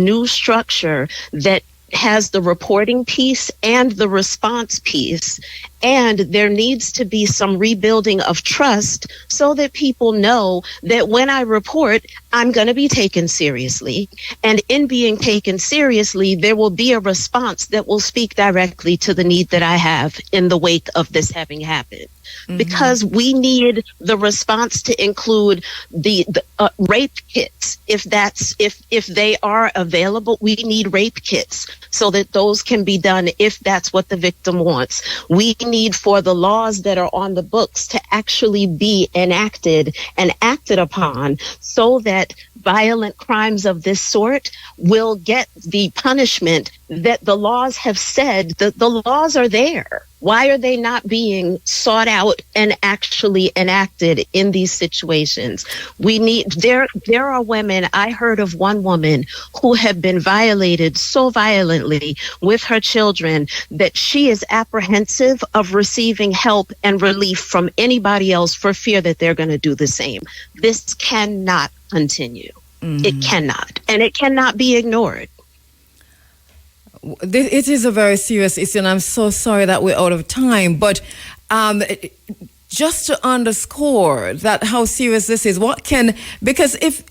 new structure that has the reporting piece and the response piece. And there needs to be some rebuilding of trust so that people know that when I report, I'm going to be taken seriously. And in being taken seriously, there will be a response that will speak directly to the need that I have in the wake of this having happened. Because we need the response to include the rape kits. If they are available, we need rape kits so that those can be done if that's what the victim wants. We need for the laws that are on the books to actually be enacted and acted upon so that violent crimes of this sort will get the punishment that the laws have said. That the laws are there. Why are they not being sought out and actually enacted in these situations? There are women, I heard of one woman who had been violated so violently with her children that she is apprehensive of receiving help and relief from anybody else for fear that they're going to do the same. This cannot continue. It cannot. And it cannot be ignored. It is a very serious issue, and I'm so sorry that we're out of time. But just to underscore that how serious this is, because if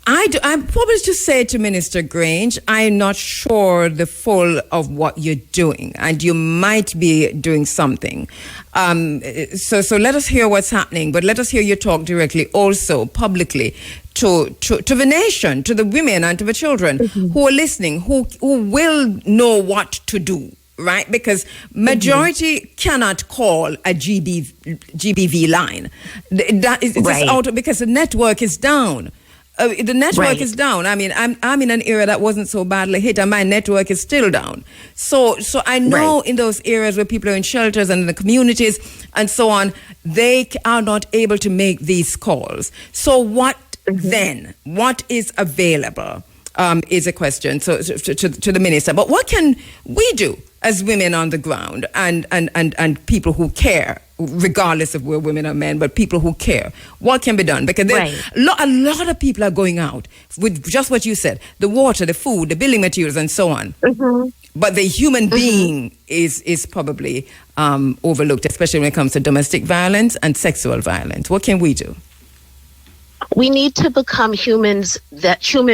I'm probably to say to Minister Grange, I'm not sure the full of what you're doing, and you might be doing something. So let us hear what's happening, but let us hear you talk directly, also publicly, to the nation, to the women and to the children who are listening, who will know what to do, right? Because majority cannot call a GBV line. That is Right. just out because the network is down. The network is down. I mean, I'm in an area that wasn't so badly hit, and my network is still down. So I know in those areas where people are in shelters and in the communities and so on, they are not able to make these calls. So what then? What is available? Is a question to the minister. But what can we do as women on the ground and people who care, regardless of where women or men, but people who care? What can be done? Because a lot of people are going out with just what you said, the water, the food, the building materials, and so on. But the human being is probably overlooked, especially when it comes to domestic violence and sexual violence. What can we do? We need to become human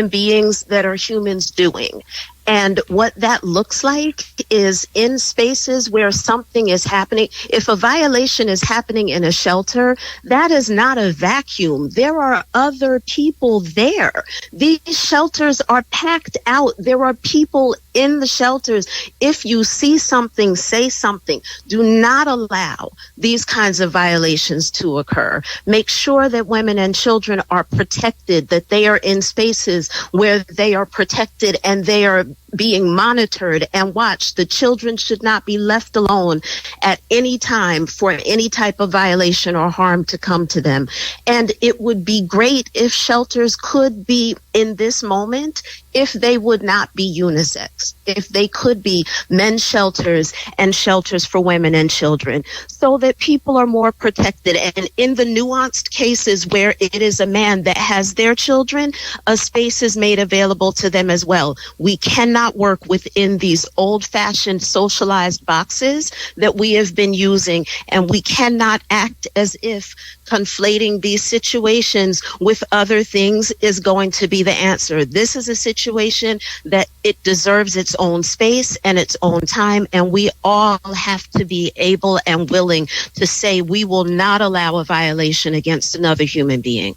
beings that are humans doing. And what that looks like is in spaces where something is happening. If a violation is happening in a shelter, that is not a vacuum. There are other people there. These shelters are packed out. There are people in the shelters. If you see something, say something. Do not allow these kinds of violations to occur. Make sure that women and children are protected, that they are in spaces where they are protected and they are being monitored and watched. The children should not be left alone at any time for any type of violation or harm to come to them. And it would be great if shelters could be in this moment if they would not be unisex, if they could be men's shelters and shelters for women and children, so that people are more protected. And in the nuanced cases where it is a man that has their children, a space is made available to them as well. We cannot work within these old-fashioned socialized boxes that we have been using, and we cannot act as if conflating these situations with other things is going to be the answer. This is a situation that it deserves its own space and its own time, and we all have to be able and willing to say we will not allow a violation against another human being.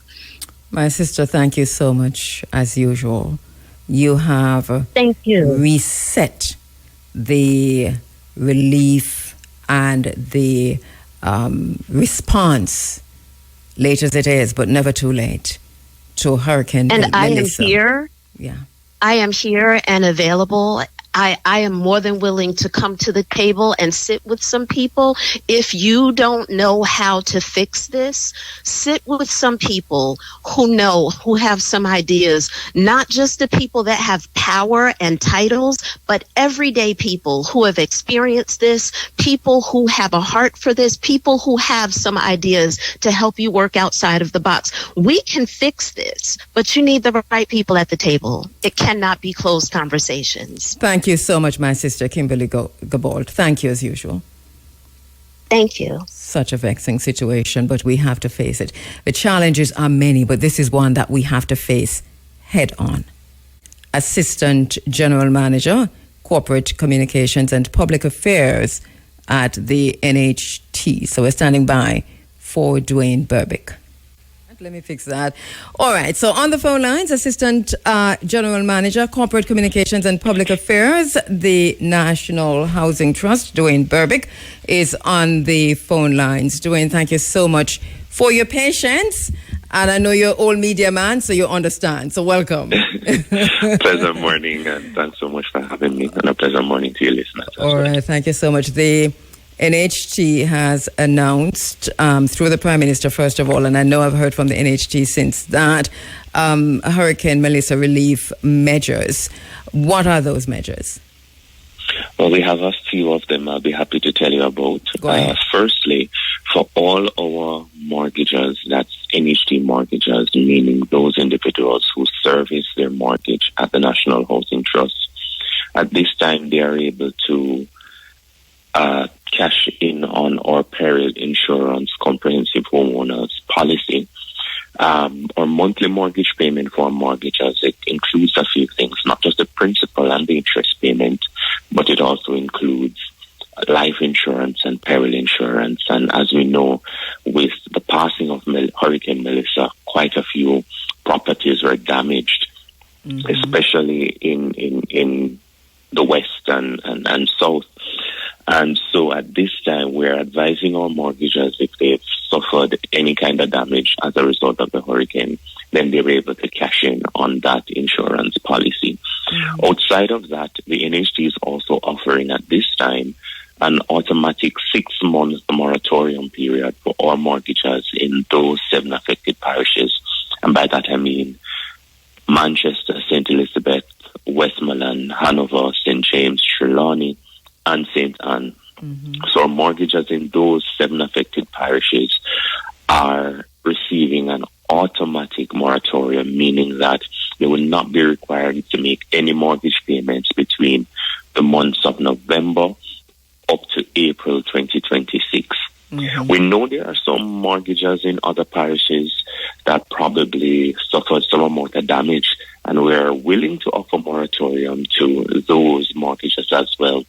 My sister, thank you so much, as usual. You have reset the relief and the response, late as it is, but never too late, to Hurricane Melissa. And I am here. Yeah. I am here and available. I am more than willing to come to the table and sit with some people. If you don't know how to fix this, sit with some people who know, who have some ideas, not just the people that have power and titles, but everyday people who have experienced this, people who have a heart for this, people who have some ideas to help you work outside of the box. We can fix this, but you need the right people at the table. It cannot be closed conversations. Thank you so much, my sister, Kimberly Gabold. Thank you, as usual. Thank you. Such a vexing situation, but we have to face it. The challenges are many, but this is one that we have to face head on. Assistant General Manager, Corporate Communications and Public Affairs at the NHT. So we're standing by for Dwayne Berbick. Let me fix that. All right. So on the phone lines, Assistant General Manager, Corporate Communications and Public Affairs, the National Housing Trust, Dwayne Berbick, is on the phone lines. Dwayne, thank you so much for your patience. And I know you're an old media man, so you understand. So welcome. Pleasant morning, and thanks so much for having me. And a pleasant morning to your listeners. All right. Thank you so much. The NHT has announced through the Prime Minister, first of all, and I know I've heard from the NHT since that, Hurricane Melissa relief measures. What are those measures? Well, we have a few of them I'll be happy to tell you about. Go ahead. Firstly, for all our mortgagers, that's NHT mortgagers, meaning those individuals who service their mortgage at the National Housing Trust, at this time they are able to cash in on our peril insurance comprehensive homeowners policy. Our monthly mortgage payment for mortgages, it includes a few things, not just the principal and the interest payment, but it also includes life insurance and peril insurance. And as we know, with the passing of Hurricane Melissa, quite a few properties were damaged, especially in the west and south. And so at this time, we're advising our mortgagers, if they've suffered any kind of damage as a result of the hurricane, then they're able to cash in on that insurance policy. Outside of that, the NHT is also offering at this time an automatic 6-month moratorium period for all mortgagers in those 7 affected parishes. And by that I mean Manchester, St. Elizabeth, Westmoreland, Hanover, St. James, Trelawney, and St. Anne. So mortgages in those 7 affected parishes are receiving an automatic moratorium, meaning that they will not be required to make any mortgage payments between the months of November up to April 2026. We know there are some mortgages in other parishes that probably suffered some amount of damage, and we're willing to offer moratorium to those mortgages as well.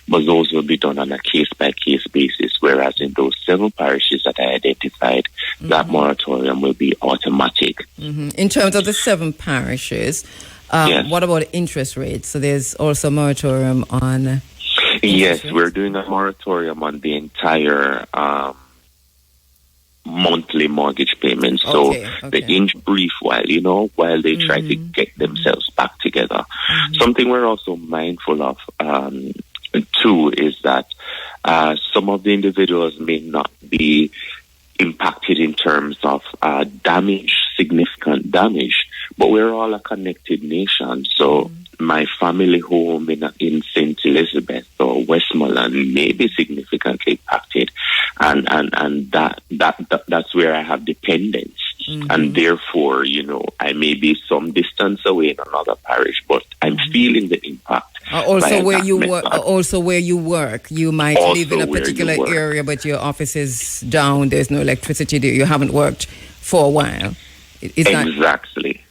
But those will be done on a case-by-case basis, whereas in those 7 parishes that I identified, that moratorium will be automatic. In terms of the 7 parishes, what about interest rates? So there's also moratorium on... Yes, we're doing a moratorium on the entire monthly mortgage payments. So the inch brief while they try to get themselves back together. Something we're also mindful of too is that some of the individuals may not be impacted in terms of damage, significant damage, But we're all a connected nation. So my family home in St. Elizabeth or Westmoreland may be significantly impacted. And that's where I have dependence. And therefore, I may be some distance away in another parish, but I'm feeling the impact. Also where you work, you might live in a particular area, but your office is down. There's no electricity there. You haven't worked for a while. Exactly.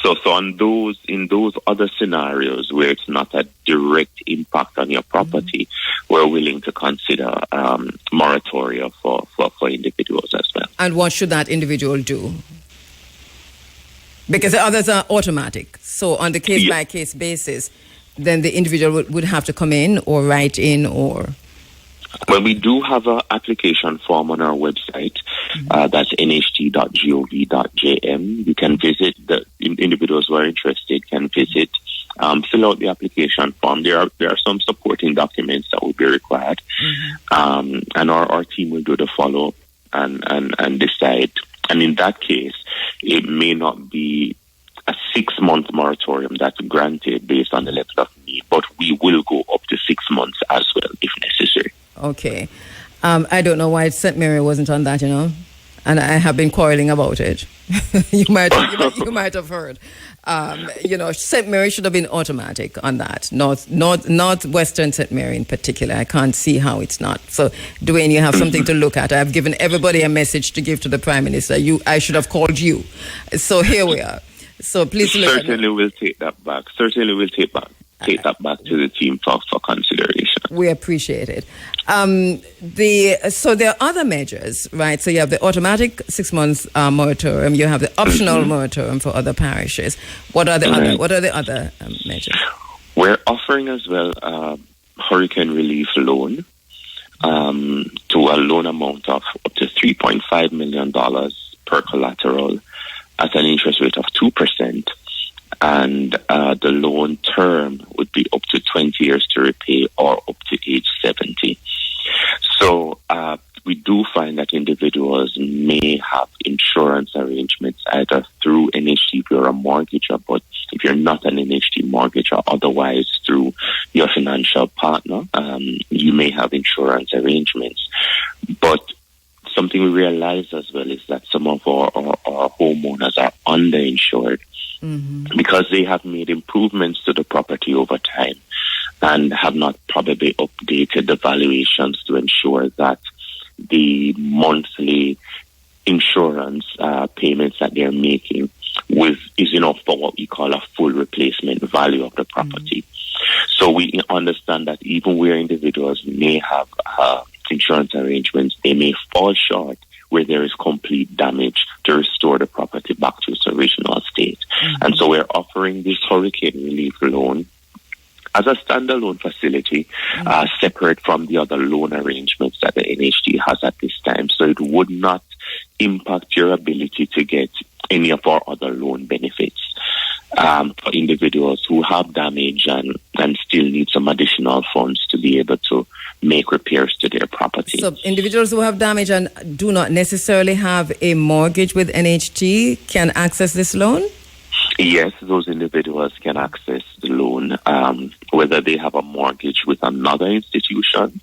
So in those other scenarios where it's not a direct impact on your property, we're willing to consider moratoria for individuals as well. And what should that individual do? Because the others are automatic. So on the case-by-case basis, then the individual would have to come in or write in or... Well, we do have an application form on our website. That's nht.gov.jm. You can visit. The individuals who are interested can visit, fill out the application form. There are some supporting documents that will be required, and our team will do the follow-up and decide. And in that case, it may not be a 6-month moratorium that's granted based on the level of need, but we will go up to 6 months as well if necessary. Okay. I don't know why St. Mary wasn't on that, and I have been quarreling about it. you might have heard. St. Mary should have been automatic on that. Not Western St. Mary in particular. I can't see how it's not. So, Dwayne, you have something to look at. I've given everybody a message to give to the Prime Minister. I should have called you. So here we are. So please look Certainly we'll take that back. Certainly we'll take that back to the team for consideration. We appreciate it. So there are other measures, right? So you have the automatic 6 months moratorium. You have the optional moratorium for other parishes. What are the other measures? We're offering as well a hurricane relief loan to a loan amount of up to $3.5 million per collateral at an interest rate of 2%. And the loan term would be up to 20 years to repay or up to age 70. So we do find that individuals may have insurance arrangements either through NHT if you're a mortgager, but if you're not an NHT mortgager, otherwise through your financial partner, you may have insurance arrangements. But something we realize as well is that some of our homeowners are underinsured because they have made improvements to the property over time and have not probably updated the valuations to ensure that the monthly insurance payments that they're making is enough for what we call a full replacement value of the property. So we understand that even where individuals may have insurance arrangements, they may fall short where there is complete damage to restore the property back to its original state. And so we're offering this hurricane relief loan as a standalone facility, separate from the other loan arrangements that the NHT has at this time. So it would not impact your ability to get any of our other loan benefits for individuals who have damage and still need some additional funds to be able to make repairs to their property. So individuals who have damage and do not necessarily have a mortgage with NHT can access this loan? Yes, those individuals can access the loan, whether they have a mortgage with another institution.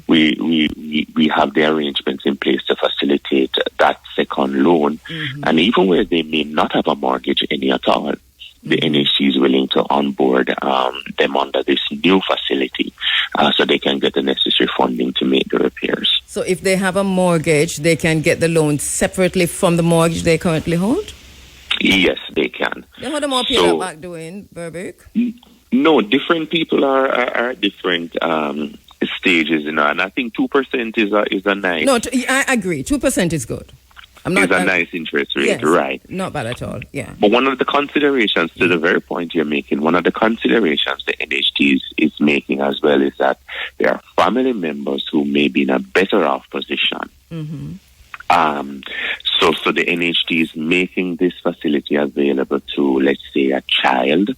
We have the arrangements in place to facilitate that second loan. And even where they may not have a mortgage any at all, the NHT is willing to onboard them under this new facility so they can get the necessary funding to make the repairs. So if they have a mortgage, they can get the loan separately from the mortgage they currently hold? Yes, they can. Then how do more pay that back doing, Burbick? No, different people are at different stages, and I think 2% is a nice. No, I agree. 2% is good. Is a nice interest rate, yes, right? Not bad at all. Yeah. But one of the considerations, to the very point you're making, one of the considerations the NHT is making as well is that there are family members who may be in a better off position. So the NHT is making this facility available to, let's say, a child,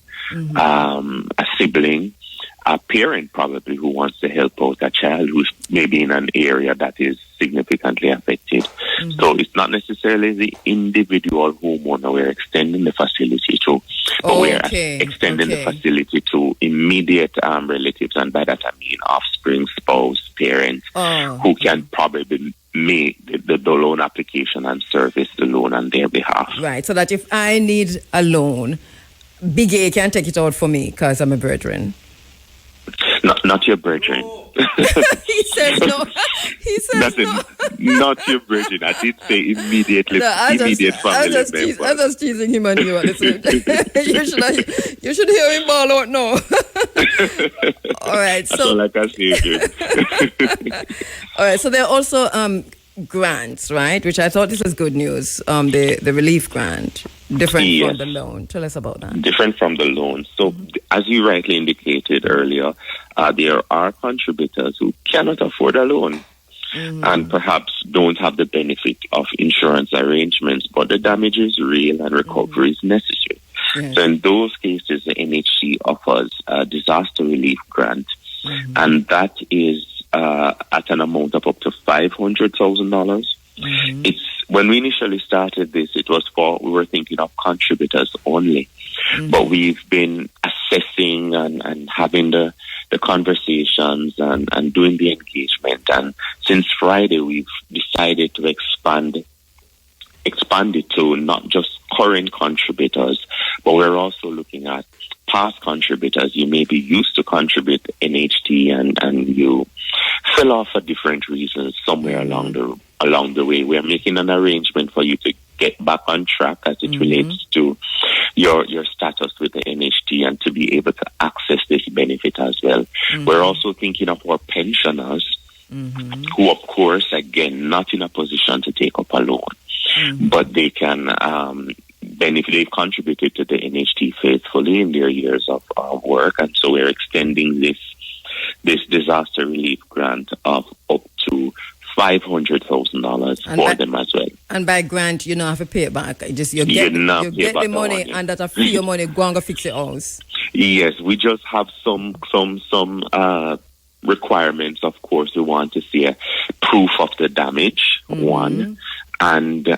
a sibling, a parent probably who wants to help out a child who's maybe in an area that is significantly affected. So it's not necessarily the individual homeowner we're extending the facility to, but we're extending the facility to immediate relatives, and by that I mean offspring, spouse, parents, who can probably make the loan application and service the loan on their behalf. Right, so that if I need a loan, Big A can take it out for me because I'm a brethren. Not your brethren. He says no. He says no. Not your brethren. I did say immediately. Immediate family members. I'm just teasing him and you. You should hear him ball out now. All right. That's all I can say. All right. So there are also grants, right? Which I thought this was good news. The relief grant, different from the loan. Tell us about that. Different from the loan. So, as you rightly indicated earlier, there are contributors who cannot afford a loan and perhaps don't have the benefit of insurance arrangements, but the damage is real and recovery is necessary. Yes. So, in those cases, the NHC offers a disaster relief grant, and that is at an amount of up to $500,000. It's when we initially started this, we were thinking of contributors only, but we've been assessing and having the conversations and doing the engagement, and since Friday we've decided to expand it to not just current contributors, but we're also looking at past contributors. You may be used to contribute NHT and you fell off for different reasons somewhere along the way. We're making an arrangement for you to get back on track as it relates to your status with the NHT and to be able to access this benefit as well. We're also thinking of our pensioners who, of course, again, not in a position to take up a loan, but they can benefit. They've contributed to the NHT faithfully in their years of work, and so we're extending this disaster relief grant of up to $500,000 for them as well. And by grant, you don't have to pay it back. You get the money, and that a free your money, go and go fix your house. Yes, we just have some requirements. Of course, we want to see a proof of the damage, one, and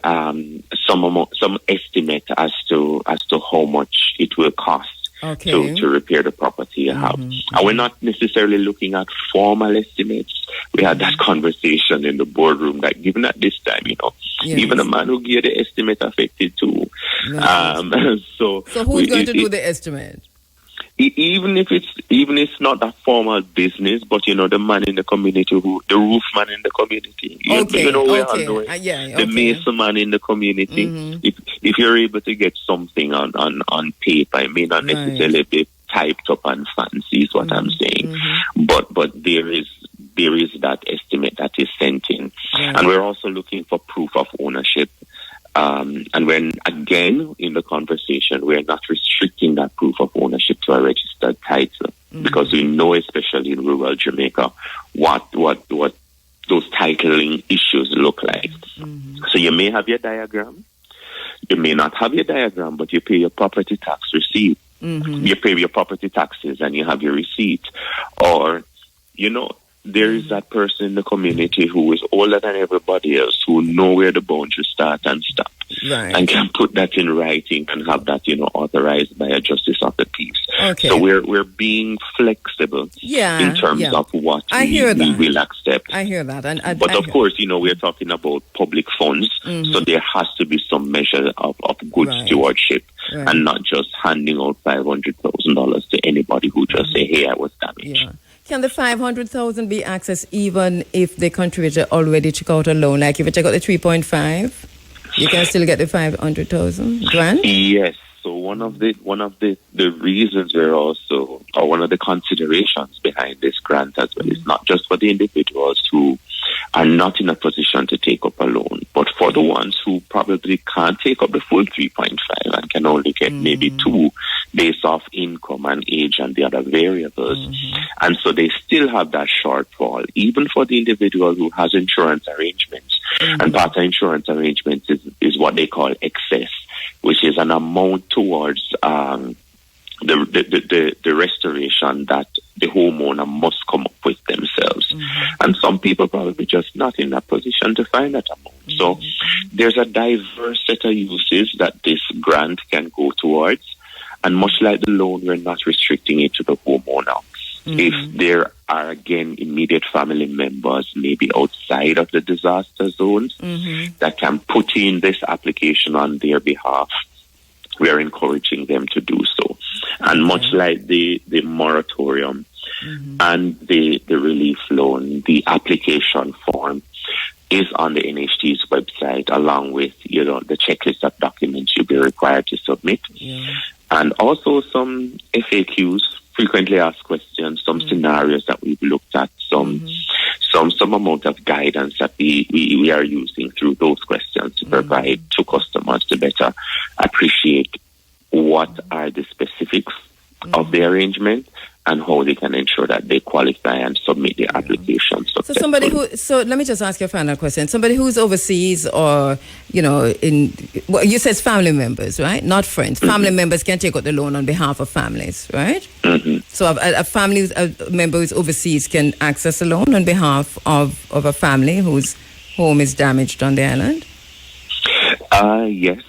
some estimate as to how much it will cost to repair the property you have. And we're not necessarily looking at formal estimates. We had that conversation in the boardroom that given at this time, even a man who gave the estimate affected too. Right. So who's going to do the estimate? Even if it's not a formal business, but the man in the community, the roof man in the community, the mason man in the community. If you're able to get something on paper, it may not necessarily be typed up and fancy, is what I'm saying. But there is that estimate that is sent in, and we're also looking for proof of ownership. And when, again, in the conversation, we're not restricting that proof of ownership to a registered title, because we know, especially in rural Jamaica, what those titling issues look like. So you may have your diagram, you may not have your diagram, but you pay your property tax receipt. You pay your property taxes and you have your receipt. Or, there is that person in the community who is older than everybody else, who know where the boundaries start and stop, and can put that in writing and have that, authorized by a justice of the peace. So we're being flexible in terms of what we will accept. I hear that. But of course, we're talking about public funds, so there has to be some measure of good stewardship, and not just handing out $500,000 to anybody who just say, hey, I was damaged. Can the $500,000 be accessed even if the contributor already took out a loan? Like if you take out the 3.5, you can still get the 500,000 grant? Yes. So one of the reasons we're also, or one of the considerations behind this grant as well, is not just for the individuals who are not in a position to take up a loan, but for the ones who probably can't take up the full 3.5 and can only get maybe 2 based off income and age and the other variables. And so they still have that shortfall, even for the individual who has insurance arrangements. And part of insurance arrangements is what they call excess, which is an amount towards the restoration that the homeowner must come up with themselves. And some people probably just not in that position to find that amount. So there's a diverse set of uses that this grant can go towards. And much like the loan, we're not restricting it to the homeowner. If there are, again, immediate family members, maybe outside of the disaster zones, that can put in this application on their behalf, we are encouraging them to do so. And much like the moratorium and the relief loan, the application form is on the NHT's website, along with, the checklist of documents you'll be required to submit. And also some FAQs, frequently asked questions, some scenarios that we've looked at, some amount of guidance that we are using through those questions to provide to customers to better appreciate what are the specifics of the arrangement and how they can ensure that they qualify and submit the application. So let me just ask you a final question. Somebody who's overseas or, you said family members, right? Not friends. Family members can take out the loan on behalf of families, right? So a family member who's overseas can access a loan on behalf of a family whose home is damaged on the island? Yes.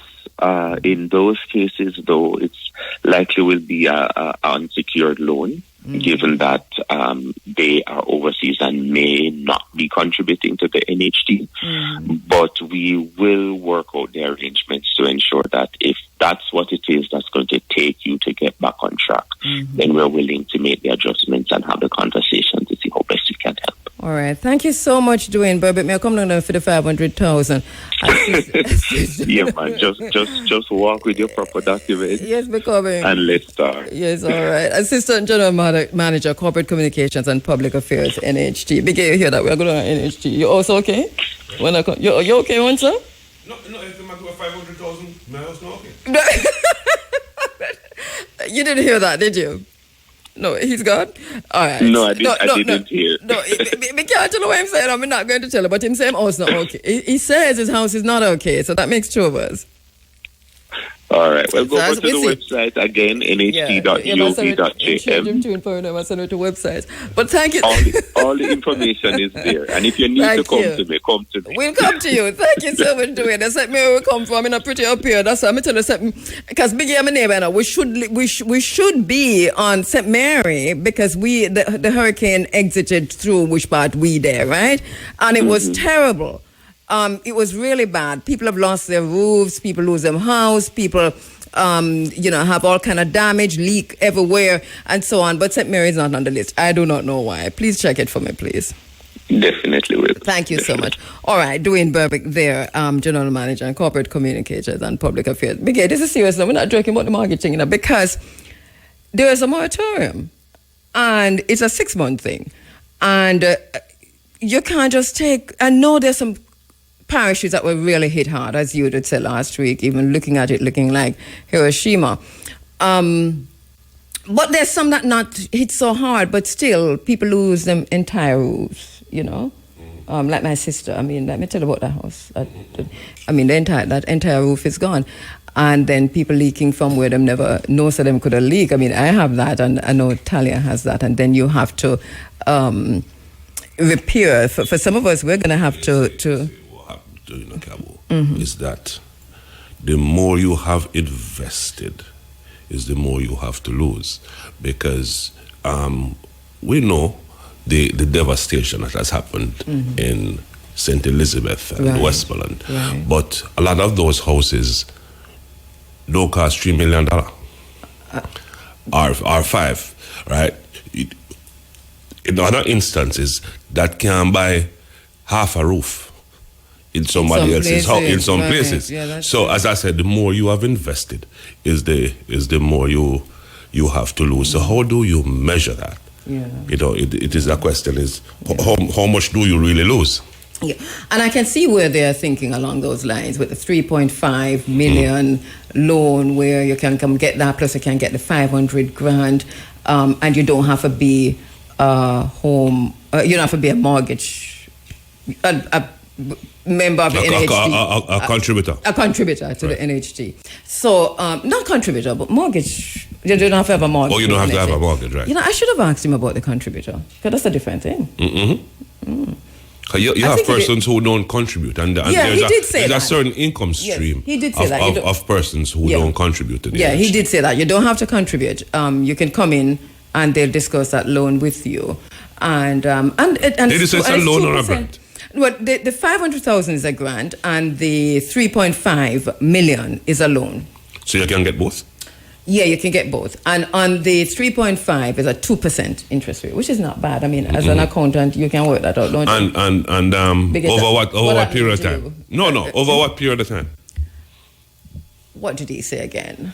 In those cases, though, it's likely will be an unsecured loan, given that they are overseas and may not be contributing to the NHT. But we will work out the arrangements to ensure that if that's what it is that's going to take you to get back on track, then we're willing to make the adjustments and have the conversation to see how best we can help. All right. Thank you so much, Dwayne Burbett. May I come down for the 500,000? Yeah, man. Just walk with your proper documents. Yes, becoming. And let's start. Yes, all right. Assistant General Manager, Corporate Communications and Public Affairs, NHT. Big you hear that we're going on NHT. You also okay? When I come, you okay, one sir? No, if I'm going to 500,000, my house not okay. You didn't hear that, did you? No, he's gone? All right. No, I didn't hear. No, we can't tell what I'm saying. I'm not going to tell him, but him saying house not okay. He says his house is not okay, so that makes two of us. All right. Well, go to the website again, nht.gov.jm. I send it to websites. But thank you. All the information is there. And if you need to come to me, come to me. We'll come to you. Thank you so much, Dwayne. That's like me we come from in a pretty up here. That's why I'm telling you something. Because Biggie, I'm a neighbor now. We should be on St. Mary because the hurricane exited through which part we there, right? And it was terrible. It was really bad. People have lost their roofs. People lose their house. People, have all kind of damage, leak everywhere, and so on. But St. Mary is not on the list. I do not know why. Please check it for me, please. Definitely will. Thank you so much. All right, Dwayne Burbick there, General Manager and Corporate Communications and Public Affairs. Biggie, this is serious. We're not joking about the mortgage thing, because there is a moratorium, and it's a 6-month thing, and you can't just take. I know there's some parishes that were really hit hard, as you did say last week, even looking at it looking like Hiroshima. But there's some that not hit so hard, but still people lose them entire roofs, like my sister. I mean, let me tell you about the house. That entire roof is gone. And then people leaking from where them never know, so them could have leaked. I mean, I have that, and I know Talia has that, and then you have to repair. For some of us, we're going to have to is that the more you have invested is the more you have to lose, because we know the devastation that has happened in St. Elizabeth and Westmoreland, but a lot of those houses don't cost $3 million or $5, right? In other instances, that can buy half a roof in somebody else's house, in some places. Yeah, so as I said, the more you have invested is the more you have to lose. So how do you measure that? Yeah. It is a question is how much do you really lose? Yeah. And I can see where they're thinking along those lines with the 3.5 million loan, where you can come get that, plus you can get the 500 grand, and you don't have to be you don't have to be a mortgage a member of the NHT. A contributor. A contributor to the NHT. So, not contributor, but mortgage. You don't have to have a mortgage. Oh, you don't have to have a mortgage, right? I should have asked him about the contributor, because that's a different thing. You have persons who don't contribute, and there's a certain income stream he did say that. Of persons who don't contribute to the he did say that. You don't have to contribute. You can come in and they'll discuss that loan with you. And it's a loan or a grant? Well, the 500,000 is a grant, and the 3.5 million is a loan. So you can get both? Yeah, you can get both. And on the 3.5 is a 2% interest rate, which is not bad. I mean, as an accountant, you can work that out, don't you? And over what period of time? No, over what period of time? What did he say again?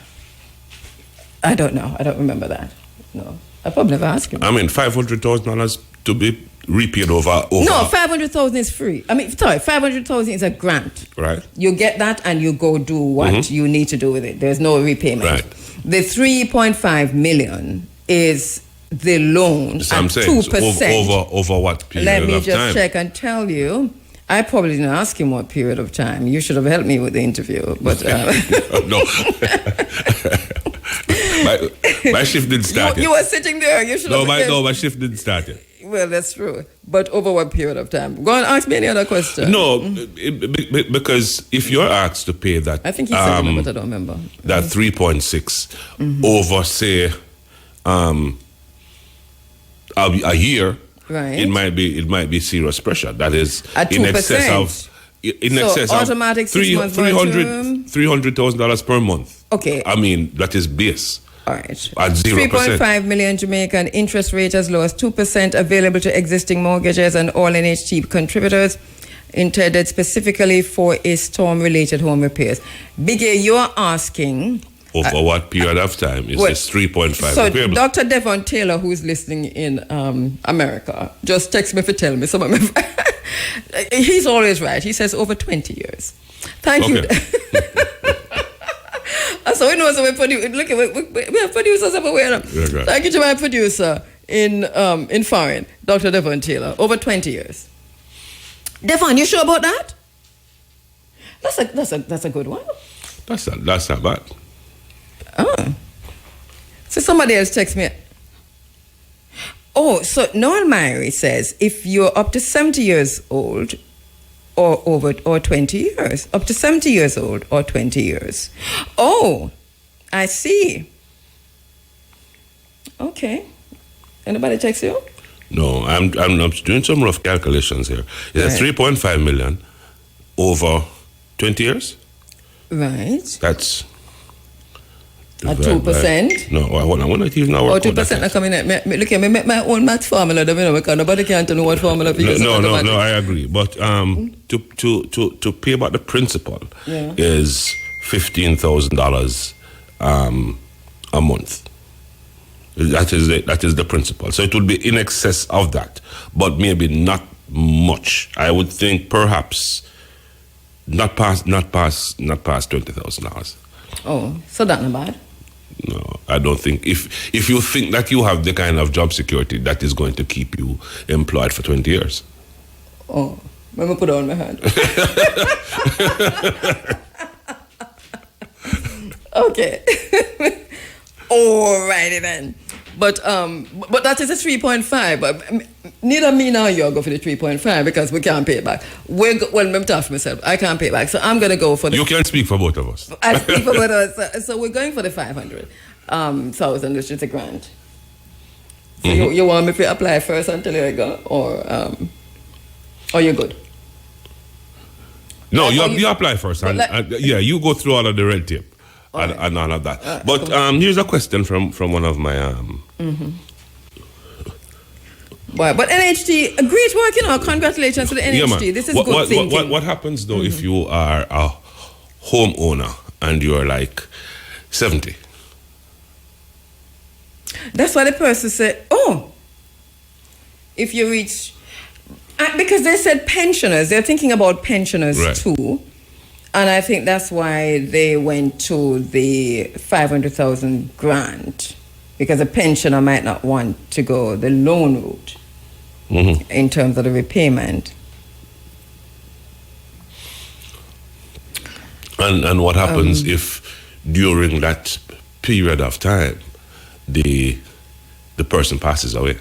I don't know. I don't remember that. No. I probably never asked him. I mean, $500,000 to be repaid over. No, 500,000 is free. I mean, sorry, 500,000 is a grant. Right. You get that and you go do what you need to do with it. There's no repayment. Right. The 3.5 million is the loan So at I'm saying 2%. over what period Let me of just time? check and tell you. I probably didn't ask him what period of time. You should have helped me with the interview. But no. my shift didn't start yet. You were sitting there. You should have. My shift didn't start yet. Well, that's true. But over what period of time? Go and ask me any other question. No, because if you're asked to pay that, I think he said it, but I don't remember. That 3.6 over, say, a year, right? It might be serious pressure. That is at 2%. in excess of automatic $300,000 per month. Okay. I mean, that is base. All right. At 0%. 3.5 million Jamaican, interest rate as low as 2%, available to existing mortgages and all NHT contributors, intended specifically for a storm-related home repairs. Biggie, you're asking... Over what period of time is this 3.5 So repayable? Dr. Devon Taylor, who's listening in America, just text me to tell me some of my... He's always right. He says over 20 years. Thank you. So we know, so we have producers everywhere. Okay. Thank you to my producer in foreign, Dr. Devon Taylor, over 20 years. Devon, you sure about that? That's a good one. That's not bad. Oh. So somebody else text me. Oh, so Noel Myrie says if you're up to 70 years old or over or 20 years, up to 70 years old or 20 years. Oh, I see. Okay. Anybody text you? No, I'm doing some rough calculations here. It's Right. 3.5 million over 20 years. Right. That's At 2%? No, I want to even know. Or 2% are coming in. Look at me, make my own math formula, because nobody can't know what formula for use. No, I agree. But to pay back the principal is $15,000 a month. That is the principal. So it would be in excess of that, but maybe not much. I would think perhaps not past $20,000. Oh, so that's not bad. No, I don't think. If you think that you have the kind of job security that is going to keep you employed for 20 years. Oh, let me put it on my hand. Okay. Alrighty then. But that is a 3.5. But neither me nor you go for the 3.5 because we can't pay it back. I'm tough for myself. I can't pay it back. So I'm going to go for the... You can speak for both of us. I speak for both of us. So we're going for the 500,000, which is a grant. So you want me to apply first until you go? Or you're good? No, you apply first. You go through all of the red tape. And all of that. But here's a question from one of my... But NHT, great work, congratulations to the NHT. This is good thinking. What happens, though, if you are a homeowner and you're like 70? That's why the person said, if you reach... because they said pensioners. They're thinking about pensioners, too. And I think that's why they went to the 500,000 grant, because a pensioner might not want to go the loan route in terms of the repayment. And what happens if during that period of time the person passes away?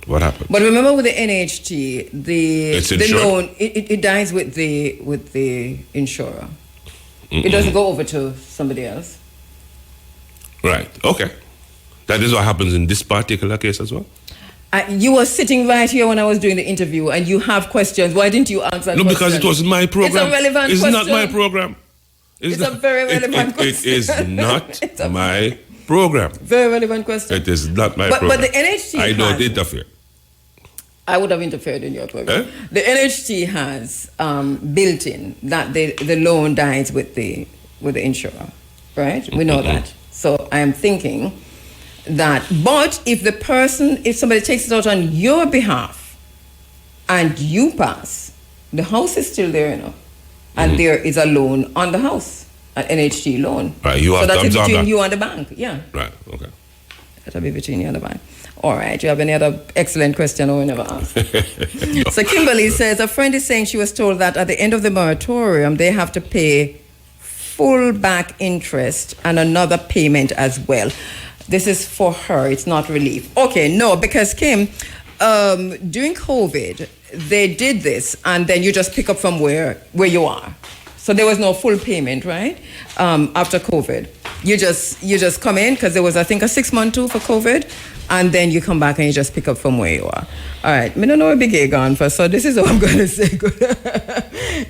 What happened? But remember with the NHT, the insured? loan, it dies with the insurer. It doesn't go over to somebody else. Right. Okay. That is what happens in this particular case as well? You were sitting right here when I was doing the interview, and you have questions. Why didn't you answer? No, because it wasn't my program. It's a relevant question. It's not my program. It's a very relevant question. It is not my program. Very relevant question. It is not my program. But the NHT I don't interfere. I would have interfered in your program. The NHT has built in that the loan dies with the insurer, right? We know that. So I am thinking that, but if somebody takes it out on your behalf and you pass, the house is still there, you know, and there is a loan on the house, an NHT loan. Right, you have so to that's absorb between that. you and the bank, yeah. Right, okay. That'll be between you and the bank. All right, you have any other excellent question or we never asked? So Kimberly says, a friend is saying she was told that at the end of the moratorium, they have to pay full back interest and another payment as well. This is for her, it's not relief. Okay, no, because Kim, during COVID, they did this and then you just pick up from where you are. So there was no full payment, right? After COVID. You just come in, because there was, I think, a 6-month too for COVID, and then you come back and you just pick up from where you are. All right, I don't know where Big A gone for, so this is what I'm going to say.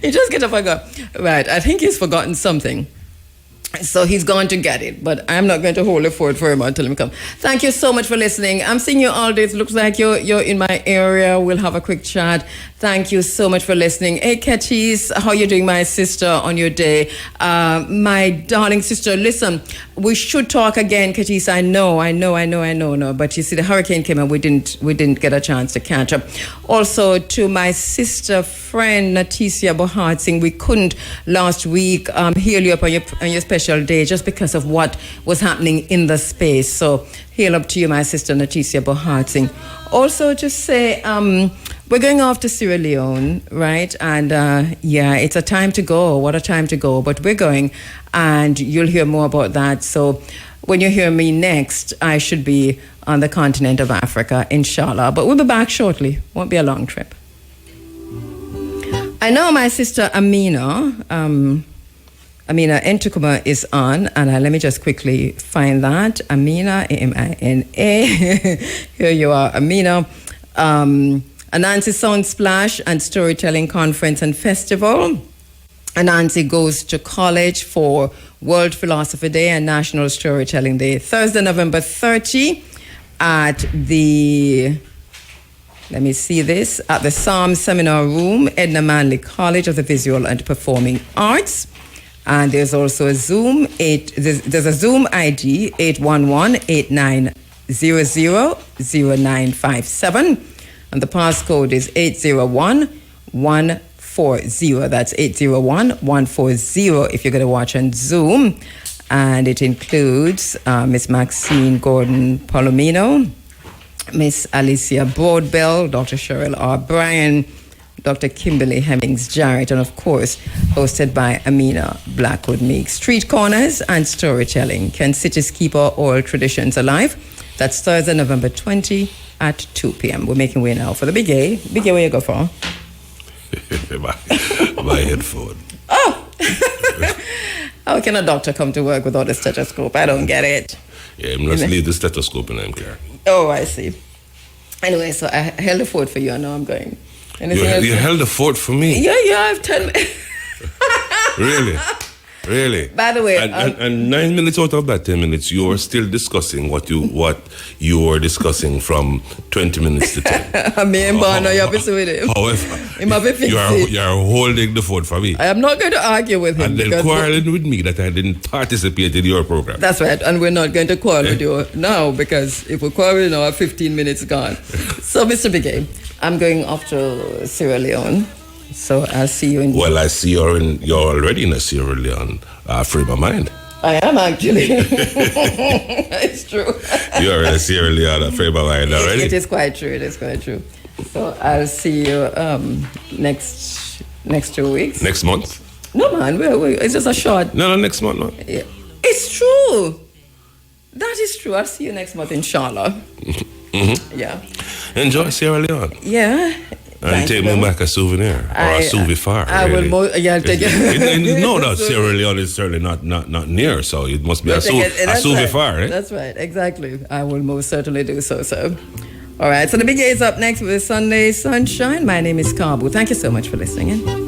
He just get up and go. Right, I think he's forgotten something. So he's gone to get it, but I'm not going to hold the fort for him until him come. Thank you so much for listening. I'm seeing you all day. It looks like you're in my area. We'll have a quick chat. Thank you so much for listening. Hey, Ketchies, how you doing, my sister, on your day? My darling sister, listen, we should talk again, Ketchies. I know. But you see, the hurricane came and we didn't get a chance to catch up. Also, to my sister friend, Natisia Bohartsing, we couldn't last week hail you up on your special day just because of what was happening in the space. So, hail up to you, my sister, Natisia Bohartsing. Also, just say, we're going off to Sierra Leone, right? And it's a time to go. What a time to go. But we're going, and you'll hear more about that. So when you hear me next, I should be on the continent of Africa, inshallah. But we'll be back shortly. Won't be a long trip. I know my sister Amina Entukuma is on, and let me just quickly find that. Amina, Amina. Here you are, Amina. Anansi Sound Splash and Storytelling Conference and Festival. Anansi goes to college for World Philosophy Day and National Storytelling Day. Thursday, November 30 at the Psalm Seminar Room, Edna Manley College of the Visual and Performing Arts. And there's also a Zoom, there's a Zoom ID, 811-8900-0957. And the passcode is 801140. That's 801140 if you're going to watch on Zoom. And it includes Miss Maxine Gordon Palomino, Miss Alicia Broadbell, Dr. Cheryl R. Bryan, Dr. Kimberly Hemmings-Jarrett, and of course, hosted by Amina Blackwood Meeks. Street Corners and Storytelling. Can cities keep our oral traditions alive? That's Thursday, November 20 at 2 p.m. We're making way now for the Big A. Big A, where you go for? my headphone. Oh! How can a doctor come to work without a stethoscope? I don't get it. Yeah, I'm just leave the stethoscope in I'm care. Oh, I see. Anyway, so I held the fort for you, and now I'm going. You held the fort for me? Yeah, I've 10 minutes. Really? By the way, and 9 minutes out of that 10 minutes, you are still discussing what you were discussing from 20 minutes to 10. However, you're holding the fort for me. I am not going to argue with him. And then quarreling with me that I didn't participate in your program. That's right, and we're not going to quarrel with you now, because if we quarrel now, our 15 minutes gone. So, Mr. Bigay, I'm going off to Sierra Leone. So I'll see you in... Well, I see you're already in a Sierra Leone frame of mind. I am, actually. It's true. You're in a Sierra Leone frame of mind already? It is quite true. So I'll see you next 2 weeks. Next month? No, man. It's just a short... No, next month, no. Yeah. It's true. That is true. I'll see you next month, inshallah. Mm-hmm. Yeah. enjoy Sierra Leone. Yeah. And take me back a souvenir or a souvifar. I really. will take it. No, no, Sierra Leone is certainly not near, so it must be a souvifar. Right. That's right, exactly. I will most certainly do so. All right, so the big A is up next with Sunday Sunshine. My name is Kabu. Thank you so much for listening in.